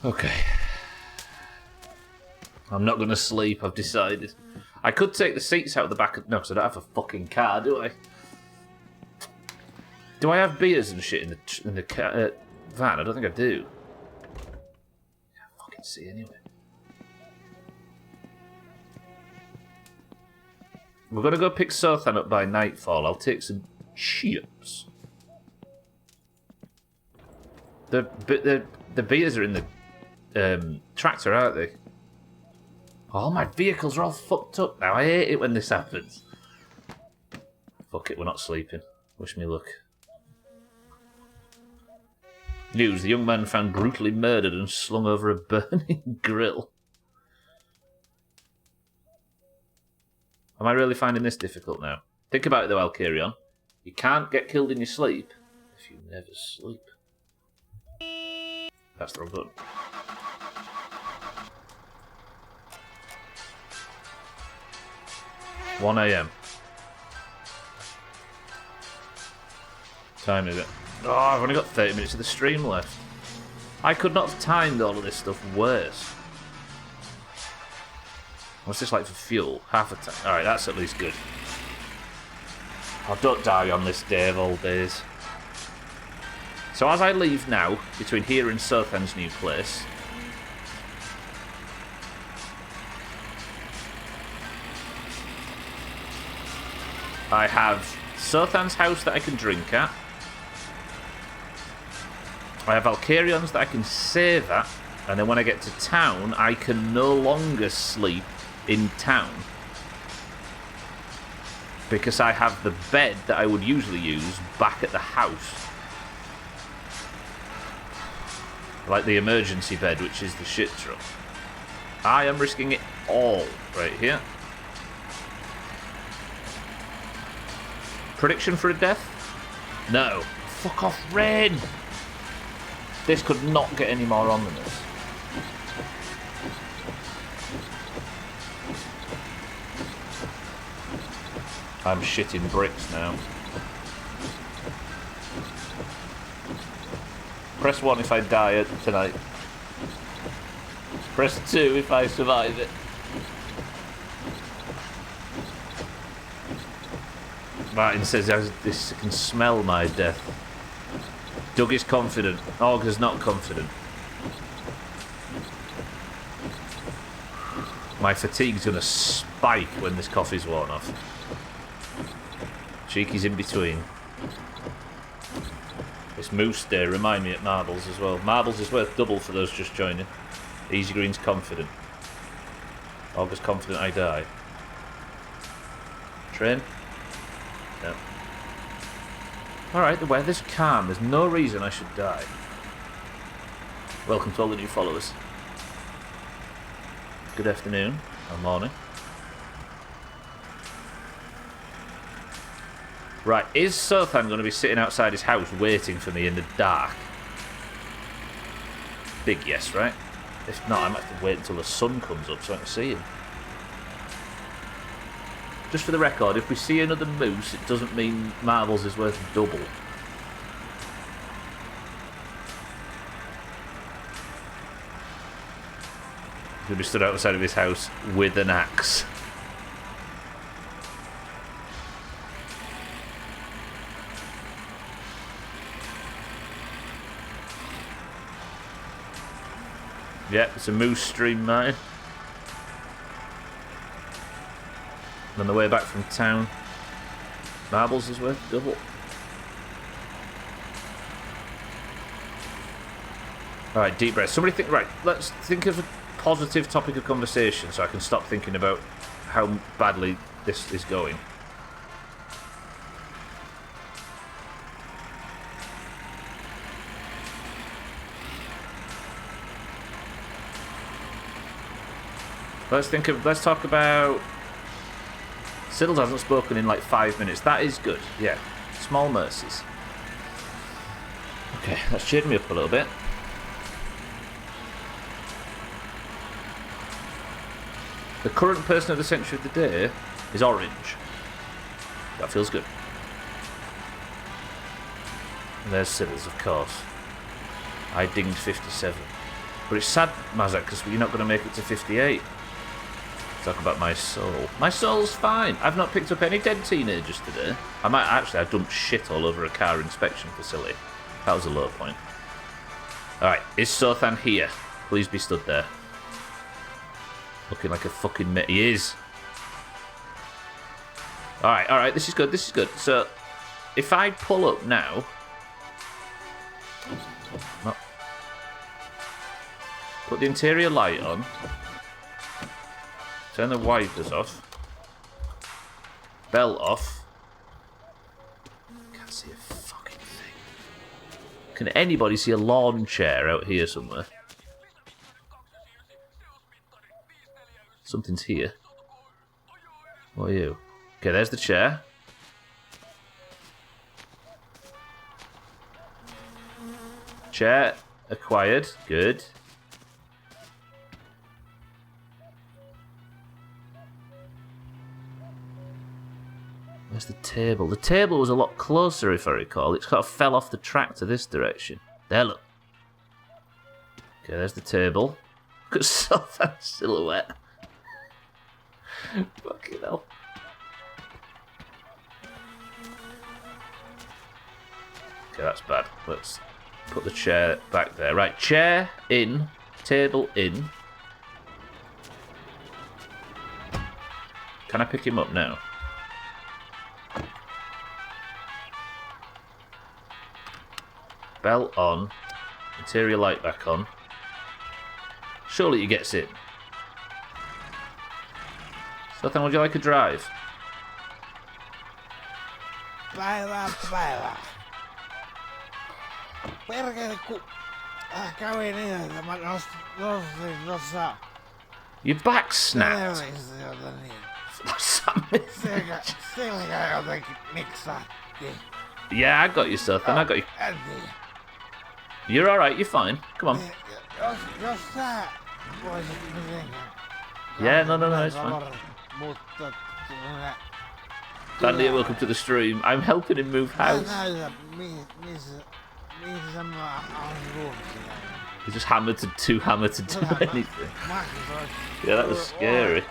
Speaker 1: Okay. I'm not going to sleep, I've decided. I could take the seats out of the back of... No, because I don't have a fucking car, do I? Do I have beers and shit in the car, van? I don't think I do. Can't fucking see anyway. We're going to go pick Sothan up by nightfall. I'll take some chips. The beers are in the tractor, aren't they? All my vehicles are all fucked up now. I hate it when this happens. Fuck it, we're not sleeping. Wish me luck. News, the young man found brutally murdered and slung over a burning grill. Am I really finding this difficult now? Think about it though, I'll carry on. You can't get killed in your sleep if you never sleep. That's the wrong button. (1 AM) Time is it? Oh, I've only got 30 minutes of the stream left. I could not have timed all of this stuff worse. What's this like for fuel? Half a tank. Alright, that's at least good. I don't die on this day of all days. So as I leave now, between here and Sothan's new place, I have Sothan's house that I can drink at. I have Alcarions that I can save at. And then when I get to town, I can no longer sleep in town. Because I have the bed that I would usually use back at the house. Like the emergency bed, which is the shit truck. I am risking it all right here. Prediction for a death? No. Fuck off, rain! This could not get any more on than this. I'm shitting bricks now. Press 1 if I die tonight. Press 2 if I survive it. Martin says this can smell my death. Doug is confident. Augur's not confident. My fatigue's gonna spike when this coffee's worn off. Cheeky's in between. This Moose Day remind me at Marbles as well. Marbles is worth double for those just joining. Easy Green's confident. Augur's confident I die. Train? No. Alright, the weather's calm. There's no reason I should die. Welcome to all the new followers. Good afternoon, or morning. Right, is Sothan going to be sitting outside his house waiting for me in the dark? Big yes, right? If not, I might have to wait until the sun comes up so I can see him. Just for the record, if we see another moose, it doesn't mean Marbles is worth double. He'll be stood outside of his house with an axe. Yep, it's a moose stream, Martin. And on the way back from town, Marbles is worth double. Alright, deep breath. Somebody think, right, let's think of a positive topic of conversation so I can stop thinking about how badly this is going. Let's talk about... Siddles hasn't spoken in like 5 minutes. That is good, yeah. Small mercies. Okay, that's cheered me up a little bit. The current person of the century of the day is orange. That feels good. And there's Siddles, of course. I dinged 57. But it's sad, Mazak, because you're not going to make it to 58. Talk about my soul. My soul's fine. I've not picked up any dead teenagers today. I dumped shit all over a car inspection facility. That was a low point. Alright, is Sothan here? Please be stood there. Looking like a fucking he is. Alright, this is good, this is good. So, if I pull up now... Put the interior light on. Turn the wipers off. Belt off. Can't see a fucking thing. Can anybody see a lawn chair out here somewhere? Something's here. What are you? Okay, there's the chair. Chair acquired. Good. Where's the table? The table was a lot closer, if I recall. It kind of fell off the track to this direction. There, look. Okay, there's the table. Look at that silhouette. Fucking hell. Okay, that's bad. Let's put the chair back there. Right, chair in, table in. Can I pick him up now? Belt on. Interior light back on. Surely he gets in. So then, would you like a drive?
Speaker 6: Päivää. Perkele, kun kävin niin, että mä nostin tossa
Speaker 1: Your back snapped.
Speaker 6: televisiota niin.
Speaker 1: What's that mean?
Speaker 6: Selkä jotenkin niksahti.
Speaker 1: Yeah, I got you, Suthan. I got you.
Speaker 6: En tiedä.
Speaker 1: You're alright, you're fine. Come on.
Speaker 6: Jos sä voisit mitenkään.
Speaker 1: Yeah, no, it's fine.
Speaker 6: Mutta
Speaker 1: Sandy, welcome to the stream. I'm helping him move house.
Speaker 6: näytä, missä mä oon ruumissa.
Speaker 1: He just hammered to too hammered to do anything. Yeah, that was scary.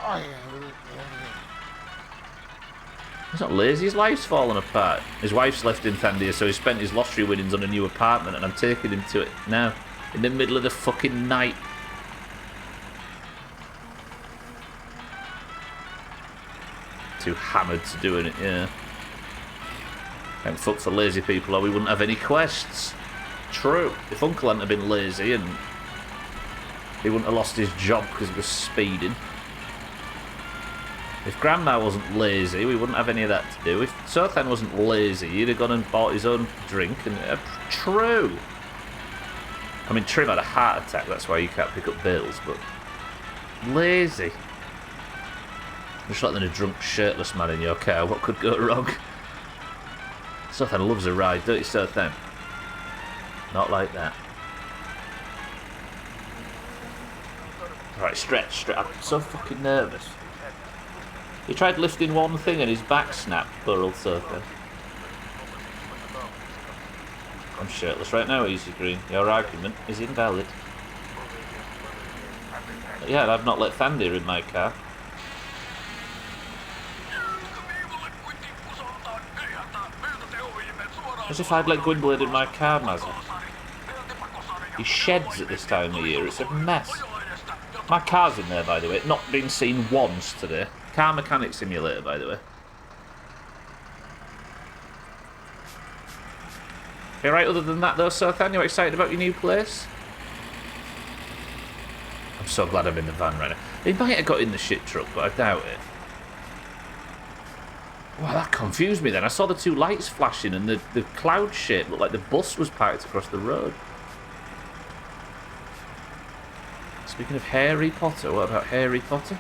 Speaker 1: He's not lazy, his life's fallen apart. His wife's left in Thandia, so he spent his lottery winnings on a new apartment, and I'm taking him to it now. In the middle of the fucking night. Too hammered to doing it, yeah. Thank fuck for lazy people, or we wouldn't have any quests. True. If Uncle hadn't have been lazy and he wouldn't have lost his job because he was speeding. If Grandma wasn't lazy, we wouldn't have any of that to do. If Sothan wasn't lazy, he'd have gone and bought his own drink. And true. I mean, Trim had a heart attack, that's why you can't pick up bills, but lazy. Just like a drunk, shirtless man in your car. What could go wrong? Sothan loves a ride, don't you, Sothan? Not like that. Right, stretch. I'm so fucking nervous. He tried lifting one thing and his back snapped, poor old Sothan. I'm shirtless right now, Easy Green. Your argument is invalid. Yeah, I've not let Thandir in my car. As if I'd let Gwynblade in my car, Mazza. He sheds at this time of year, it's a mess. My car's in there, by the way, not been seen once today. Car mechanic simulator, by the way. You alright other than that though, Sothan? You excited about your new place? I'm so glad I'm in the van right now. He might have got in the shit truck, but I doubt it. Wow, that confused me then. I saw the two lights flashing and the cloud shape looked like the bus was parked across the road. Speaking of Harry Potter, what about Harry Potter?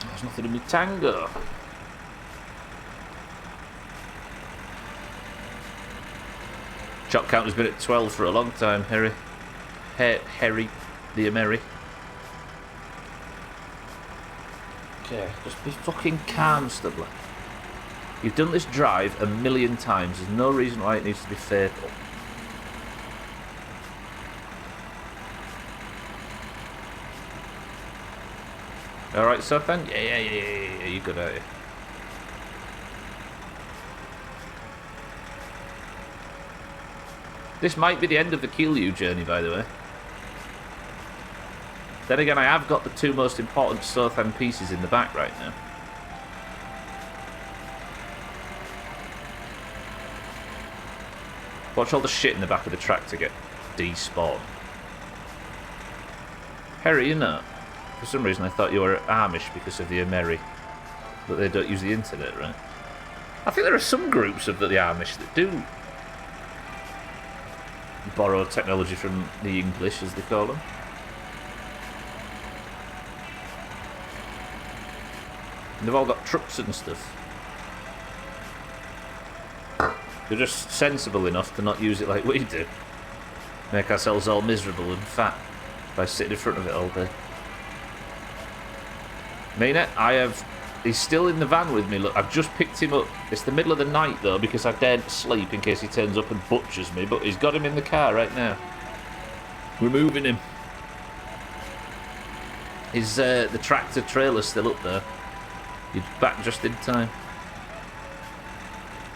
Speaker 1: There's nothing in my tango. Chop count has been at 12 for a long time, Harry. Harry the Emery. Okay, just be fucking calm, Studley. You've done this drive a million times. There's no reason why it needs to be fatal. Alright, Sothan? Yeah, you good, aren't you? This might be the end of the Kill You journey, by the way. Then again, I have got the two most important Southend pieces in the back right now. Watch all the shit in the back of the tractor get despawned. Harry, you know, for some reason I thought you were Amish because of the Ameri. But they don't use the internet, right? I think there are some groups of the Amish that do borrow technology from the English, as they call them. And they've all got trucks and stuff. They're just sensible enough to not use it like we do. Make ourselves all miserable and fat by sitting in front of it all day. Mina, he's still in the van with me, look. I've just picked him up. It's the middle of the night, though, because I daren't sleep in case he turns up and butchers me, but he's got him in the car right now. We're moving him. The tractor trailer's still up there. He's back just in time.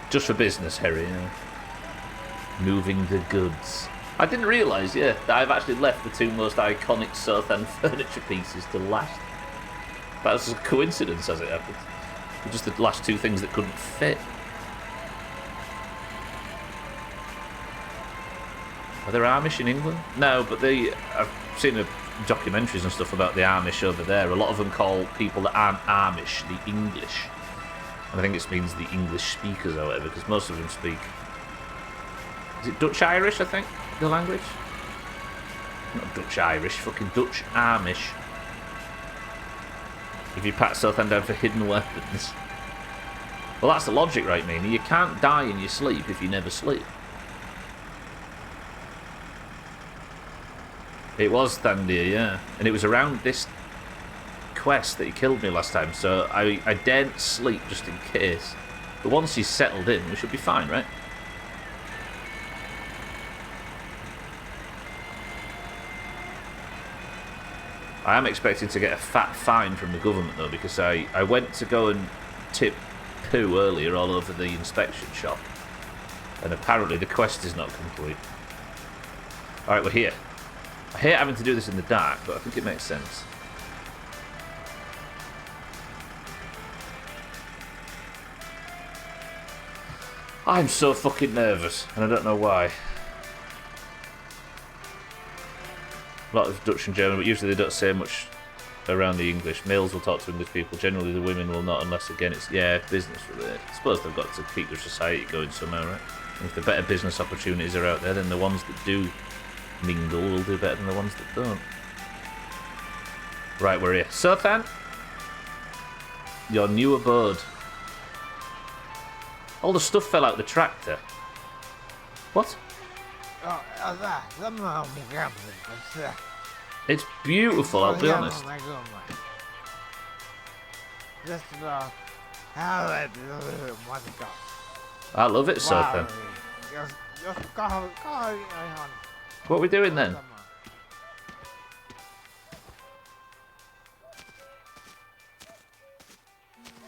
Speaker 1: Just for business, Harry, yeah. Moving the goods. I didn't realise, yeah, that I've actually left the two most iconic Southend furniture pieces to last. That was a coincidence, as it happens. They're just the last two things that couldn't fit. Are there Amish in England? No, but I've seen documentaries and stuff about the Amish over there. A lot of them call people that aren't Amish the English. And I think it means the English speakers or whatever, because most of them speak... Is it Dutch-Irish, I think, the language? Not Dutch-Irish, fucking Dutch-Amish. If you pat Southend down for hidden weapons. Well, that's the logic, right, Mina? You can't die in your sleep if you never sleep. It was Thandir, yeah. And it was around this quest that he killed me last time, so I daren't sleep just in case. But once he's settled in, we should be fine, right? I am expecting to get a fat fine from the government, though, because I went to go and tip poo earlier all over the inspection shop. And apparently the quest is not complete. Alright, we're here. I hate having to do this in the dark, but I think it makes sense. I'm so fucking nervous, and I don't know why. A lot of Dutch and German, but usually they don't say much around the English. Males will talk to English people. Generally, the women will not, unless, again, it's, business related. I suppose they've got to keep their society going somehow, right? And if the better business opportunities are out there, then the ones that do mingle will do better than the ones that don't. Right, we're here. Southend, your new abode. All the stuff fell out the tractor. What? It's beautiful, I'll be honest. I love it, Southend. What are we doing then?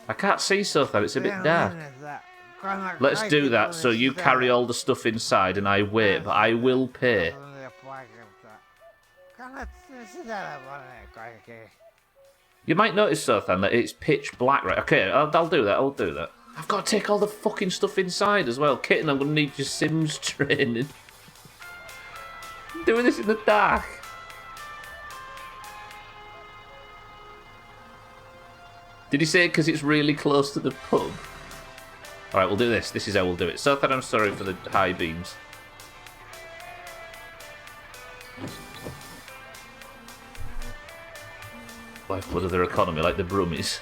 Speaker 1: I can't see Southend, it's a bit dark. Let's do that, so you carry all the stuff inside and I wait, but I will pay. You might notice, Southend, that it's pitch black, right? Okay, I'll do that, I'll do that. I've got to take all the fucking stuff inside as well. Kitten, I'm going to need your Sims training. I'm doing this in the dark. Did he say it because it's really close to the pub? Alright, we'll do this. This is how we'll do it. Southend, I'm sorry for the high beams. Lifeblood of their economy, like the Brummies.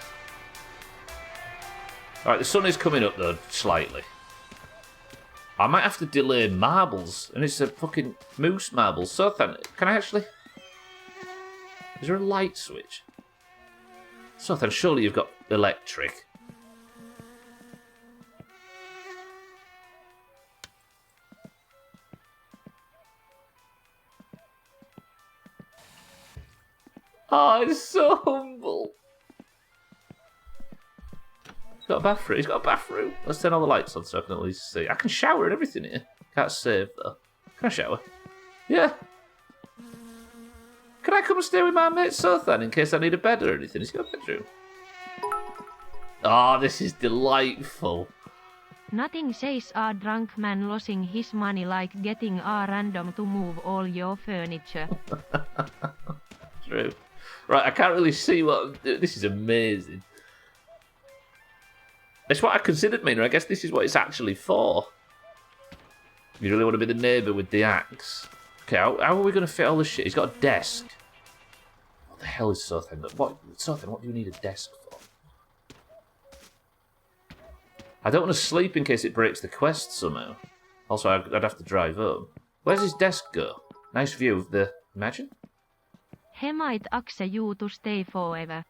Speaker 1: Alright, the sun is coming up, though, slightly. I might have to delay marbles, and it's a fucking moose marble. Southend, can I actually... Is there a light switch? Southend, surely you've got electric. Oh, it's so humble. He's got a bathroom. He's got a bathroom. Let's turn all the lights on so I can at least see. I can shower and everything here. Can't save though. Can I shower? Yeah. Can I I come and stay with my mate Sothan in case I need a bed or anything? Has he got a bedroom? Oh, this is delightful.
Speaker 3: Nothing says a drunk man losing his money like getting a random to move all your furniture.
Speaker 1: True. Right, I can't really see what... This is amazing. It's what I considered, Mina. I guess this is what it's actually for. You really want to be the neighbour with the axe. Okay, how are we going to fit all this shit? He's got a desk. What the hell is Sothan? Sothan, what do you need a desk for? I don't want to sleep in case it breaks the quest somehow. Also, I'd have to drive home. Where's his desk go? Nice view of the... Imagine?
Speaker 3: He might ask you to stay forever.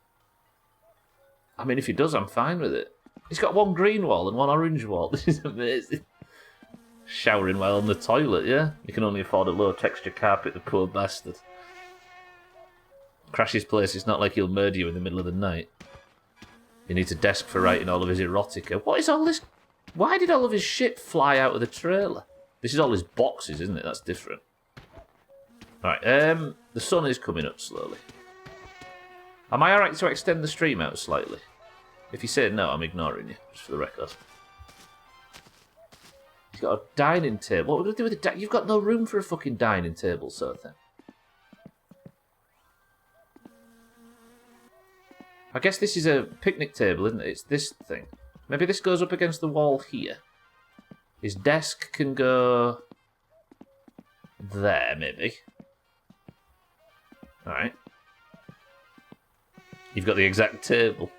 Speaker 1: I mean, if he does, I'm fine with it. He's got one green wall and one orange wall. This is amazing. Showering while on the toilet, yeah? You can only afford a low-texture carpet, the poor bastard. Crash his place, it's not like he'll murder you in the middle of the night. He needs a desk for writing all of his erotica. What is all this? Why did all of his shit fly out of the trailer? This is all his boxes, isn't it? That's different. Alright, the sun is coming up slowly. Am I alright to extend the stream out slightly? If you say no, I'm ignoring you, just for the record. He's got a dining table. What are we going to do with the You've got no room for a fucking dining table, Sothan. I guess this is a picnic table, isn't it? It's this thing. Maybe this goes up against the wall here. His desk can go... there, maybe. Alright. You've got the exact table.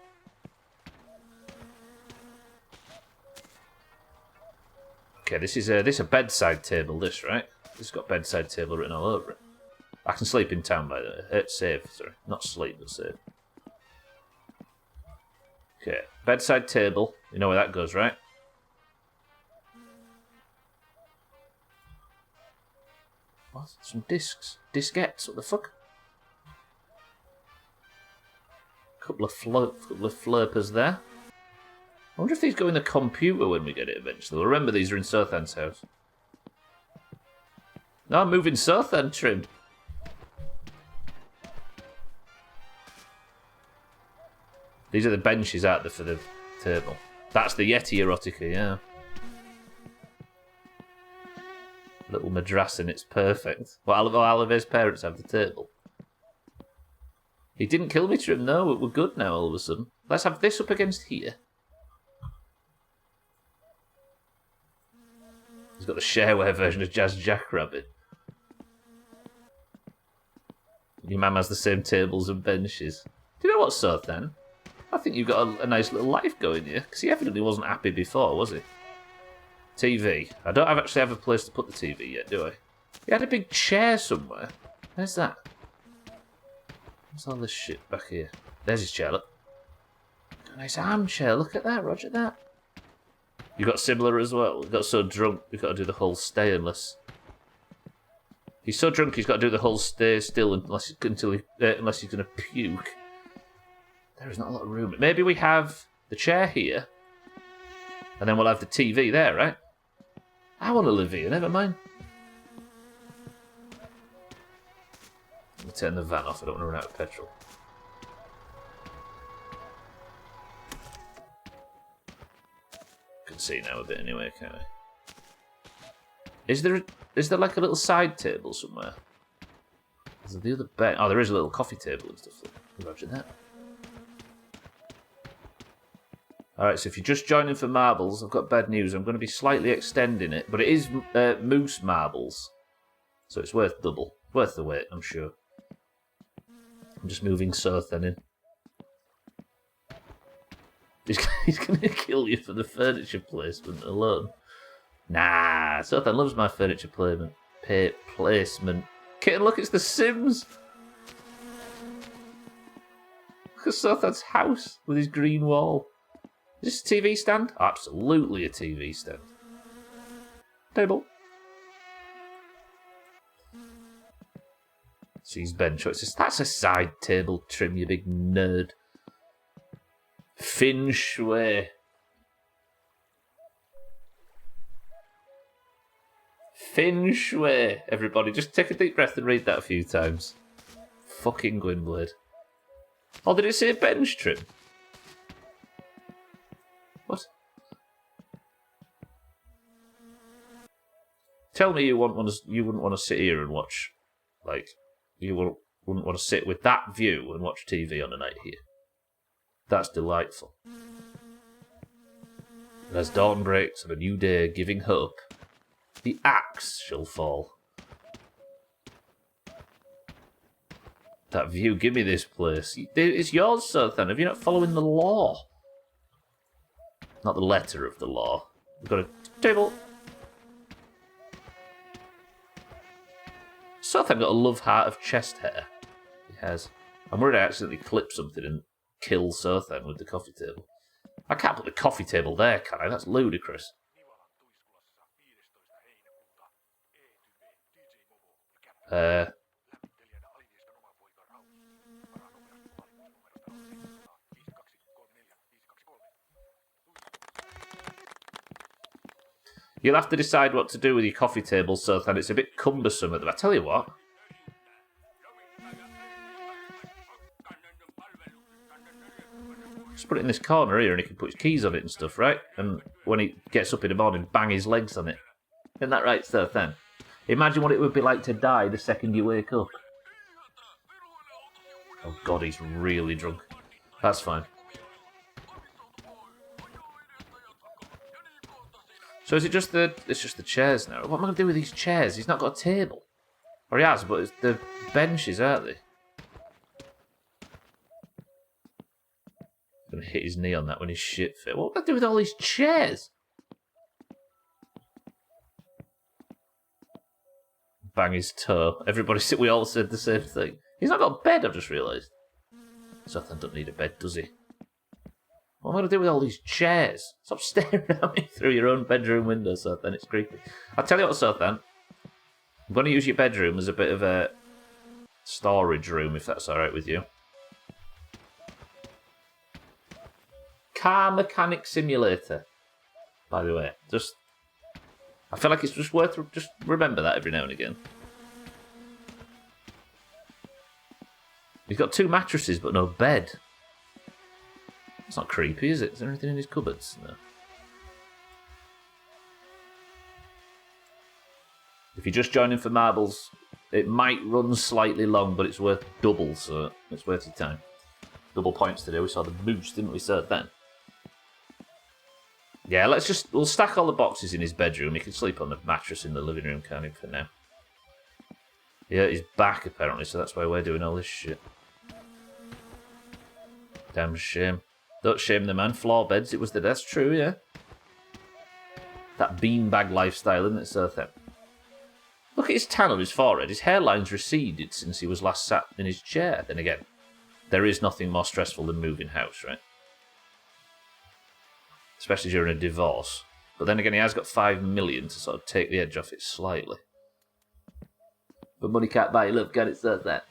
Speaker 1: Okay, this is a bedside table, this, right? This has got bedside table written all over it. I can sleep in town, by the way. Save, sorry. Not sleep, but save. Okay, bedside table. You know where that goes, right? What? Some discs. Diskettes, what the fuck? Couple of flirpers there. I wonder if these go in the computer when we get it eventually. Well, remember, these are in Sothan's house. No, I'm moving Sothan trim. These are the benches out there for the table. That's the Yeti erotica, yeah. Little madrassa, and it's perfect. Well, all of his parents have the table. He didn't kill me, Trim. No, we're good now all of a sudden. Let's have this up against here. He's got the shareware version of Jazz Jackrabbit. Your mum has the same tables and benches. Do you know what, Sothan? I think you've got a nice little life going here. Because he evidently wasn't happy before, was he? TV. I don't actually have a place to put the TV yet, do I? He had a big chair somewhere. Where's that? What's all this shit back here? There's his chair, look. A nice armchair, look at that, Roger that. You got similar as well. He got so drunk, we've got to do the whole stay unless... He's so drunk he's got to do the whole stay still unless he's going to puke. There is not a lot of room. Maybe we have the chair here, and then we'll have the TV there, right? I want to live here, never mind. Let me turn the van off, I don't want to run out of petrol. Can see now a bit anyway, can't I? Is there like a little side table somewhere? Is there the other bed? Oh, there is a little coffee table and stuff. Roger that. Alright, so if you're just joining for marbles, I've got bad news. I'm going to be slightly extending it, but it is moose marbles. So it's worth double. Worth the wait, I'm sure. I'm just moving Sothan in. He's going to kill you for the furniture placement alone. Nah, Sothan loves my furniture placement. Kitten, look, it's The Sims. Look at Sothan's house with his green wall. Is this a TV stand? Absolutely a TV stand. Table. See his bench. That's a side table, Trim, you big nerd. Feng Shui. Feng Shui. Everybody, just take a deep breath and read that a few times. fucking Gwynblade. Oh, did it say bench trim? What? Tell me you wouldn't want to sit here and watch, like, you wouldn't want to sit with that view and watch TV on a night here. That's delightful. And as dawn breaks on a new day giving hope, the axe shall fall. That view, give me this place. It's yours, Sir Then. Have you not following the law? Not the letter of the law. We've got a table. Sir Then got a love heart of chest hair. He has. I'm worried I accidentally clip something and kill Sir Then with the coffee table. I can't put the coffee table there, can I? That's ludicrous. You'll have to decide what to do with your coffee table, Sir Then. It's a bit cumbersome at the... I tell you what. Just put it in this corner here and he can put his keys on it and stuff, right? And when he gets up in the morning, bang his legs on it. Isn't that right, Sir Then? Imagine what it would be like to die the second you wake up. Oh God, he's really drunk. That's fine. So is it just it's just the chairs now? What am I going to do with these chairs? He's not got a table. Or he has, but it's the benches, aren't they? Going to hit his knee on that when he's shit fit. What am I going to do with all these chairs? Bang his toe. We all said the same thing. He's not got a bed, I've just realised. Sothan don't need a bed, does he? What am I going to do with all these chairs? Stop staring at me through your own bedroom window, Sothan. It's creepy. I'll tell you what, Sothan. I'm going to use your bedroom as a bit of a storage room, if that's alright with you. Car mechanic simulator. By the way, I feel like it's just worth just remember that every now and again. He's got 2 mattresses but no bed. That's not creepy, is it? Is there anything in his cupboards? No. If you're just joining for marbles, it might run slightly long, but it's worth double, so it's worth your time. Double points to do. We saw the moose, didn't we, Sir Then? Yeah, we'll stack all the boxes in his bedroom. He can sleep on the mattress in the living room, can't he, for now? He hurt his back, apparently, so that's why we're doing all this shit. Damn shame. Don't shame the man. Floor beds, that's true, yeah. That beanbag lifestyle, isn't it, Sir Then? Look at his tan on his forehead. His hairline's receded since he was last sat in his chair. Then again, there is nothing more stressful than moving house, right? Especially during a divorce. But then again, he has got 5 million to sort of take the edge off it slightly. But money can't buy love, can it, Sir Then?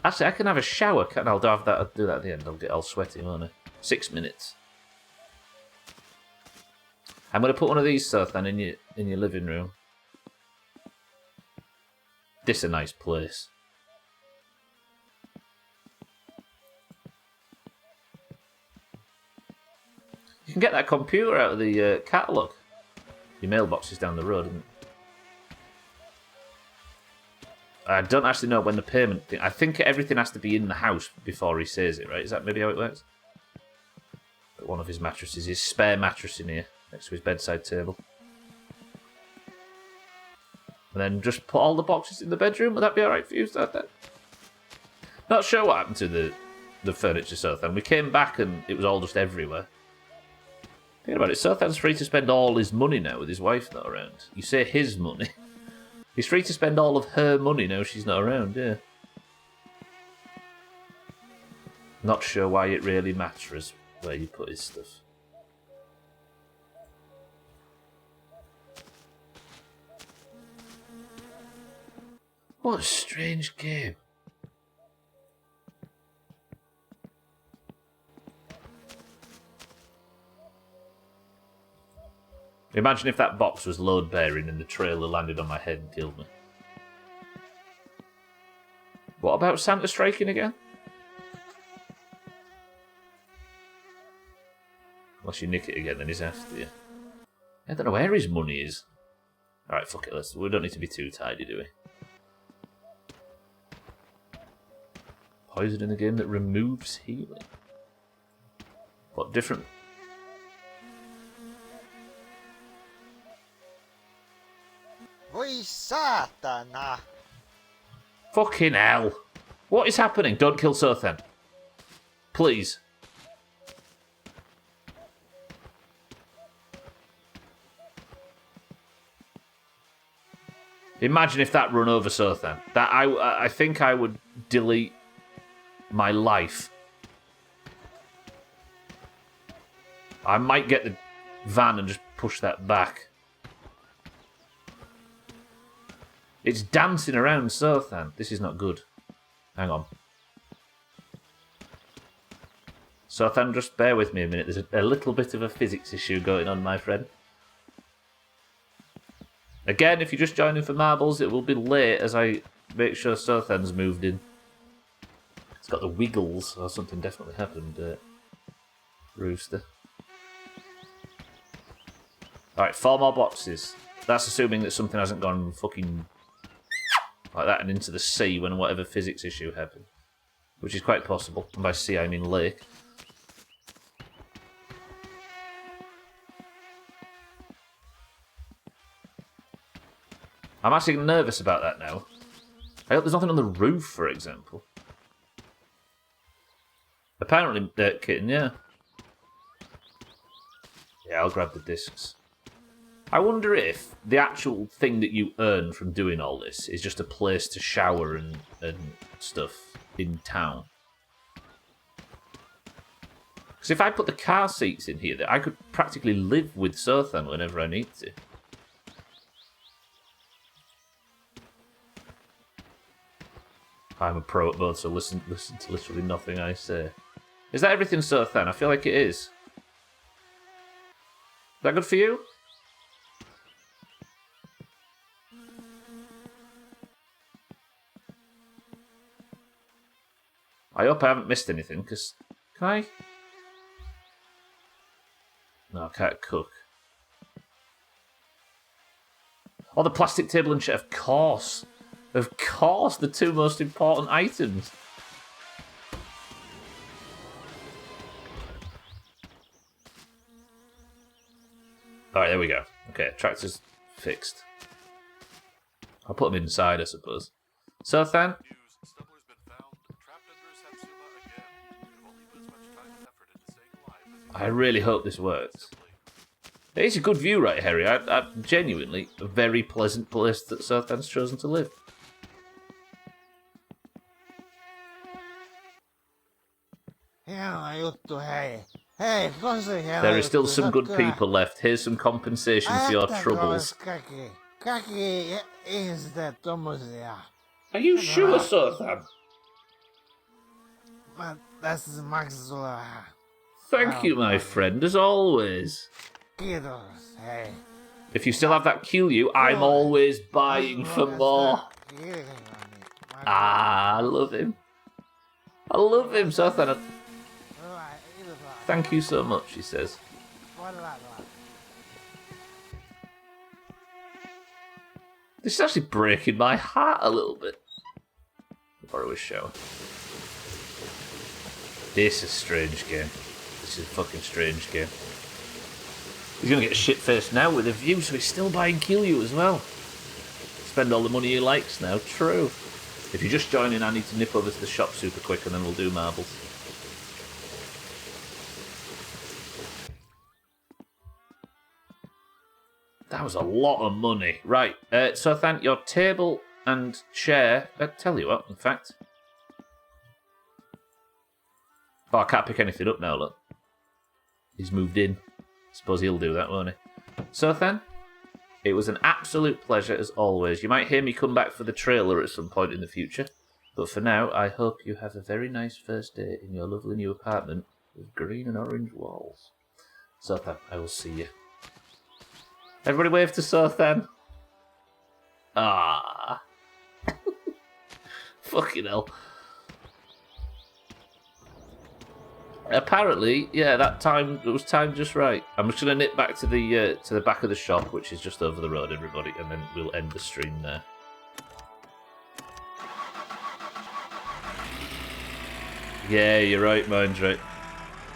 Speaker 1: Actually, I can have a shower, can't I? I'll do that at the end. I'll get all sweaty, won't I? 6 minutes. I'm going to put one of these, Sir Then, in your living room. This is a nice place. You can get that computer out of the catalogue. Your mailbox is down the road, isn't it? I don't actually know when the payment thing... I think everything has to be in the house before he says it, right? Is that maybe how it works? Put one of his mattresses, his spare mattress in here, next to his bedside table. And then just put all the boxes in the bedroom. Would that be alright for you, Sir Then? Not sure what happened to the furniture, Sir Then. We came back and it was all just everywhere. Think about it, Sir Then's free to spend all his money now with his wife not around. You say his money. He's free to spend all of her money now she's not around, yeah. Not sure why it really matters where you put his stuff. What a strange game. Imagine if that box was load-bearing and the trailer landed on my head and killed me. What about Santa striking again? Unless you nick it again, then he's after you. I don't know where his money is. Alright, fuck it. We don't need to be too tidy, do we? Poison in the game that removes healing. What different?
Speaker 7: Voi saatana!
Speaker 1: Fucking hell! What is happening? Don't kill Sothan. Please. Imagine if that run over Sothan. That I think I would delete my life. I might get the van and just push that back. It's dancing around Sothan. This is not good. Hang on. Sothan, just bear with me a minute. There's a little bit of a physics issue going on, my friend. Again, if you're just joining for marbles, it will be late as I make sure Sothan's moved in. It's got the wiggles, or something definitely happened, Rooster. Alright, 4 more boxes. That's assuming that something hasn't gone fucking like that and into the sea when whatever physics issue happened. Which is quite possible. And by sea, I mean lake. I'm actually nervous about that now. I hope there's nothing on the roof, for example. Apparently, kitten, yeah. Yeah, I'll grab the discs. I wonder if the actual thing that you earn from doing all this is just a place to shower and stuff in town. Because if I put the car seats in here, I could practically live with Sothan whenever I need to. I'm a pro at both, so listen to literally nothing I say. Is that everything, Sothan? I feel like it is. Is that good for you? I hope I haven't missed anything, because... Can I? No, I can't cook. Oh, the plastic table and shit, of course. Of course, the 2 most important items. Alright, there we go. Okay, tractor's fixed. I'll put them inside, I suppose. Sothan? I really hope this works. It's a good view right, Harry. I genuinely a very pleasant place that Sothan's chosen to live. There is still some good people left. Here's some compensation for your troubles. Are you sure, Sothan? Thank you, my friend, as always. If you still have that Q, I'm always buying for more. Ah, I love him. I love him, Sothan. Thank you so much, he says. This is actually breaking my heart a little bit. I'll borrow his shower. This is a strange game. This is a fucking strange game. He's going to get shit-faced now with a view, so he's still buying Kilyu as well. Spend all the money he likes now. True. If you're just joining, I need to nip over to the shop super quick and then we'll do marbles. That was a lot of money. Right, so thank your table and chair. Tell you what, in fact. Oh, I can't pick anything up now, look. He's moved in. Suppose he'll do that, won't he? So then, it was an absolute pleasure as always. You might hear me come back for the trailer at some point in the future. But for now, I hope you have a very nice first day in your lovely new apartment with green and orange walls. So then, I will see you. Everybody wave to Sothan. Ah. Fucking hell. Apparently, yeah, that time it was timed just right. I'm just gonna nip back to the back of the shop, which is just over the road, everybody, and then we'll end the stream there. Yeah, you're right, mine's right.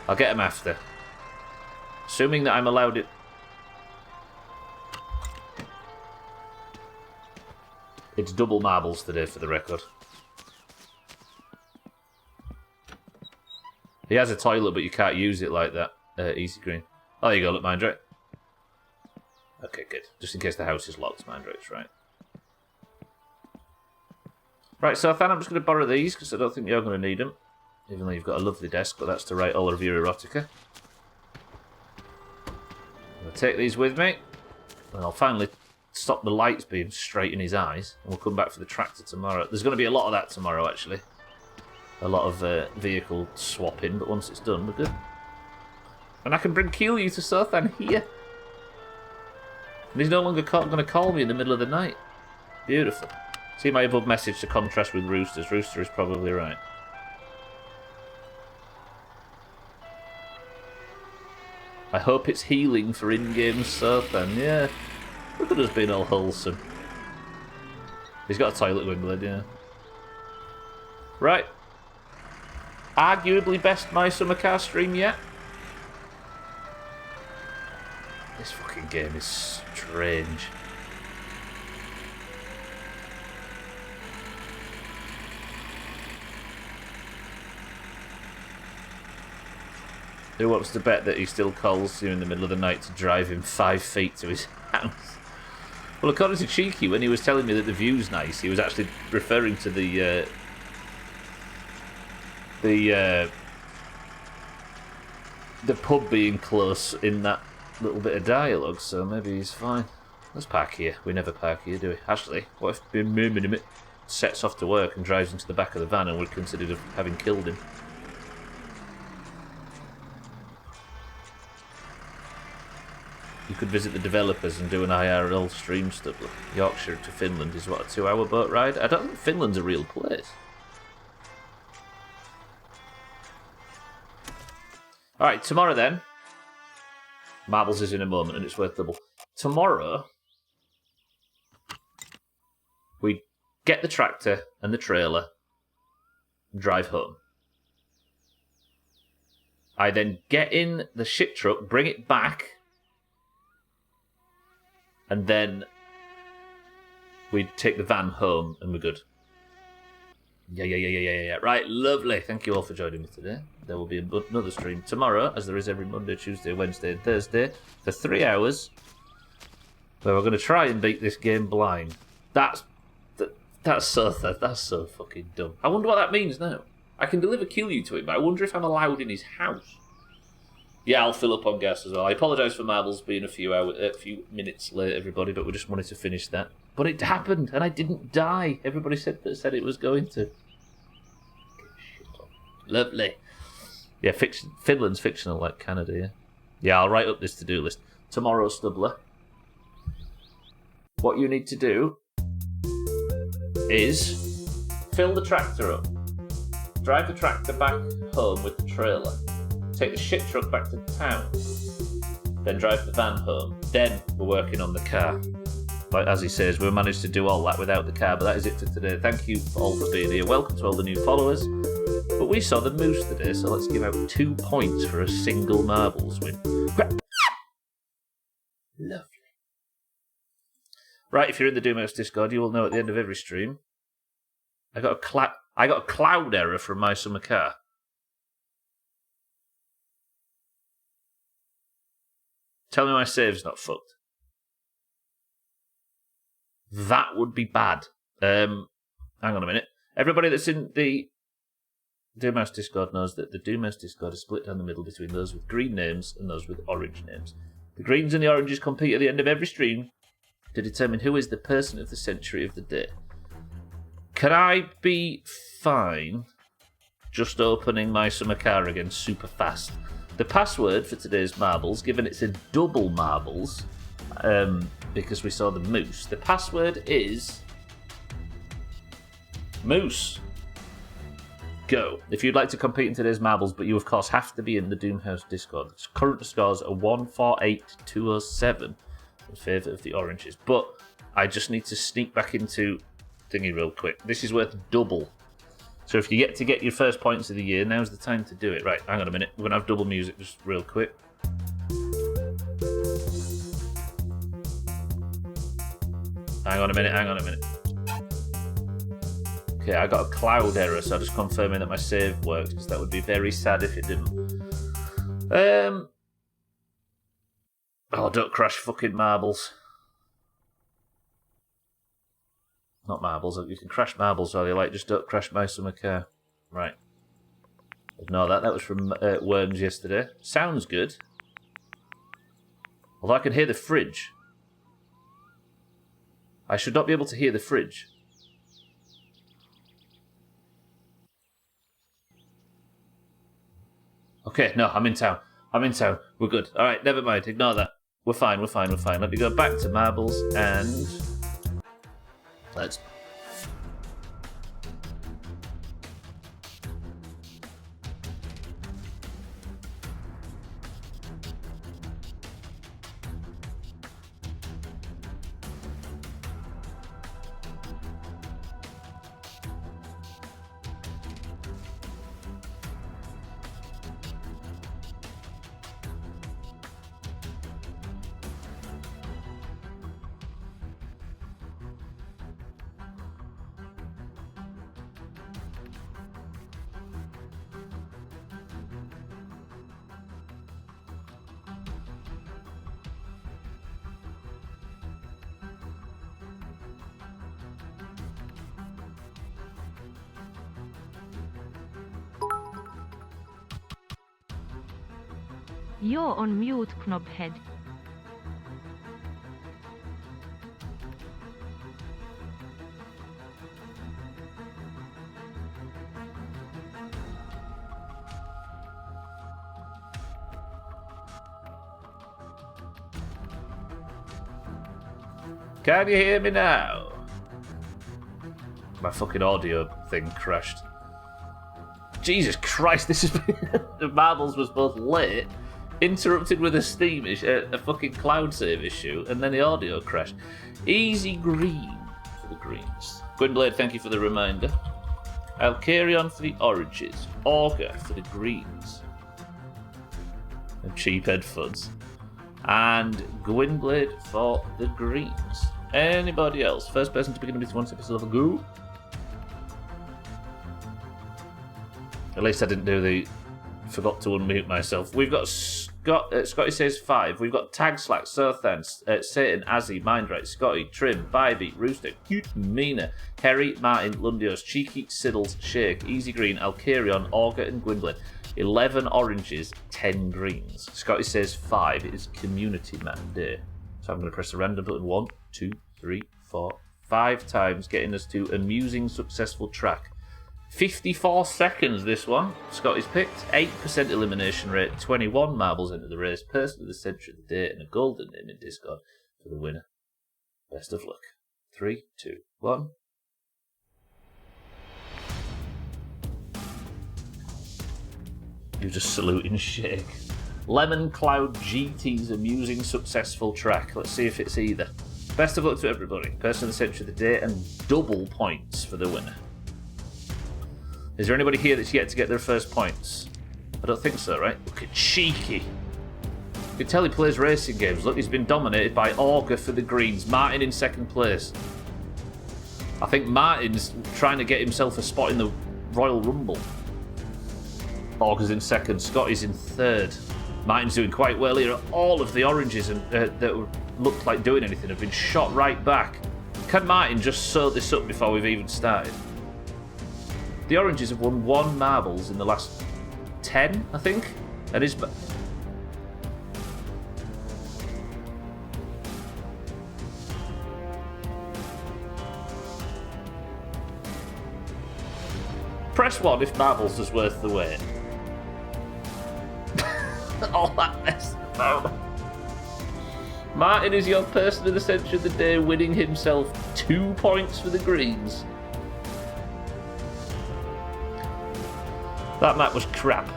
Speaker 1: I'll get him after. Assuming that I'm allowed it. It's double marbles today, for the record. He has a toilet, but you can't use it like that. Easy green. Oh, there you go, look, mine's right. Okay, good. Just in case the house is locked, mine's right. Right, so I'm just going to borrow these, because I don't think you're going to need them. Even though you've got a lovely desk, but that's to write all of your erotica. I'm going to take these with me, and I'll finally stop the lights being straight in his eyes, and we'll come back for the tractor tomorrow. There's going to be a lot of that tomorrow, actually. A lot of vehicle swapping, but once it's done, we're good. And I can bring you to Sothan here. And he's no longer going to call me in the middle of the night. Beautiful. See my above message to contrast with Roosters. Rooster is probably right. I hope it's healing for in-game Sothan. Yeah. Look at us being all wholesome. He's got a toilet, Wimbledon, yeah. Right. Arguably best My Summer Car stream yet. This fucking game is strange. Who wants to bet that he still calls you in the middle of the night to drive him 5 feet to his house? Well, according to Cheeky, when he was telling me that the view's nice, he was actually referring to the pub being close in that little bit of dialogue, so maybe he's fine. Let's park here. We never park here, do we? Actually, what if Minute sets off to work and drives into the back of the van and we're considered of having killed him? You could visit the developers and do an IRL stream stuff. Yorkshire to Finland is what, a 2-hour boat ride? I don't think Finland's a real place. Alright, tomorrow then. Marbles is in a moment and it's worth double. Tomorrow, we get the tractor and the trailer and drive home. I then get in the shit truck, bring it back, and then we take the van home and we're good. Yeah. Right, lovely. Thank you all for joining me today. There will be another stream tomorrow, as there is every Monday, Tuesday, Wednesday, and Thursday, for 3 hours, where we're going to try and beat this game blind. That's so fucking dumb. I wonder what that means now. I can deliver kill you to him, but I wonder if I'm allowed in his house. Yeah, I'll fill up on gas as well. I apologise for Marbles being a few minutes late, everybody, but we just wanted to finish that. But it happened, and I didn't die. Everybody said it was going to. Lovely. Yeah, Finland's fictional like Canada, yeah. Yeah, I'll write up this to-do list. Tomorrow, Stubbler. What you need to do is fill the tractor up. Drive the tractor back home with the trailer. Take the shit truck back to town. Then drive the van home. Then we're working on the car. But as he says, we managed to do all that without the car, but that is it for today. Thank you all for being here. Welcome to all the new followers. But we saw the moose today, so let's give out 2 points for a single marbles win. Lovely. Right, if you're in the Doomhaus Discord, you will know at the end of every stream, I got a cloud error from My Summer Car. Tell me my save's not fucked. That would be bad. Hang on a minute. Everybody that's in the Doomhaus Discord knows that the Doomhaus Discord is split down the middle between those with green names and those with orange names. The greens and the oranges compete at the end of every stream to determine who is the person of the century of the day. Can I be fine just opening My Summer Car again super fast? The password for today's marbles, given it's a double marbles, because we saw the moose, the password is Moose. Go. If you'd like to compete in today's marbles, but you of course have to be in the Doomhaus Discord. The current scores are 148-207 in favour of the oranges. But I just need to sneak back into thingy real quick. This is worth double. So if you get your first points of the year, now's the time to do it. Right, hang on a minute. We're going to have double music just real quick. Hang on a minute. Okay, I got a cloud error, so I'm just confirming that my save works, because that would be very sad if it didn't. Oh, don't crash fucking marbles. Not marbles, you can crash marbles all you like, just don't crash my summer car. Right. Ignore that, that was from Worms yesterday. Sounds good. Although I can hear the fridge. I should not be able to hear the fridge. Okay, no, I'm in town. We're good. Alright, never mind, ignore that. We're fine. Let me go back to marbles and... let's...
Speaker 3: You're on mute, knobhead.
Speaker 1: Can you hear me now? My fucking audio thing crashed. Jesus Christ, this has been... the marbles was both late, interrupted with a steam issue, a fucking cloud save issue, and then the audio crashed. Easy green for the greens. Gwynblade, thank you for the reminder. Alcarion for the oranges. Augur for the greens. And Cheaphead Fuds. And Gwynblade for the greens. Anybody else? First person to begin with this episode of a go. At least I didn't do the... forgot to unmute myself. We've got Scotty says 5. We've got Tag Slack, Sothan, Satan, Azzy, Mindright, Scotty, Trim, Bybee, Rooster, Cute, Mina, Kerry, Martin, Lundios, Cheeky, Siddles, Shake, Easy Green, Alcarion, Augur, and Gwynblade. 11 oranges, 10 greens. Scotty says 5. It is Community Map Day. So I'm going to press the random button 1, 2, 3, 4, 5 times, getting us to amusing, successful track. 54 seconds this one. Scotty's picked. 8% elimination rate, 21 marbles into the race, person of the century of the day, and a golden name in Discord for the winner. Best of luck. 3, 2, 1. You're just saluting Shake. Lemon Cloud GT's amusing, successful track. Let's see if it's either. Best of luck to everybody. Person of the century of the day, and double points for the winner. Is there anybody here that's yet to get their first points? I don't think so, right? Look at Cheeky. You can tell he plays racing games. Look, he's been dominated by Augur for the greens. Martin in second place. I think Martin's trying to get himself a spot in the Royal Rumble. Augur's in second. Scotty's in third. Martin's doing quite well here. All of the oranges that looked like doing anything have been shot right back. Can Martin just sew this up before we've even started? The oranges have won 1 marbles in the last 10, I think. And is press 1 if marbles is worth the wait. All that mess about. Martin is your person of the century of the day, winning himself 2 points for the greens. That map was crap.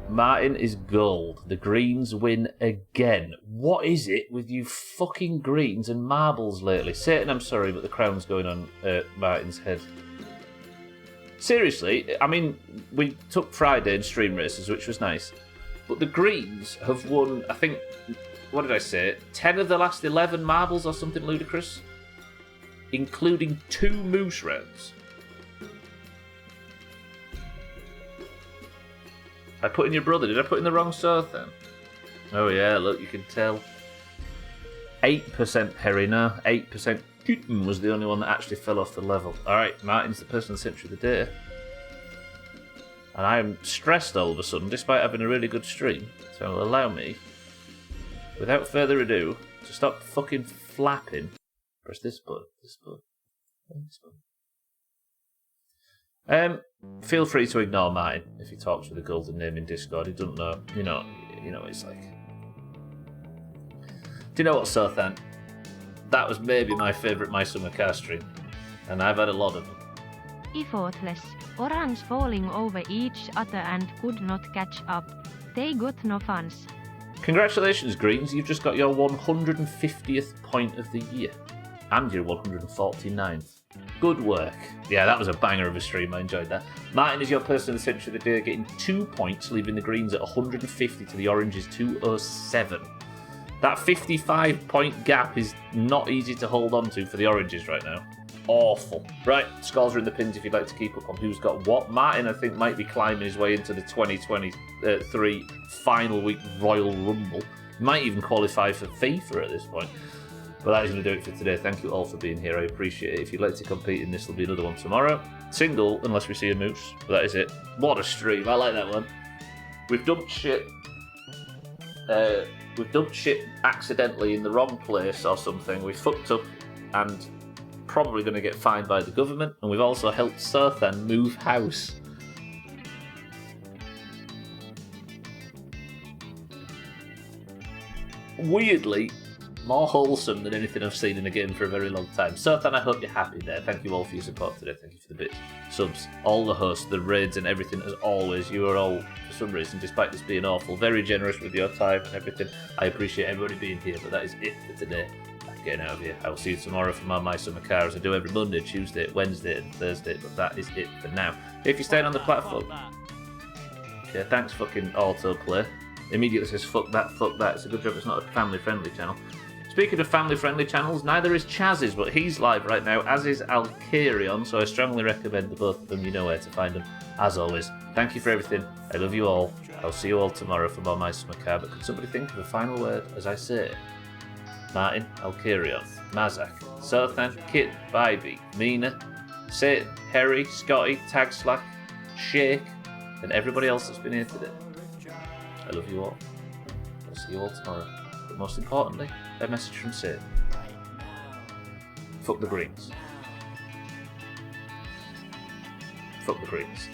Speaker 1: Martin is gold. The greens win again. What is it with you fucking greens and marbles lately? Satan, I'm sorry, but the crown's going on Martin's head. Seriously, I mean, we took Friday in stream races, which was nice. But the greens have won, I think, what did I say? 10 of the last 11 marbles or something ludicrous? Including 2 moose rounds. I put in your brother. Did I put in the wrong sort then? Oh yeah, look, you can tell. 8% Perry, no. 8% Kitten was the only one that actually fell off the level. Alright, Martin's the person of the century of the day. And I am stressed all of a sudden, despite having a really good stream. So it'll allow me, without further ado, to stop fucking flapping. Press this button, this button, this button. Feel free to ignore Martin if he talks with a golden name in Discord. He doesn't know, you know what it's like. Do you know what, Sothan? That was maybe my favourite My Summer Car stream, and I've had a lot of them.
Speaker 3: Effortless, orangs falling over each other and could not catch up. They got no fans.
Speaker 1: Congratulations, Greens, you've just got your 150th point of the year, and your 149th. Good work. Yeah, that was a banger of a stream. I enjoyed that. Martin is your person of the century of the day, getting 2 points, leaving the greens at 150 to the oranges 207. That 55-point gap is not easy to hold on to for the oranges right now. Awful. Right, scores are in the pins if you'd like to keep up on who's got what. Martin, I think, might be climbing his way into the 2023 final week Royal Rumble. Might even qualify for FIFA at this point. But that is going to do it for today. Thank you all for being here. I appreciate it. If you'd like to compete in this, there'll be another one tomorrow. Single, unless we see a moose. But that is it. What a stream. I like that one. We've dumped shit. We've dumped shit accidentally in the wrong place or something. We fucked up and probably going to get fined by the government. And we've also helped Sothan move house. Weirdly, more wholesome than anything I've seen in a game for a very long time. Sothan, I hope you're happy there. Thank you all for your support today. Thank you for the bits, subs, all the hosts, the raids and everything. As always, you are all, for some reason, despite this being awful, very generous with your time and everything. I appreciate everybody being here, but that is it for today. I'm getting out of here. I will see you tomorrow for my Summer Car, as I do every Monday, Tuesday, Wednesday and Thursday, but that is it for now. If you're staying on the platform... Okay, thanks fucking autoplay. Immediately says fuck that. It's a good job it's not a family-friendly channel. Speaking of family-friendly channels, neither is Chaz's, but he's live right now, as is Alkarion, so I strongly recommend the both of them. You know where to find them. As always, thank you for everything. I love you all. I'll see you all tomorrow for more My Summer Car, but could somebody think of a final word as I say? Martin, Alkarion, Mazak, Sothan, Kit, Bybee, Mina, Satan, Harry, Scotty, Tag Slack, Shake, and everybody else that's been here today. I love you all. I'll see you all tomorrow. But most importantly, a message from Satan. Fuck the Greens. Fuck the Greens.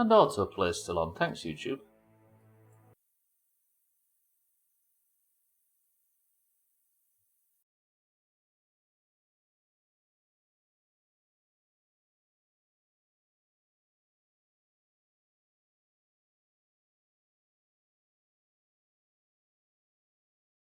Speaker 1: And autoplay still on. Thanks, YouTube.